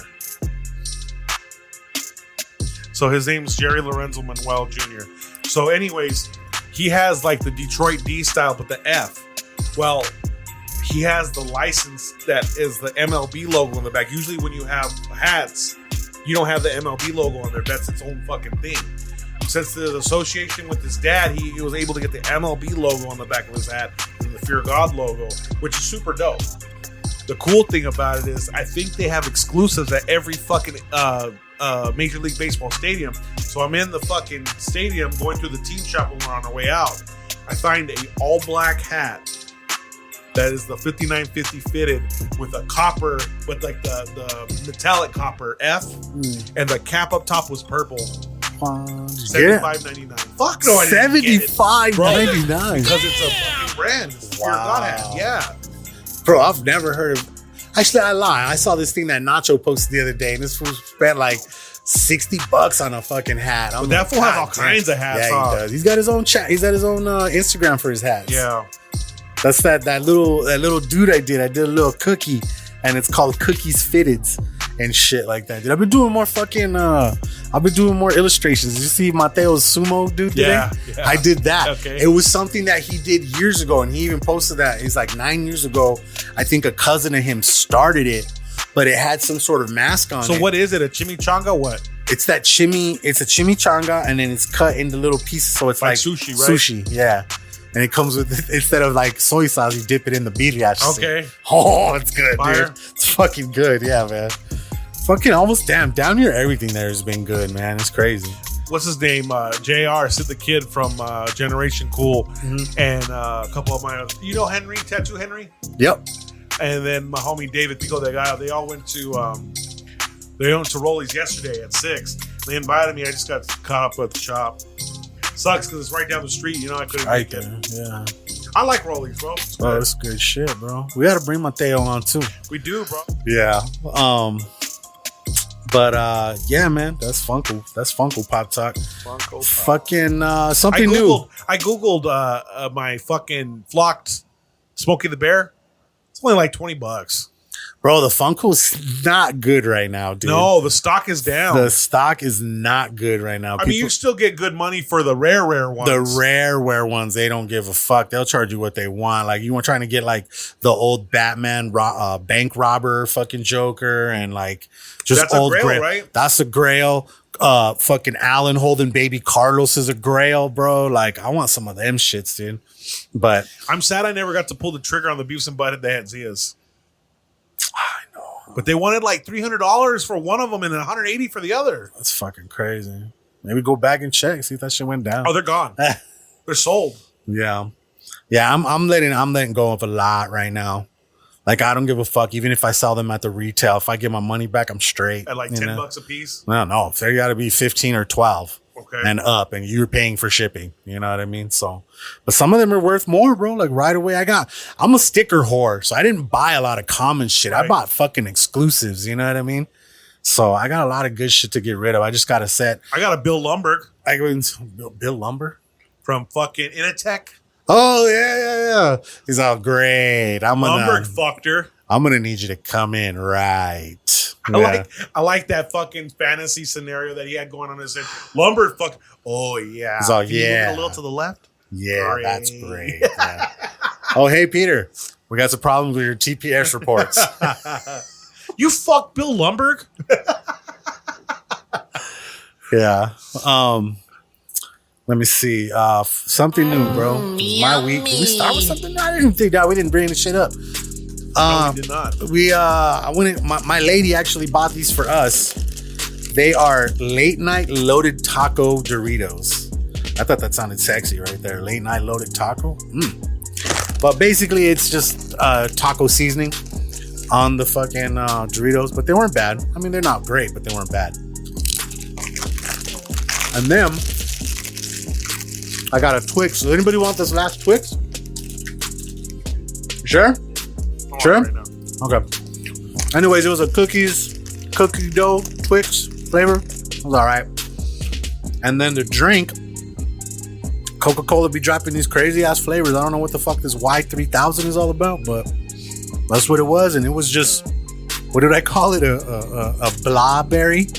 So his name's Jerry Lorenzo Manuel Jr. So anyways, he has like the Detroit D style, but the F. Well, he has the license that is the MLB logo on the back. Usually when you have hats, you don't have the MLB logo on there. That's its own fucking thing. Since the association with his dad, he was able to get the MLB logo on the back of his hat and the Fear God logo, which is super dope. The cool thing about it is I think they have exclusives at every fucking Major League Baseball stadium. So I'm in the fucking stadium going through the team shop when we're on our way out. I find a all black hat that is the 5950 fitted with a copper, with like the metallic copper F, and the cap up top was purple. $75.99. Fuck no, I didn't get it.
$75.99
because it's a fucking brand. It's a Fear God hat. Yeah,
bro. I've never heard of. Actually, I lie. I saw this thing that Nacho posted the other day, and this fool spent like $60 on a fucking hat.
But that fool has all kinds of hats.
Yeah, he does. He's got his own chat. He's got his own Instagram for his hats.
Yeah.
That's that little dude I did. I did a little cookie, and it's called Cookies Fitteds and shit like that. Dude, I've been doing more fucking. I've been doing more illustrations. Did you see Mateo's sumo dude today?
Yeah.
I did that.
Okay.
It was something that he did years ago, and he even posted that. It's like 9 years ago. I think a cousin of him started it, but it had some sort of mask on it.
So what is it? A chimichanga? What?
It's that It's a chimichanga, and then it's cut into little pieces, so it's like
sushi, right?
Sushi, yeah. And it comes with, instead of like soy sauce, you dip it in the beetle.
Okay.
Oh, it's good,
Fire.
dude. It's fucking good. Yeah, man. Fucking almost down near everything there has been good, man. It's crazy.
What's his name? JR, Sid the Kid from Generation Cool, and a couple of my others. You know Henry, Tattoo Henry?
Yep.
And then my homie David Pico, that guy, they all went to Rollies yesterday at 6. They invited me. I just got caught up with the shop. Sucks because it's right down the street. You know, I couldn't make it.
Yeah.
I like Rollies, bro.
Oh, that's good shit, bro. We got to bring Mateo on too.
We do, bro.
Yeah. But yeah, man, that's Funko. That's Funko Pop Talk.
Funko Pop.
Fucking something new.
I googled my fucking flocked Smokey the Bear. It's only like $20.
Bro, the Funko's not good right now, dude.
No, the stock is down.
The stock is not good right now.
I mean, you still get good money for the rare ones.
The rare ones, they don't give a fuck. They'll charge you what they want. Like, you were trying to get like the old Batman bank robber fucking Joker and like just
that's
old
a grail,
grail.
right?
That's a grail. Fucking Alan holding baby Carlos is a grail, bro. Like, I want some of them shits, dude. But
I'm sad I never got to pull the trigger on the Beavis and Butthead that had Zias.
I know.
But they wanted like $300 for one of them and $180 for the other.
That's fucking crazy. Maybe go back and check, see if that shit went down.
Oh, they're gone. They're sold.
Yeah. I'm letting go of a lot right now. Like, I don't give a fuck. Even if I sell them at the retail, if I get my money back, I'm straight.
At like $10 a piece?
No. They got to be 15 or 12
okay.
and up, and you're paying for shipping. You know what I mean? So, but some of them are worth more, bro. Like right away, I'm a sticker whore, so I didn't buy a lot of common shit. Right. I bought fucking exclusives. You know what I mean? So I got a lot of good shit to get rid of. I just got a set.
I got a Bill Lumberg.
Bill Lumber?
From fucking Initech.
Oh, yeah. He's all great.
Lumberg fucked her.
I'm going to need you to come in right.
I like that fucking fantasy scenario that he had going on his head. Lumberg fuck. Oh, yeah.
He's all,
Can you move it a little to the left?
Yeah, great. That's great. Yeah. Oh, hey, Peter. We got some problems with your TPS reports.
You fucked Bill Lumberg?
Yeah. Let me see. Something new, bro. My week. Did we start with something? I didn't think that. We didn't bring this shit up.
No, we did not.
I went. My lady actually bought these for us. They are late night loaded taco Doritos. I thought that sounded sexy right there. Late night loaded taco. But basically, it's just taco seasoning on the fucking Doritos. But they weren't bad. I mean, they're not great, but they weren't bad. And then I got a Twix. Does anybody want this last Twix? Sure? Sure? Right, okay. Anyways, it was a cookie dough Twix flavor. It was all right. And then the drink, Coca-Cola be dropping these crazy ass flavors. I don't know what the fuck this Y3000 is all about, but That's what it was, and it was just, what did I call it? A blahberry.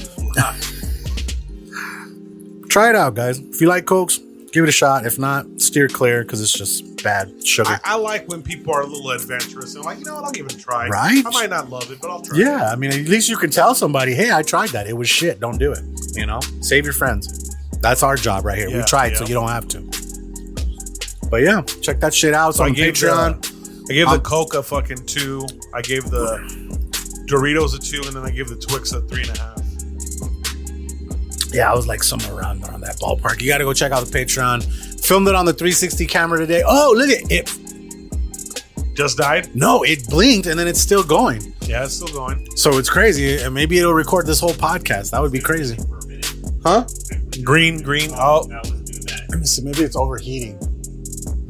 Try it out, guys. If you like Cokes, give it a shot. If not, steer clear because it's just bad sugar.
I like when people are a little adventurous and like, you know what, I'll give it a try.
Right?
I might not love it, but I'll try.
Yeah, I mean, at least you can tell somebody, hey, I tried that. It was shit. Don't do it. You know, save your friends. That's our job right here. We tried, so you don't have to. But yeah, check that shit out. It's on Patreon.
I gave the Coke a fucking 2. I gave the Doritos a 2, and then I gave the Twix a 3.5.
Yeah, I was like somewhere around that ballpark. You got to go check out the Patreon. Filmed it on the 360 camera today. Oh, look at it.
Just died?
No, it blinked and then it's still going.
Yeah, it's still going.
So it's crazy. And maybe it'll record this whole podcast. That would be crazy. Huh?
Green. Oh.
Let me see. Maybe it's overheating.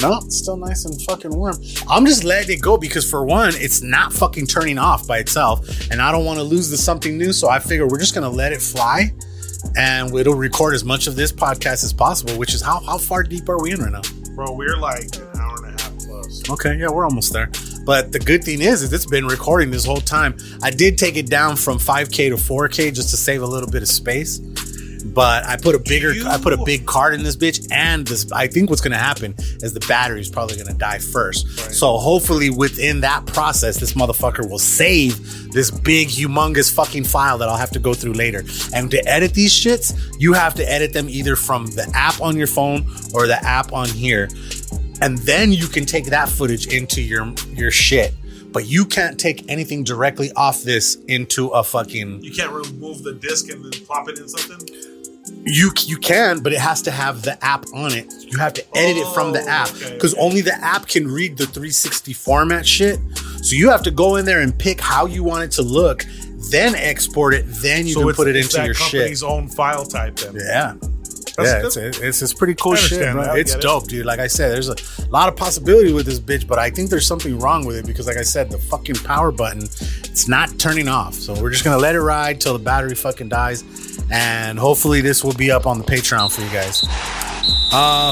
No, it's still nice and fucking warm. I'm just letting it go because for one, it's not fucking turning off by itself. And I don't want to lose the something new. So I figure we're just going to let it fly. And it'll record as much of this podcast as possible, which is how far deep are we in right now?
Bro, we're like an hour and a half plus.
Okay, yeah, we're almost there. But the good thing is it's been recording this whole time. I did take it down from 5K to 4K just to save a little bit of space. But I put a big card in this bitch, and this. I think what's gonna happen is the battery is probably gonna die first. Right. So hopefully within that process, this motherfucker will save this big, humongous fucking file that I'll have to go through later. And to edit these shits, you have to edit them either from the app on your phone or the app on here, and then you can take that footage into your shit. But you can't take anything directly off this into a fucking.
You can't remove the disc and then plop it in something.
You can, but it has to have the app on it. You have to edit it from the app because only the app can read the 360 format shit. So you have to go in there and pick how you want it to look, then export it, then you can put it into your shit. So
company's own file type then.
Yeah. It's pretty cool shit, bro. It's dope, dude. Like I said, there's a lot of possibility with this bitch, but I think there's something wrong with it because, like I said, the fucking power button, it's not turning off. So we're just gonna let it ride till the battery fucking dies, and hopefully this will be up on the Patreon for you guys.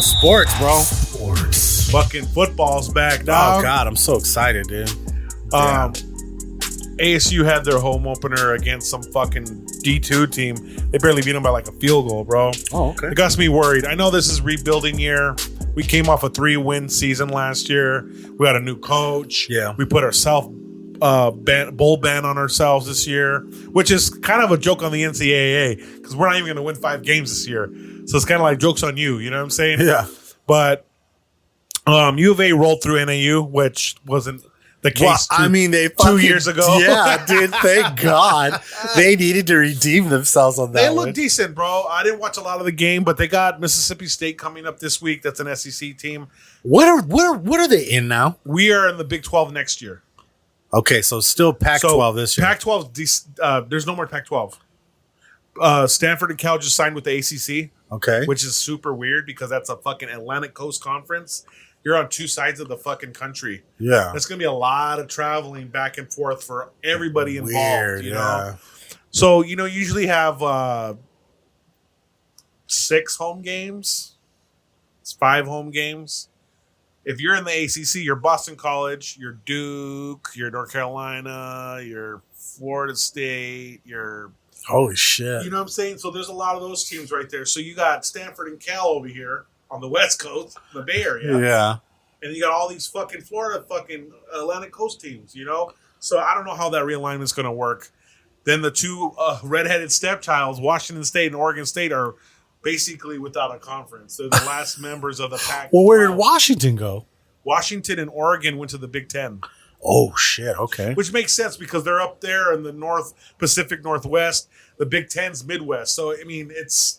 Sports, bro. Sports.
Fucking football's back, dog.
Oh god, I'm so excited, dude.
ASU had their home opener against some fucking D2 team. They barely beat them by like a field goal, bro.
Oh, okay.
It got me worried. I know this is rebuilding year. We came off a 3-win season last year. We had a new coach.
Yeah.
We put ourselves bowl ban on ourselves this year, which is kind of a joke on the NCAA because we're not even going to win 5 games this year. So it's kind of like jokes on you. You know what I'm saying?
Yeah.
But U of A rolled through NAU, which wasn't the case.
Well, I mean, they
2 years ago.
Yeah, dude. Thank God they needed to redeem themselves on that.
They look decent, bro. I didn't watch a lot of the game, but they got Mississippi State coming up this week. That's an SEC team.
What are they in now?
We are in the Big 12 next year.
Okay, so still Pac-12 this year.
Pac-12. There's no more Pac-12. Stanford and Cal just signed with the ACC.
Okay,
which is super weird because that's a fucking Atlantic Coast Conference. You're on 2 sides of the fucking country.
Yeah.
That's going to be a lot of traveling back and forth for everybody involved.
Weird,
you know? So, usually have 6 home games. It's 5 home games. If you're in the ACC, you're Boston College, you're Duke, you're North Carolina, you're Florida State, you're...
Holy shit.
You know what I'm saying? So there's a lot of those teams right there. So you got Stanford and Cal over here on the West Coast, the Bay Area.
Yeah.
And you got all these fucking Florida fucking Atlantic Coast teams, So I don't know how that realignment's going to work. Then the 2 redheaded stepchilds, Washington State and Oregon State, are basically without a conference. They're the last members of the Pac-12.
Well, where did Washington go?
Washington and Oregon went to the Big Ten.
Oh, shit. Okay.
Which makes sense because they're up there in the Pacific Northwest. The Big Ten's Midwest. So, I mean, it's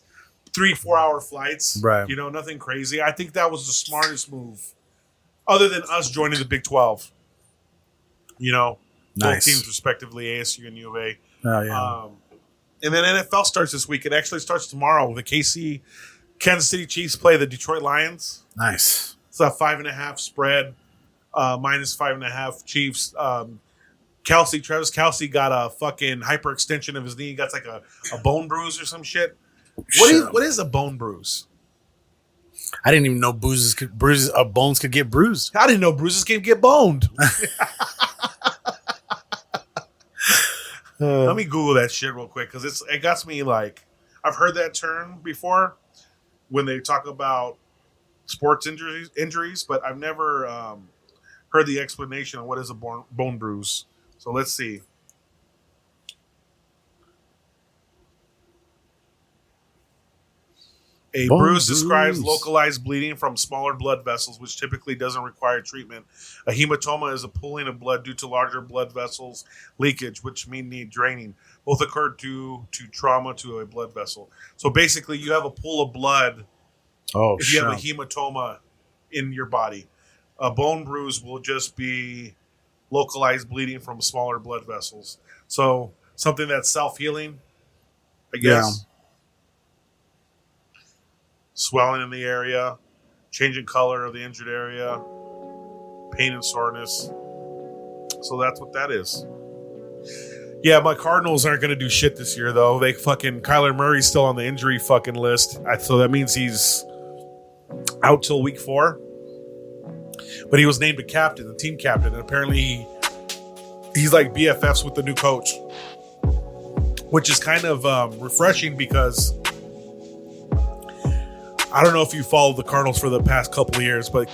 3-4 hour flights.
Right.
Nothing crazy. I think that was the smartest move. Other than us joining the Big 12.
Nice.
Both teams respectively, ASU and U of A.
Oh, yeah.
And then NFL starts this week. It actually starts tomorrow. The Kansas City Chiefs play the Detroit Lions.
Nice.
It's a 5.5 spread, minus 5.5 Chiefs. Travis Kelce got a fucking hyperextension of his knee. He got like a bone bruise or some shit. What is a bone bruise?
I didn't even know bones could get bruised.
I didn't know bruises can get boned. Let me Google that shit real quick because it got me like I've heard that term before when they talk about sports injuries, but I've never heard the explanation of what is a bone bruise. So let's see. A bruise describes localized bleeding from smaller blood vessels, which typically doesn't require treatment. A hematoma is a pooling of blood due to larger blood vessels leakage, which may need draining. Both occur due to trauma to a blood vessel. So basically, you have a pool of blood if you have a hematoma in your body. A bone bruise will just be localized bleeding from smaller blood vessels. So something that's self-healing, I guess. Yeah. Swelling in the area, changing color of the injured area, pain and soreness. So that's what that is. Yeah, my Cardinals aren't going to do shit this year, though. Kyler Murray's still on the injury fucking list. So that means he's out till week 4. But he was named a captain, the team captain. And apparently he's like BFFs with the new coach, which is kind of refreshing because I don't know if you followed the Cardinals for the past couple of years, but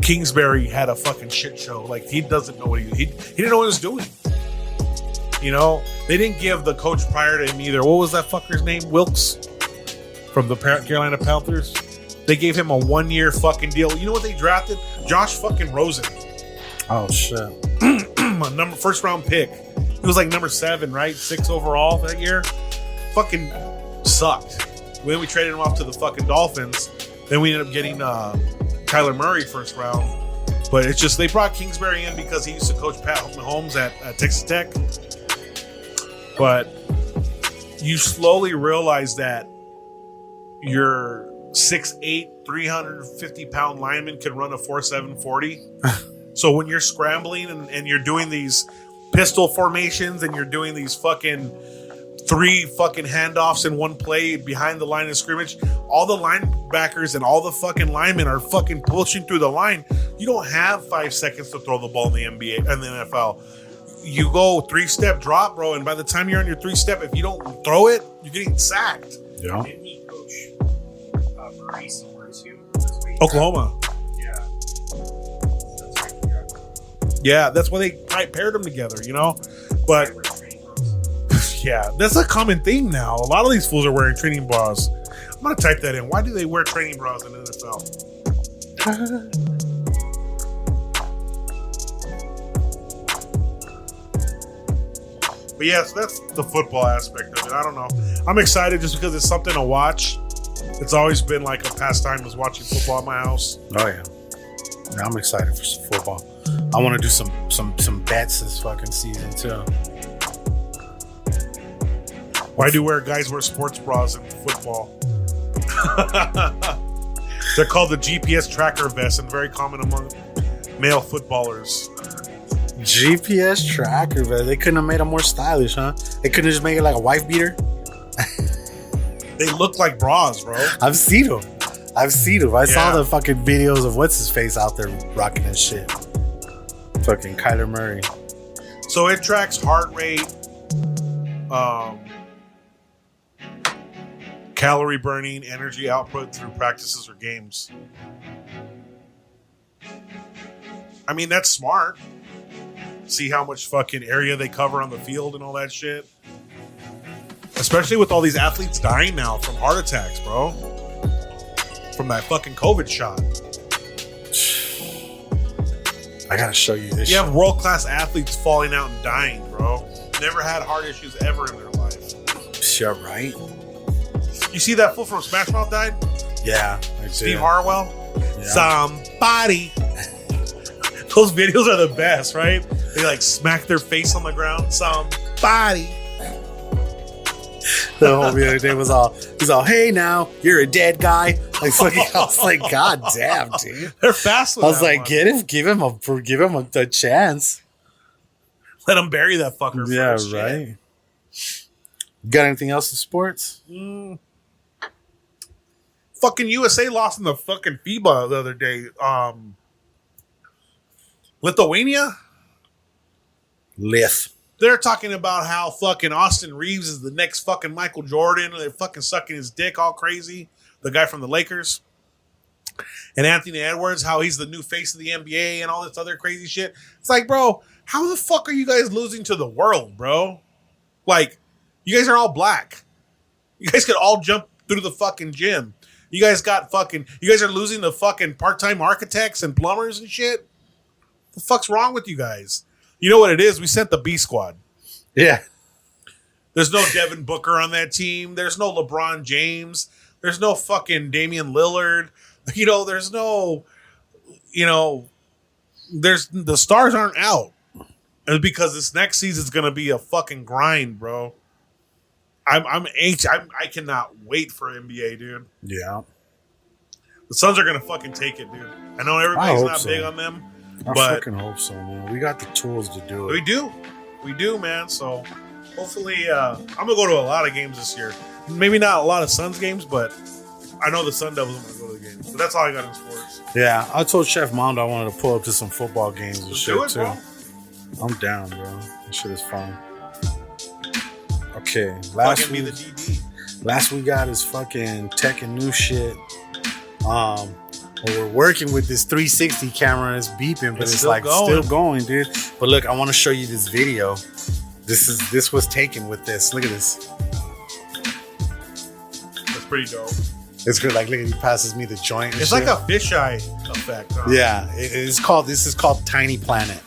Kingsbury had a fucking shit show. Like, he doesn't know what he didn't know what he was doing. You know, they didn't give the coach prior to him either. What was that fucker's name? Wilkes from the Carolina Panthers. They gave him a 1-year fucking deal. You know what they drafted? Josh fucking Rosen.
Oh shit!
First round pick. He was like number 7, right? 6 overall that year. Fucking sucked. Then we traded him off to the fucking Dolphins. Then we ended up getting Kyler Murray first round. But it's just they brought Kingsbury in because he used to coach Pat Mahomes at Texas Tech. But you slowly realize that your 6'8", 350-pound lineman can run a 4.7 40. So when you're scrambling and you're doing these pistol formations and you're doing these fucking 3 fucking handoffs in one play behind the line of scrimmage, all the linebackers and all the fucking linemen are fucking pushing through the line. You don't have 5 seconds to throw the ball in the NBA and the NFL. You go 3-step drop, bro, and by the time you're on your 3-step, if you don't throw it, you're getting sacked.
Yeah.
Didn't he coach Murray somewhere too?
Oklahoma. Yeah, that's why they paired them together, you know? But yeah, that's a common theme now. A lot of these fools are wearing training bras. I'm going to type that in. Why do they wear training bras in the NFL? But yes, that's the football aspect of it. I don't know. I'm excited just because it's something to watch. It's always been like a pastime was watching football at my house.
Oh yeah. I'm excited for some football. I want to do some bets this fucking season too.
Why do guys wear sports bras in football? They're called the GPS tracker vest and very common among male footballers.
GPS tracker vest. They couldn't have made them more stylish, huh? They couldn't have just made it like a wife beater.
They look like bras, bro.
I've seen them. I saw the fucking videos of what's his face out there rocking that shit. Fucking Kyler Murray.
So it tracks heart rate, calorie burning, energy output through practices or games. I mean, that's smart. See how much fucking area they cover on the field and all that shit. Especially with all these athletes dying now from heart attacks, bro. From that fucking COVID shot.
I gotta show you this.
You have world-class athletes falling out and dying, bro. Never had heart issues ever in their life.
Sure, right?
You see that fool from Smash Mouth died?
Yeah.
Steve Harwell?
Yeah.
Somebody. Those videos are the best, right? They like smack their face on the ground. Somebody.
The whole other day he's all, hey now, you're a dead guy. Like fucking, I was like, God damn, dude.
They're fast with
I was like,
one.
give him a chance.
Let him bury that fucker.
Yeah,
first,
right. Got anything else in sports?
Fucking USA lost in the fucking FIBA the other day. Lithuania? They're talking about how fucking Austin Reeves is the next fucking Michael Jordan. And they're fucking sucking his dick all crazy. The guy from the Lakers. And Anthony Edwards, how he's the new face of the NBA and all this other crazy shit. It's like, bro, how the fuck are you guys losing to the world, bro? Like, you guys are all black. You guys could all jump through the fucking gym. You guys are losing to fucking part-time architects and plumbers and shit. The fuck's wrong with you guys? You know what it is? We sent the B squad.
Yeah.
There's no Devin Booker on that team. There's no LeBron James. There's no fucking Damian Lillard. There's no, the stars aren't out. And because this next season's going to be a fucking grind, bro. I'm anxious. I cannot wait for NBA, dude.
Yeah.
The Suns are going to fucking take it, dude. I know everybody's not big on them.
I
but
fucking hope so, man. We got the tools to do it.
We do, man. So hopefully, I'm going to go to a lot of games this year. Maybe not a lot of Suns games, but I know the Sun Devils are going to go to the games. But that's all I got in sports.
Yeah, I told Chef Mondo I wanted to pull up to some football games and shit, too.
Bro.
I'm down, bro. That shit is fun. Okay,
last
we got is fucking tech and new shit. We're working with this 360 camera. It's beeping, but it's still going, dude. But look, I want to show you this video. This was taken with this. Look at this.
That's pretty dope.
It's good. Like, look at, he passes me the joint.
It's like a fisheye effect. Huh?
Yeah, this is called Tiny Planet.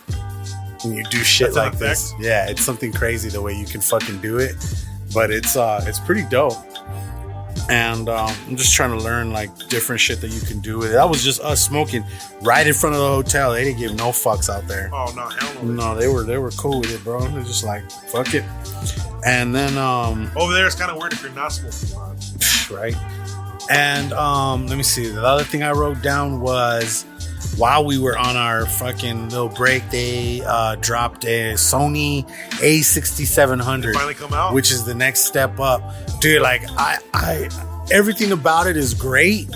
When you do shit like this, yeah, it's something crazy the way you can fucking do it. But it's pretty dope. And I'm just trying to learn like different shit that you can do with it. That was just us smoking right in front of the hotel. They didn't give no fucks out there.
Oh no, hell no.
No, they were cool with it, bro. They're just like, fuck it. And then
over there it's kind of weird if you're not smoking pot.
Right. And let me see. The other thing I wrote down was while we were on our fucking little break, they dropped a Sony A6700.
Finally come out,
which is the next step up, dude. Like I everything about it is great,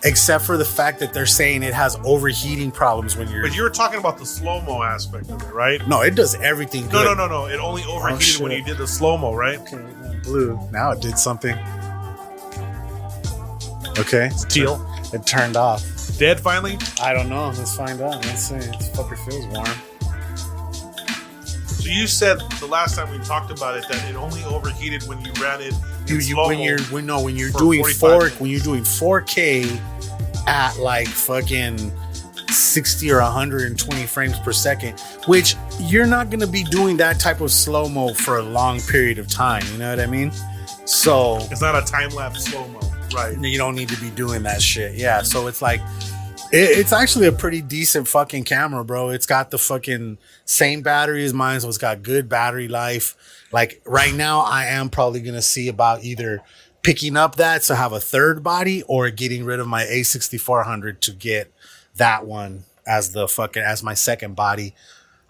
except for the fact that they're saying it has overheating problems when you're.
But you were talking about the slow mo aspect of it, right?
No, it does everything good.
No. It only overheated when you did the slow mo, right?
Okay, blue. Now it did something. Okay,
it's teal.
It turned off.
Dead finally?
I don't know. Let's find out. Let's see. It fucking feels warm.
So you said the last time we talked about it that it only overheated when you ran it
when you're doing 4K at like fucking 60 or 120 frames per second, which you're not gonna be doing that type of slow mo for a long period of time. You know what I mean? So
it's not a time lapse slow mo. Right.
You don't need to be doing that shit. Yeah. So it's like, it's actually a pretty decent fucking camera, bro. It's got the fucking same battery as mine, so it's got good battery life. Like right now, I am probably going to see about either picking up that to have a third body or getting rid of my A6400 to get that one as my second body.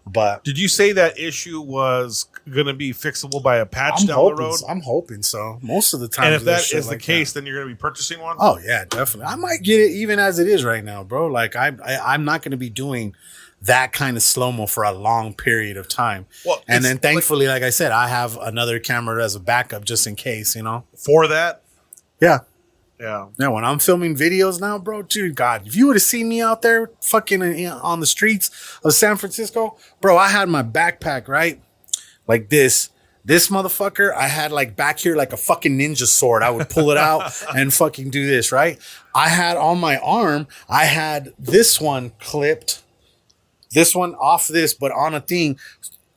But
did you say that issue was going to be fixable by a patch down the road?
I'm hoping so. Most of the time.
And if that is the case, then you're going to be purchasing one?
Oh, yeah, definitely. I might get it even as it is right now, bro. Like, I'm not going to be doing that kind of slow-mo for a long period of time. Well, and then thankfully, like I said, I have another camera as a backup just in case, you know?
For that?
Yeah.
Yeah.
Yeah, when I'm filming videos now, bro, dude, God, if you would have seen me out there fucking on the streets of San Francisco, bro, I had my backpack, right? Like this motherfucker, I had like back here like a fucking ninja sword. I would pull it out and fucking do this, right? I had on my arm, I had this one clipped, this one off this, but on a thing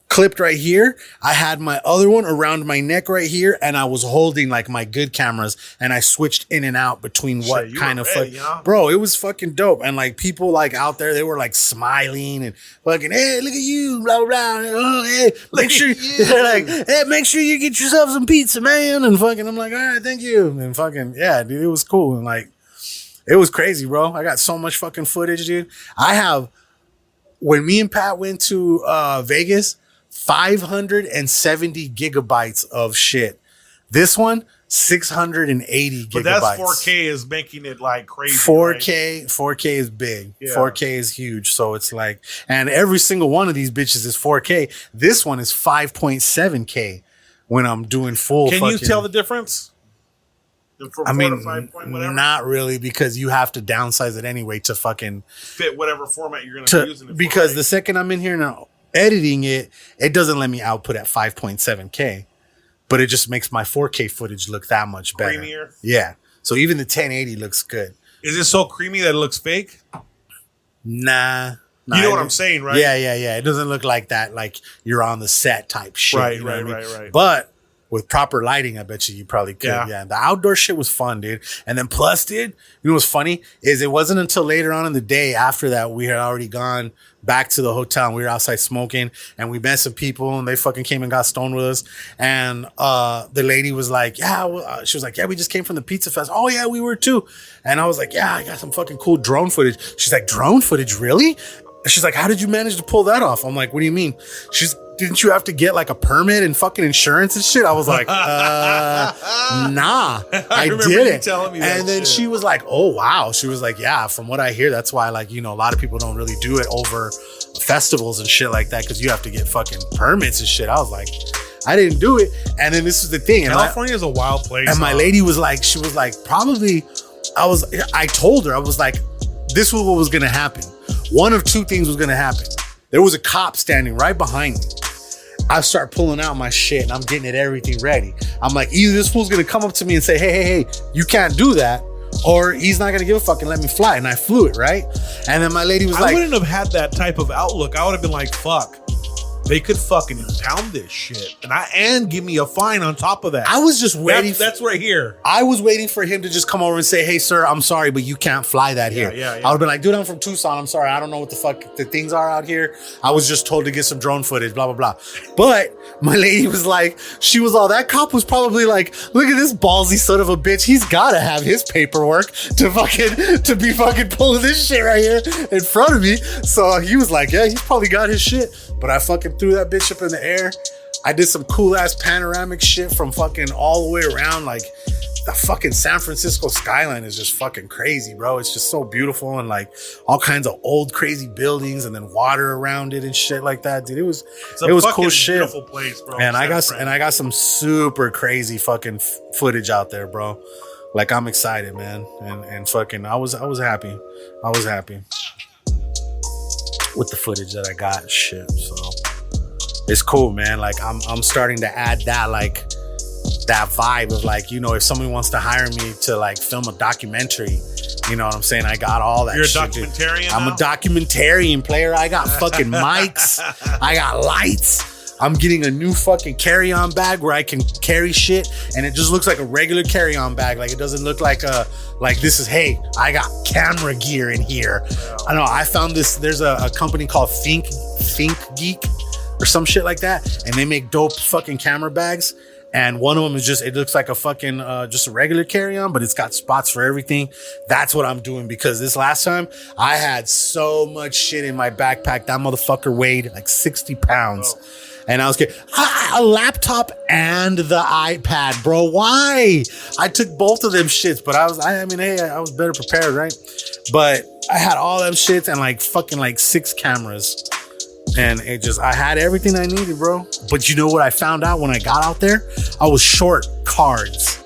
clipped right here. I had my other one around my neck right here, and I was holding like my good cameras, and I switched in and out between what kind of bro, it was fucking dope. And like people like out there, they were like smiling and fucking, hey, look at you, blah blah blah. Oh, hey, make sure they're like, hey, make sure you get yourself some pizza, man. And fucking, I'm like, all right, thank you. And fucking, yeah, dude, it was cool. And like, it was crazy, bro. I got so much fucking footage, dude. When me and Pat went to Vegas, 570 gigabytes of shit. This one, 680 gigabytes.
But that's 4K is making it like crazy.
4K is big.
Yeah.
4K is huge. So it's like, and every single one of these bitches is 4K. This one is 5.7K when I'm doing full.
Can you tell the difference? From 4 to 5 point whatever?
Not really, because you have to downsize it anyway to fucking
fit whatever format you're going to be using it for.
Because the second I'm in here now editing it, it doesn't let me output at 5.7K, but it just makes my 4K footage look that much better.
Creamier?
Yeah. So even the 1080 looks good.
Is it so creamy that it looks fake?
Nah.
You know what I'm saying, right?
Yeah. It doesn't look like that, like you're on the set type shit.
Right,
you know what I mean?
right.
But with proper lighting, I bet you probably could.
Yeah.
The outdoor shit was fun, dude. And then plus, dude, you know what's funny is it wasn't until later on in the day after that we had already gone back to the hotel and we were outside smoking and we met some people and they fucking came and got stoned with us. And the lady was like, she was like, we just came from the Pizza Fest. Oh yeah, we were too. And I was like, I got some fucking cool drone footage. She's like, drone footage, really? She's like, how did you manage to pull that off? I'm like, what do you mean? Didn't you have to get like a permit and fucking insurance and shit? I was like, nah, I did it.
Telling me that
and then
shit.
she was like, oh wow. She was like, yeah, from what I hear, that's why like, a lot of people don't really do it over festivals and shit like that because you have to get fucking permits and shit. I was like, I didn't do it. And then this is the thing.
California is a wild place.
And my lady was like, she was like, probably, I told her, I was like, this was what was going to happen. One of two things was going to happen. There was a cop standing right behind me. I start pulling out my shit and I'm getting it everything ready. I'm like, either this fool's going to come up to me and say, hey, you can't do that. Or he's not going to give a fuck and let me fly. And I flew it, right? And then my lady was like...
I wouldn't have had that type of outlook. I would have been like, fuck. They could fucking impound this shit and give me a fine on top of that.
I was just waiting.
That's right here.
I was waiting for him to just come over and say, hey, sir, I'm sorry, but you can't fly that here.
Yeah.
I would have been like, dude, I'm from Tucson. I'm sorry. I don't know what the fuck the things are out here. I was just told to get some drone footage, blah, blah, blah. But my lady was like, that cop was probably like, look at this ballsy son of a bitch. He's got to have his paperwork to be fucking pulling this shit right here in front of me. So he was like, yeah, he's probably got his shit. But I fucking threw that bitch up in the air. I did some cool ass panoramic shit from fucking all the way around. Like the fucking San Francisco skyline is just fucking crazy, bro. It's just so beautiful and like all kinds of old crazy buildings and then water around it and shit like that, dude. It was cool shit.
Beautiful place, bro.
And I got some super crazy fucking footage out there, bro. Like I'm excited, man. And fucking I was happy. I was happy with the footage that I got and shit. So it's cool, man. Like I'm starting to add that like that vibe of like, if somebody wants to hire me to like film a documentary, you know what I'm saying? I got all that.
You're
shit,
a documentarian.
I'm a documentarian player. I got fucking mics. I got lights. I'm getting a new fucking carry-on bag where I can carry shit and it just looks like a regular carry-on bag. Like it doesn't look like this is, hey, I got camera gear in here. I know I found this, there's a company called Think Geek or some shit like that. And they make dope fucking camera bags. And one of them is it looks like a fucking, just a regular carry-on, but it's got spots for everything. That's what I'm doing because this last time I had so much shit in my backpack. That motherfucker weighed like 60 pounds. Oh. And I was getting a laptop and the iPad, bro. Why? I took both of them shits, but I was better prepared, right? But I had all them shits and like fucking like 6 cameras. And I had everything I needed, bro. But you know what I found out when I got out there? I was short cards.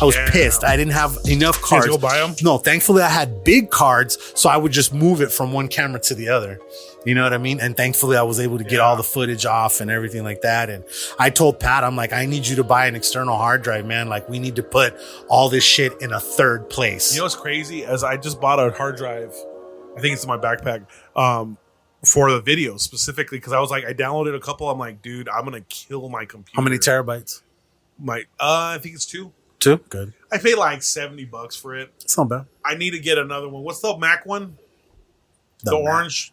I was pissed. I didn't have enough cards.
Did you go buy them?
No, thankfully I had big cards, so I would just move it from one camera to the other. You know what I mean? And thankfully I was able to get all the footage off and everything like that. And I told Pat, I'm like, I need you to buy an external hard drive, man. Like we need to put all this shit in a third place.
You know what's crazy? As I just bought a hard drive, I think it's in my backpack, for the videos specifically, because I was like, I downloaded a couple. I'm like, dude, I'm gonna kill my computer.
How many terabytes?
I think it's 2.
2? Good.
I paid like $70 for it.
It's not bad.
I need to get another one. What's the Mac one? The
Mac.
orange.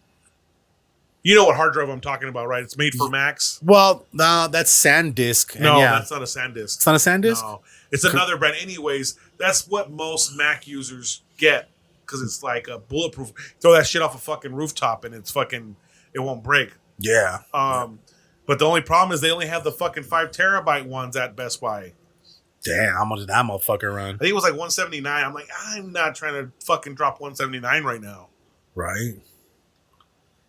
You know what hard drive I'm talking about, right? It's made for Macs.
Well, no, that's SanDisk.
No, that's not a SanDisk.
It's not a SanDisk?
No, it's another brand. Anyways, that's what most Mac users get because it's like a bulletproof. Throw that shit off a fucking rooftop and it won't break.
Yeah.
But the only problem is they only have the fucking 5 terabyte ones at Best Buy.
Damn, how much did that motherfucker run?
I think it was like 179. I'm like, I'm not trying to fucking drop 179 right now.
Right.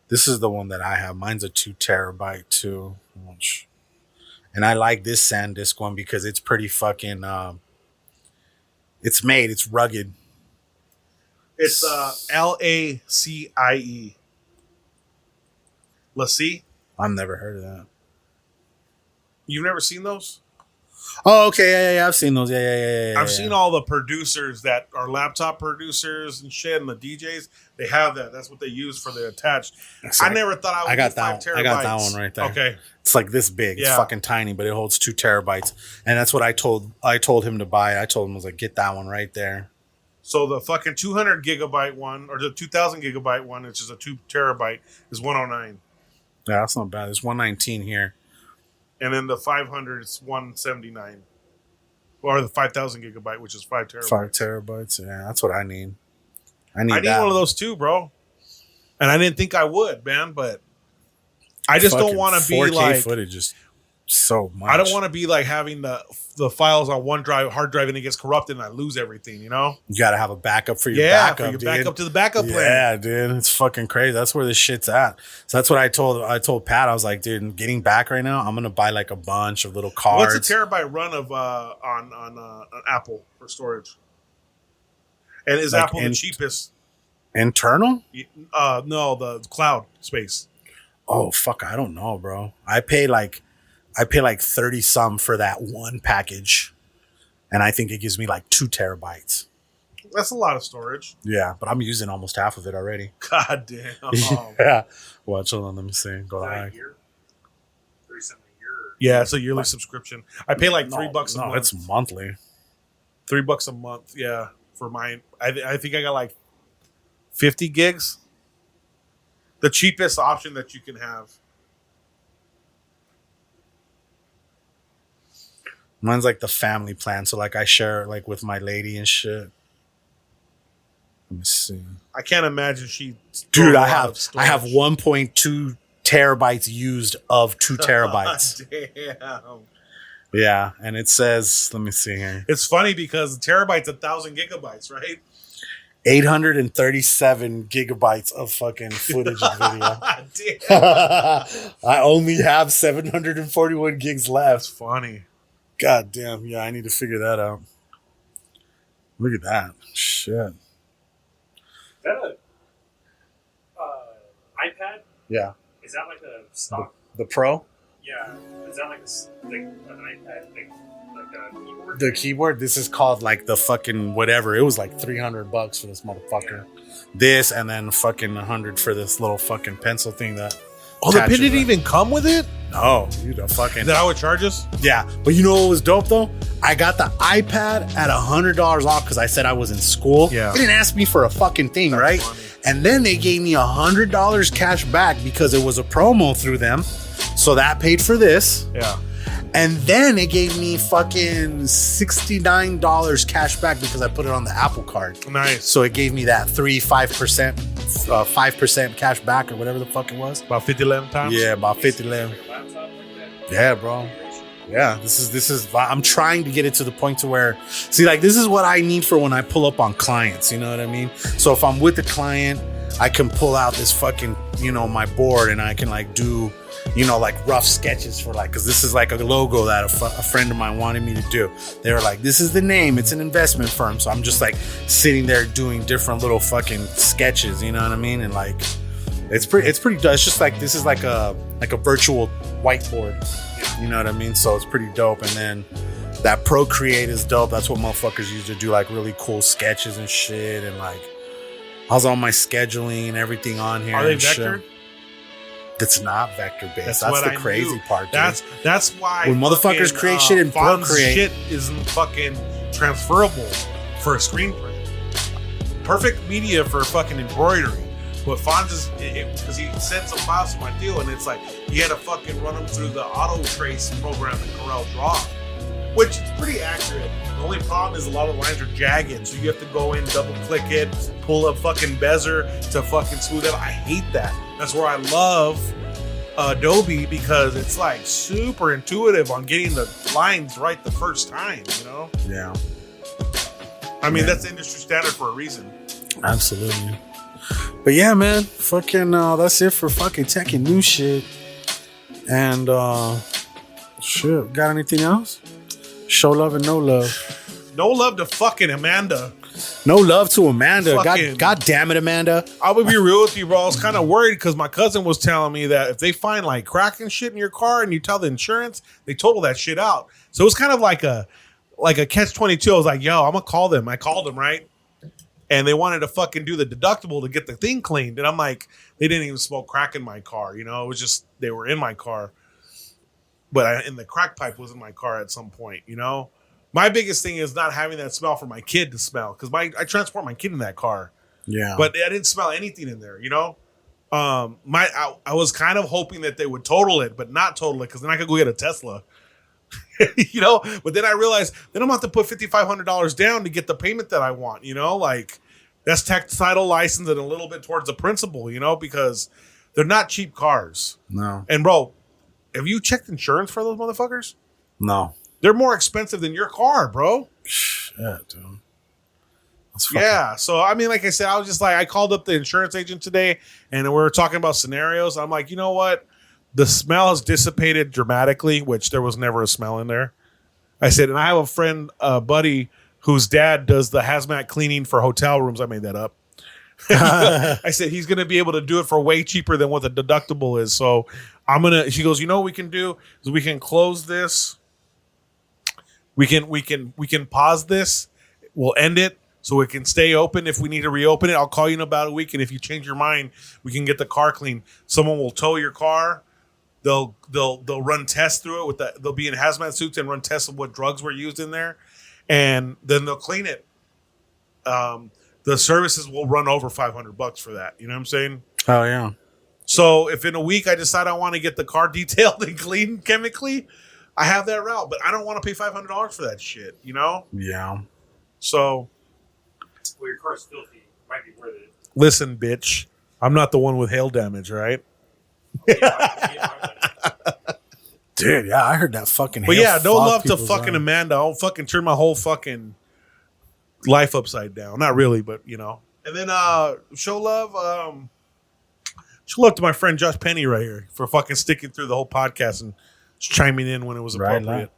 This is the one that I have. Mine's a 2 terabyte too. And I like this SanDisk one because it's pretty fucking it's rugged.
It's LACIE. LaCie?
I've never heard of that.
You've never seen those?
Oh, okay, yeah. I've seen those. Yeah.
I've seen all the producers that are laptop producers and shit, and the DJs. They have that. That's what they use for the attached. I never thought I would get 5 terabytes.
I got that one right there.
Okay,
it's like this big. It's fucking tiny, but it holds 2 terabytes, and that's what I told him to buy. I told him, I was like, get that one right there.
So the fucking 200 gigabyte one or the 2000 gigabyte one, which is a 2 terabyte, is 109.
Yeah, that's not bad. There's 119 here.
And then the 500 is 179. Or the 5000 gigabyte, which is 5 terabytes.
5 terabytes. Yeah, that's what I need. I need
one of those too, bro. And I didn't think I would, man, but I just don't want to be
4K
like
footage is so much.
I don't want to be like having the files on one hard drive and it gets corrupted and I lose everything, you know?
You got to have a backup for your backup,
for your
dude.
backup to the backup plan.
Yeah, dude. It's fucking crazy. That's where this shit's at. So that's what I told Pat. I was like, dude, getting back right now, I'm going to buy like a bunch of little cards.
What's a terabyte run of on Apple for storage? And is
like
Apple the cheapest?
Internal?
No, the cloud space.
Oh, fuck. I don't know, bro. I pay like 30 some for that one package. And I think it gives me like 2 terabytes.
That's a lot of storage.
Yeah, but I'm using almost half of it already.
God damn.
Yeah. Watch, hold on. Let me see. Go
a
ahead.
year? 37 a year?
Yeah, it's a yearly subscription. I pay like $3 a month.
No, it's monthly.
$3 a month, yeah, for mine. I think I got like 50 gigs. The cheapest option that you can have.
Mine's like the family plan. So like I share like with my lady and shit. Let me see.
I can't imagine she.
Dude, I have 1.2 terabytes used of 2 terabytes.
Damn.
Yeah, and it says, let me see here.
It's funny because terabyte's 1,000 gigabytes, right?
837 gigabytes of fucking footage and video.
Damn.
I only have 741 gigs left.
That's funny.
God damn. Yeah, I need to figure that out. Look at that. Shit.
Is that a iPad?
Yeah.
Is that like a stock?
The Pro?
Yeah. Is that like an iPad, like a keyboard?
The keyboard? This is called like the fucking whatever. It was like $300 for this motherfucker. Yeah. This and then fucking 100 for this little fucking pencil thing that.
Oh, the pen didn't even come with it?
No, dude, the fucking.
Is that how it charges?
Yeah, but you know what was dope though? I got the iPad at $100 off because I said I was in school.
Yeah,
they didn't ask me for a fucking thing, that's right? Funny. And then they gave me $100 cash back because it was a promo through them. So that paid for this.
Yeah.
And then it gave me fucking $69 cash back because I put it on the Apple Card.
Nice.
So it gave me that 5% cash back or whatever the fuck it was.
About 50 times?
Yeah, about 50 Yeah, bro. Yeah, this is. I'm trying to get it to the point to where, see, like this is what I need for when I pull up on clients. You know what I mean? So if I'm with the client, I can pull out this fucking, my board and I can like do, like rough sketches for like, because this is like a logo that a friend of mine wanted me to do. They were like, this is the name. It's an investment firm. So I'm just like sitting there doing different little fucking sketches. You know what I mean? And like, it's pretty. It's just like this is like a virtual whiteboard. You know what I mean? So it's pretty dope. And then that Procreate is dope. That's what motherfuckers use to do like really cool sketches and shit. And like, I was on my scheduling and everything on here.
Are they vector?
It's not vector based. That's the crazy part. Dude.
That's why
when motherfuckers create shit in Procreate,
shit isn't fucking transferable for a screen print. Perfect media for fucking embroidery. But Fonz is, because he sent some files to my deal, and it's like, you had to fucking run them through the auto trace program in Corel Draw, which is pretty accurate. The only problem is a lot of lines are jagged, so you have to go in, double click it, pull up fucking bezier to fucking smooth it. I hate that. That's where I love Adobe because it's like super intuitive on getting the lines right the first time, you know?
Yeah.
I mean, that's the industry standard for a reason.
Absolutely. But yeah, man, fucking that's it for fucking tech and new shit. And shit, got anything else? Show love and no love.
No love to fucking Amanda.
No love to Amanda.
Fucking,
God damn it, Amanda.
I would be real with you, bro. I was kind of worried because my cousin was telling me that if they find like crack and shit in your car and you tell the insurance, they total that shit out. So it was kind of like a catch-22. I was like, yo, I'm gonna call them. I called them, right? And they wanted to fucking do the deductible to get the thing cleaned. And I'm like, they didn't even smoke crack in my car. You know, it was just, they were in my car. But and the crack pipe was in my car at some point, you know? My biggest thing is not having that smell for my kid to smell. Because I transport my kid in that car. Yeah. But I didn't smell anything in there, you know? I was kind of hoping that they would total it, but not total it. Because then I could go get a Tesla. You know, but then I realized then I'm going to have to put $5,500 down to get the payment that I want, you know, like that's tax title license and a little bit towards the principal, you know, because they're not cheap cars. No. And bro, have you checked insurance for those motherfuckers? No. They're more expensive than your car, bro. Shit, dude. Yeah. So, I mean, like I said, I was just like, I called up the insurance agent today and we were talking about scenarios. I'm like, you know what? The smell has dissipated dramatically, which there was never a smell in there. I said, and I have a friend, buddy, whose dad does the hazmat cleaning for hotel rooms. I made that up. I said, he's going to be able to do it for way cheaper than what the deductible is. So she goes, you know what we can do is we can close this. We can pause this. We'll end it so it can stay open. If we need to reopen it, I'll call you in about a week. And if you change your mind, we can get the car cleaned. Someone will tow your car. They'll run tests through it they'll be in hazmat suits and run tests of what drugs were used in there, and then they'll clean it. The services will run over $500 for that. You know what I'm saying? Oh yeah. So if in a week I decide I want to get the car detailed and cleaned chemically, I have that route, but I don't want to pay $500 for that shit. You know? Yeah. So.
Well, your car's filthy. It might be worth it.
Listen, bitch. I'm not the one with hail damage, right?
Dude, yeah, I heard that fucking.
But yeah, no love to fucking Amanda. I'll fucking turn my whole fucking life upside down. Not really, but you know. And then show love to my friend Josh Penny right here for fucking sticking through the whole podcast and chiming in when it was appropriate.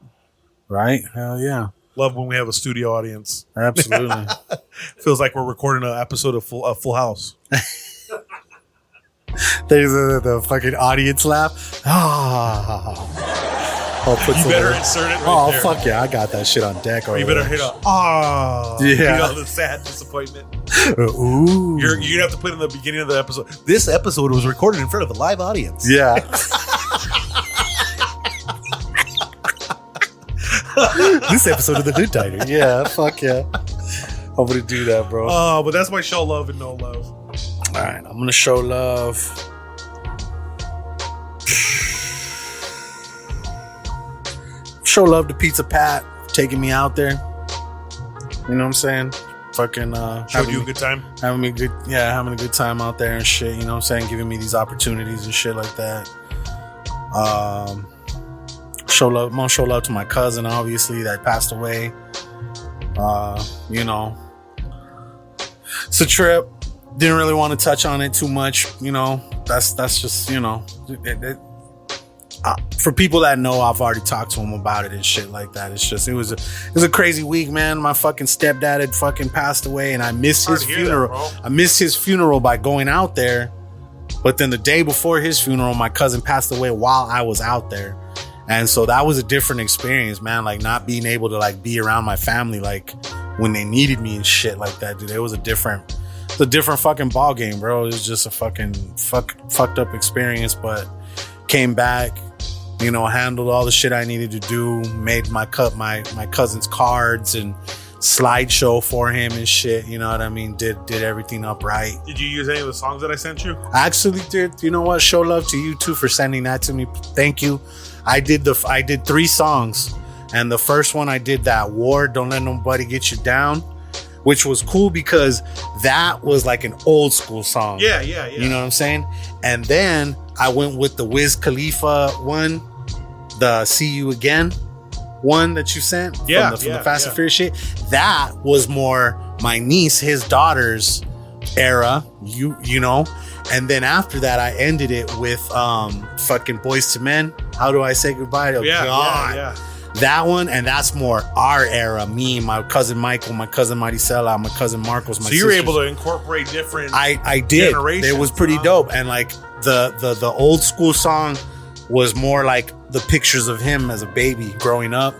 Right? Hell yeah.
Love when we have a studio audience.
Absolutely.
Feels like we're recording an episode of Full House.
There's the fucking audience laugh. I'll put
you better insert it
right there. Fuck yeah, I got that shit on deck already.
You better hit yeah. You know, the sad disappointment.
Ooh.
You're gonna have to put in the beginning of the episode. This episode was recorded in front of a live audience.
Yeah. This episode of the Hood Diner. Yeah, fuck yeah. I'm gonna do that, bro.
Oh, but that's my show love and no love.
All right, I'm gonna show love. Show love to Pizza Pat taking me out there. You know what I'm saying? Fucking
showed you a good time.
Having a good time out there and shit. You know what I'm saying? Giving me these opportunities and shit like that. Show love. I'm gonna show love to my cousin, obviously, that passed away. You know, it's a trip. Didn't really want to touch on it too much, you know. That's just, you know, for people that know, I've already talked to them about it and shit like that. It's just, it was a crazy week, man. My fucking stepdad had fucking passed away, and I missed his funeral. I missed his funeral by going out there, but then the day before his funeral, my cousin passed away while I was out there, and so that was a different experience, man. Like not being able to like be around my family, like when they needed me and shit like that, dude. It was a different fucking ball game, bro. It was just a fucking fucked up experience, but came back, you know, handled all the shit I needed to do, made my cousin's cards and slideshow for him and shit, you know what I mean? Did everything up right.
Did you use any of the songs that I sent you?
I actually did. You know what? Show love to you too for sending that to me. Thank you. I did 3 songs, and the first one I did that War, Don't Let Nobody Get You Down, which was cool because that was like an old school song.
Yeah.
You know what I'm saying? And then I went with the Wiz Khalifa one, the See You Again one that you sent from the Fast and Furious shit. That was more my niece, his daughter's era, you know. And then after that, I ended it with fucking Boys to Men. How Do I Say Goodbye to God?
Yeah.
That one, and that's more our era. Me, my cousin Michael, my cousin Maricela, my cousin Marcos, my
So you were able
sisters.
to incorporate different
I did. It was pretty dope. And like the old school song was more like the pictures of him as a baby growing up.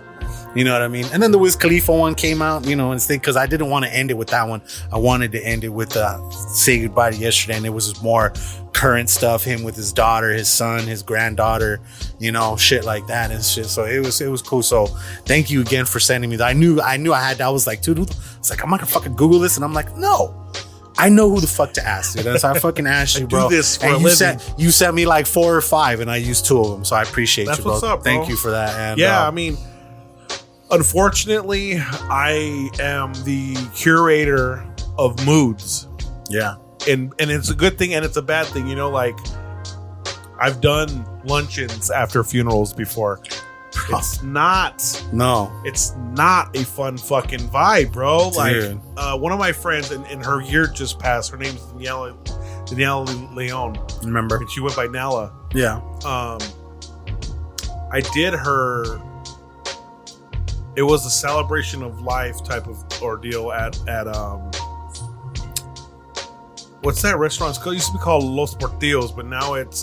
You know what I mean? And then the Wiz Khalifa one came out, you know, and because I didn't want to end it with that one. I wanted to end it with Say Goodbye to Yesterday. And it was just more current stuff, him with his daughter, his son, his granddaughter, you know, shit like that and shit. So it was cool. So thank you again for sending me that. I knew I was like, dude, it's like, I'm not gonna fucking Google this. And I'm like, no. I know who the fuck to ask, dude. So I fucking asked you, bro.
Do this for
and
a living.
You sent me like 4 or 5, and I used 2 of them. So I appreciate
That's
you, bro.
what's up, bro.
Thank you for that. And
I mean, unfortunately, I am the curator of moods.
Yeah.
And it's a good thing and it's a bad thing, you know, like I've done luncheons after funerals before. It's not a fun fucking vibe, bro.
Dude.
Like one of my friends and her year just passed. Her name's Daniela Leon.
Remember?
And she went by Nala.
Yeah.
I did her. It was a celebration of life type of ordeal at what's that restaurant? It used to be called Los Portillos, but now it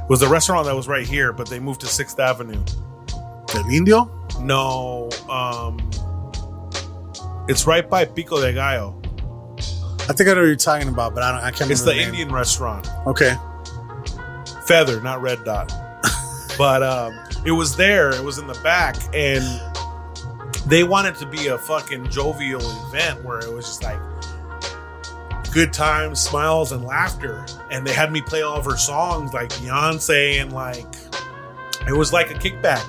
was a restaurant that was right here, but they moved to 6th Avenue.
El Indio?
No, it's right by Pico de Gallo.
I think I know what you're talking about, but I can't remember.
It's the
name.
Indian restaurant.
Okay.
Feather, not Red Dot. But it was there. It was in the back, and they wanted to be a fucking jovial event where it was just like good times, smiles, and laughter. And they had me play all of her songs, like Beyonce, and like it was like a kickback.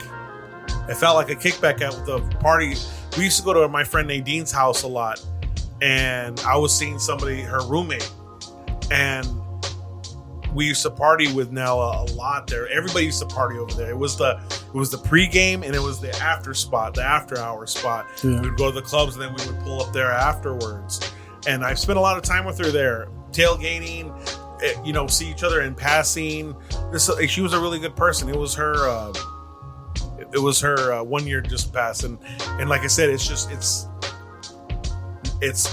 It felt like a kickback at the party. We used to go to my friend Nadine's house a lot, and I was seeing somebody, her roommate, and we used to party with Nella a lot there. Everybody used to party over there. It was the pregame and it was the after hour spot.
Yeah.
We would go to the clubs and then we would pull up there afterwards. And I spent a lot of time with her there, tailgating, you know, see each other in passing. She was a really good person. It was her 1 year just passed, and like I said, it's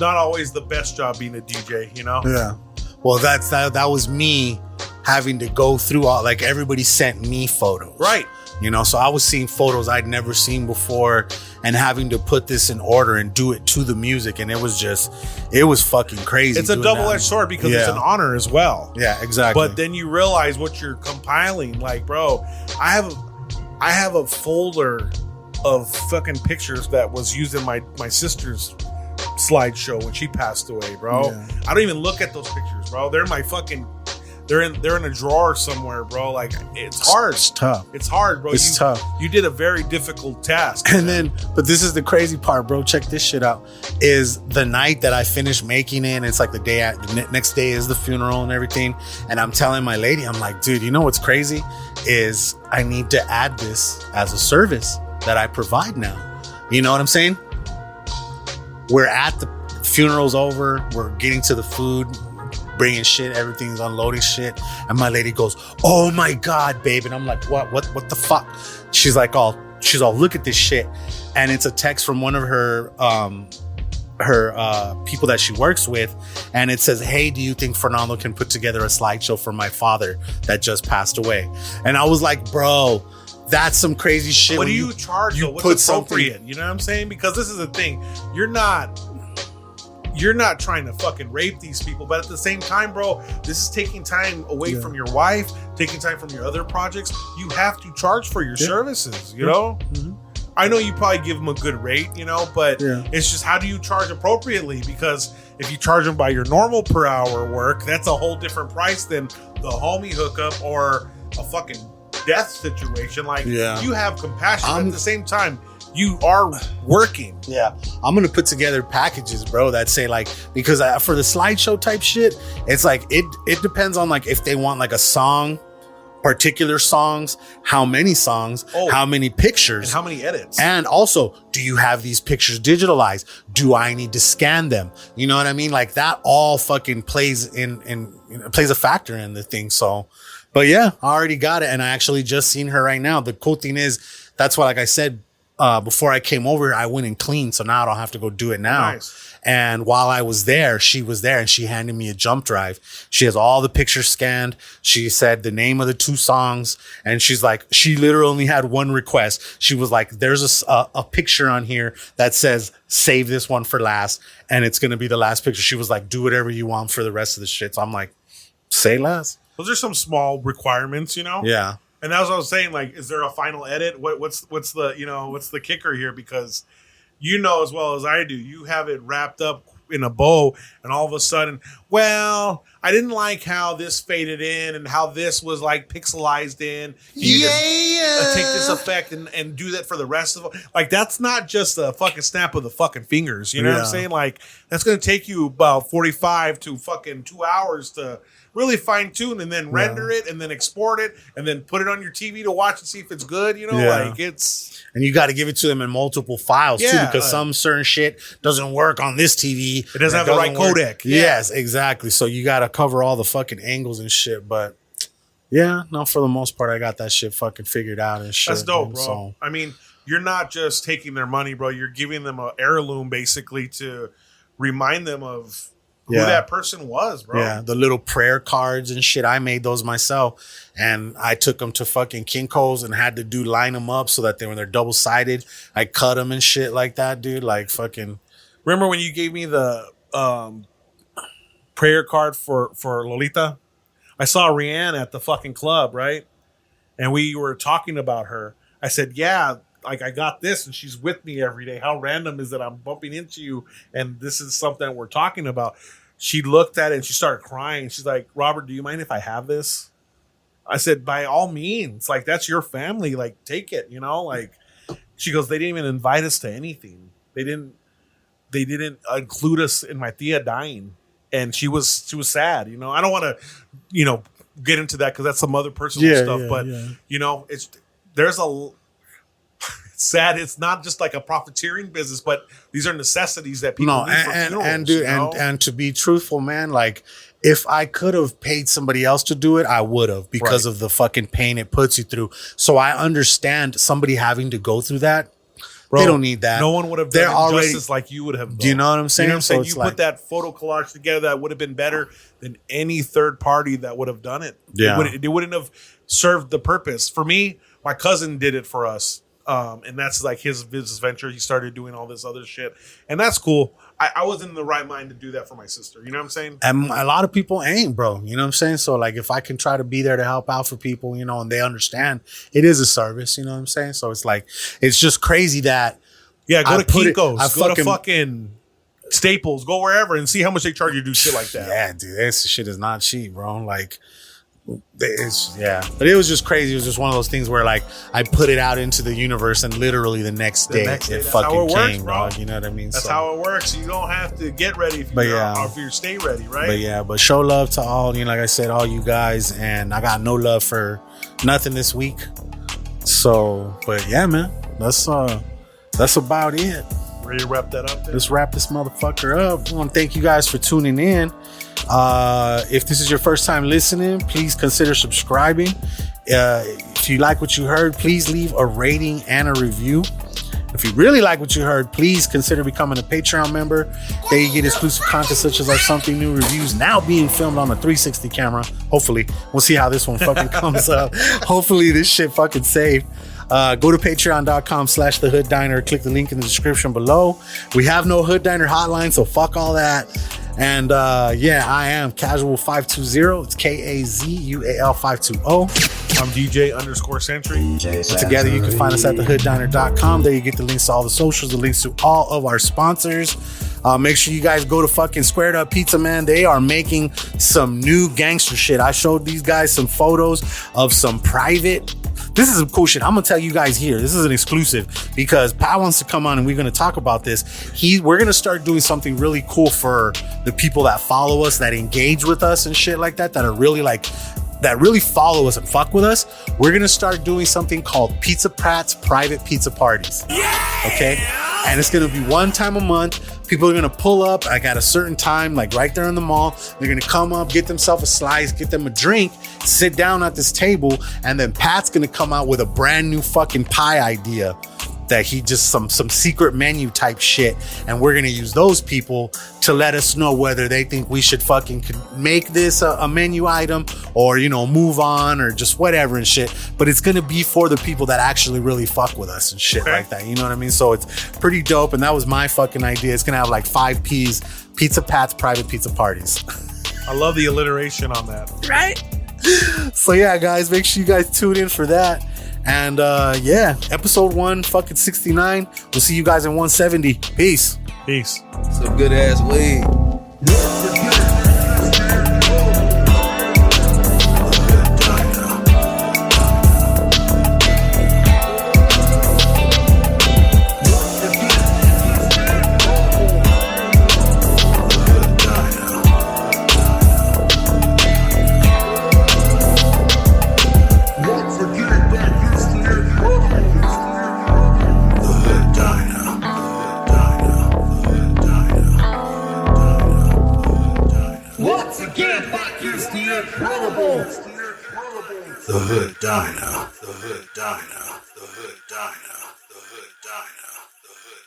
not always the best job being a DJ, you know?
Yeah. Well, that was me having to go through all, like everybody sent me photos.
Right.
You know, so I was seeing photos I'd never seen before and having to put this in order and do it to the music. And it was fucking crazy.
It's a double-edged sword because it's an honor as well.
Yeah, exactly.
But then you realize what you're compiling. Like, bro, I have a folder of fucking pictures that was used in my sister's slideshow when she passed away, bro. Yeah. I don't even look at those pictures, bro. They're in my fucking they're in a drawer somewhere, bro. Like, it's hard.
It's tough.
It's hard, bro.
It's tough.
You did a very difficult task.
And then, but this is the crazy part, bro. Check this shit out. Is the night that I finished making it, and it's like the next day is the funeral and everything. And I'm telling my lady, I'm like, dude, you know what's crazy? Is I need to add this as a service that I provide now. You know what I'm saying? We're at the funeral's over. We're getting to the food, bringing shit, everything's unloading shit, and my lady goes, "Oh my god, babe!" And I'm like, "What the fuck?" She's all, "Look at this shit," and it's a text from one of her people that she works with, and it says, "Hey, do you think Fernando can put together a slideshow for my father that just passed away?" And I was like, "Bro, that's some crazy shit."
What do you charge?
You
What's
put
appropriate?
something.
You know what I'm saying? Because this is the thing. You're not trying to fucking rape these people, but at the same time, bro, this is taking time away from your wife, taking time from your other projects. You have to charge for your services, you know? Mm-hmm. I know you probably give them a good rate, you know, but it's just, how do you charge appropriately? Because if you charge them by your normal per hour work, that's a whole different price than the homie hookup or a fucking death situation. Like, you have compassion, but at the same time, you are working.
Yeah, I'm gonna put together packages, bro, that say like, because for the slideshow type shit, it's like it depends on like if they want like a song, particular songs, how many songs, how many pictures,
and how many edits,
and also, do you have these pictures digitalized? Do I need to scan them? You know what I mean? Like that all fucking plays plays a factor in the thing. So, but yeah, I already got it, and I actually just seen her right now. The cool thing is, that's what, like I said, before I came over, I went and cleaned, so now I don't have to go do it now.
Nice.
And while I was there, she was there, and she handed me a jump drive. She has all the pictures scanned. She said the name of the 2 songs, and she's like, she literally only had one request. She was like, there's a picture on here that says, save this one for last, and it's going to be the last picture. She was like, do whatever you want for the rest of the shit. So I'm like, say less.
Those are some small requirements, you know?
Yeah.
And that's what I was saying. Like, is there a final edit? What's the kicker here? Because you know as well as I do, you have it wrapped up in a bow, and all of a sudden, well, I didn't like how this faded in and how this was like pixelized in. Take this effect and do that for the rest of it. Like, that's not just a fucking snap of the fucking fingers. You know what I'm saying? Like, that's going to take you about 45 to fucking 2 hours to really fine tune and then render it and then export it and then put it on your TV to watch and see if it's good. You know, like it's.
And you got to give it to them in multiple files too, because some certain shit doesn't work on this TV.
It doesn't have the right codec.
Yes, exactly. So you got to cover all the fucking angles and shit. But yeah, no, for the most part, I got that shit fucking figured out and shit.
That's dope,
man.
bro.
So,
I mean, you're not just taking their money, bro. You're giving them an heirloom basically to remind them of who that person was, bro.
Yeah, the little prayer cards and shit. I made those myself, and I took them to fucking Kinko's and had to line them up so that when they're double sided, I cut them and shit like that, dude. Like fucking.
Remember when you gave me the prayer card for Lolita? I saw Rihanna at the fucking club, right? And we were talking about her. I said, yeah, like I got this and she's with me every day. How random is that I'm bumping into you and this is something that we're talking about? She looked at it and she started crying. She's like, Robert, do you mind if I have this? I said, by all means, like that's your family. Like take it, you know, like she goes, they didn't even invite us to anything. They didn't include us in my tia dying. And she was sad, you know. I don't want to, you know, get into that because that's some other personal stuff. But you know, it's sad. It's not just like a profiteering business, but these are necessities that people need for funerals.
And dude, and to be truthful, man, like if I could have paid somebody else to do it, I would have because of the fucking pain it puts you through. So I understand somebody having to go through that. Bro, they don't need that.
No one would have done it justice like you would have done.
Do you know what I'm saying?
You know what I'm saying? You put that photo collage together that would have been better than any third party that would have done it.
Yeah.
It wouldn't have served the purpose. For me, my cousin did it for us. And that's like his business venture. He started doing all this other shit. And that's cool. I wasn't in the right mind to do that for my sister. You know what I'm saying?
And a lot of people ain't, bro. You know what I'm saying? So like if I can try to be there to help out for people, you know, and they understand it is a service, you know what I'm saying? So it's like, it's just crazy that
go to Kinko's, go to fucking Staples, go wherever and see how much they charge you to do shit like that.
Yeah, dude, this shit is not cheap, bro. Like, but it was just crazy. It was just one of those things where like I put it out into the universe and literally the next day it fucking came, bro. You know what I mean?
That's how it works. You don't have to get ready if you stay ready, right?
But show love to all, you know, like I said, all you guys, and I got no love for nothing this week. So, but yeah, man, that's about it.
Ready to wrap that up?
Let's wrap this motherfucker up. I want to thank you guys for tuning in. If this is your first time listening, please consider subscribing. If you like what you heard, please leave a rating and a review. If you really like what you heard, please consider becoming a Patreon member. There you get exclusive content such as our Something New reviews now being filmed on a 360 camera. Hopefully. We'll see how this one fucking comes up. Hopefully this shit fucking saved. Go to patreon.com/The Hood Diner. Click the link in the description below. We have no Hood Diner hotline, so fuck all that. And I am Casual520. It's KAZUAL520.
I'm DJ_Sentry.
Together you can find us at thehooddiner.com. There you get the links to all the socials, the links to all of our sponsors. Make sure you guys go to fucking Squared Up Pizza, man. They are making some new gangster shit. I showed these guys some photos of some private this is some cool shit. I'm gonna tell you guys here. This is an exclusive because Pat wants to come on and we're gonna talk about this. We're gonna start doing something really cool for the people that follow us, that engage with us and shit like that, that are really like, that really follow us and fuck with us. We're gonna start doing something called Pizza Pat's private pizza parties. Okay, and it's gonna be one time a month. People are gonna pull up like at a certain time, like right there in the mall. They're gonna come up, get themselves a slice, get them a drink, sit down at this table, and then Pat's gonna come out with a brand new fucking pie idea that he just some secret menu type shit, and we're gonna use those people to let us know whether they think we should fucking make this a menu item or, you know, move on or just whatever and shit. But it's gonna be for the people that actually really fuck with us and shit like that. You know what I mean? So it's pretty dope, and that was my fucking idea. It's gonna have like 5 P's, Pizza Pat's private pizza parties.
I love the alliteration on that.
Right? So yeah, guys, make sure you guys tune in for that. And yeah, episode 1 fucking 69. We'll see you guys in 170. Peace.
Peace.
Some good ass weed.
The Hood Diner. The Hood Diner. The Hood Diner. The Hood Diner. The Hood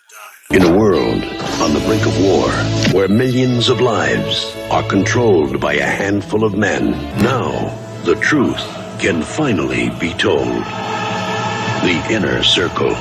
Diner.
In a world on the brink of war, where millions of lives are controlled by a handful of men, now the truth can finally be told. The Inner Circle.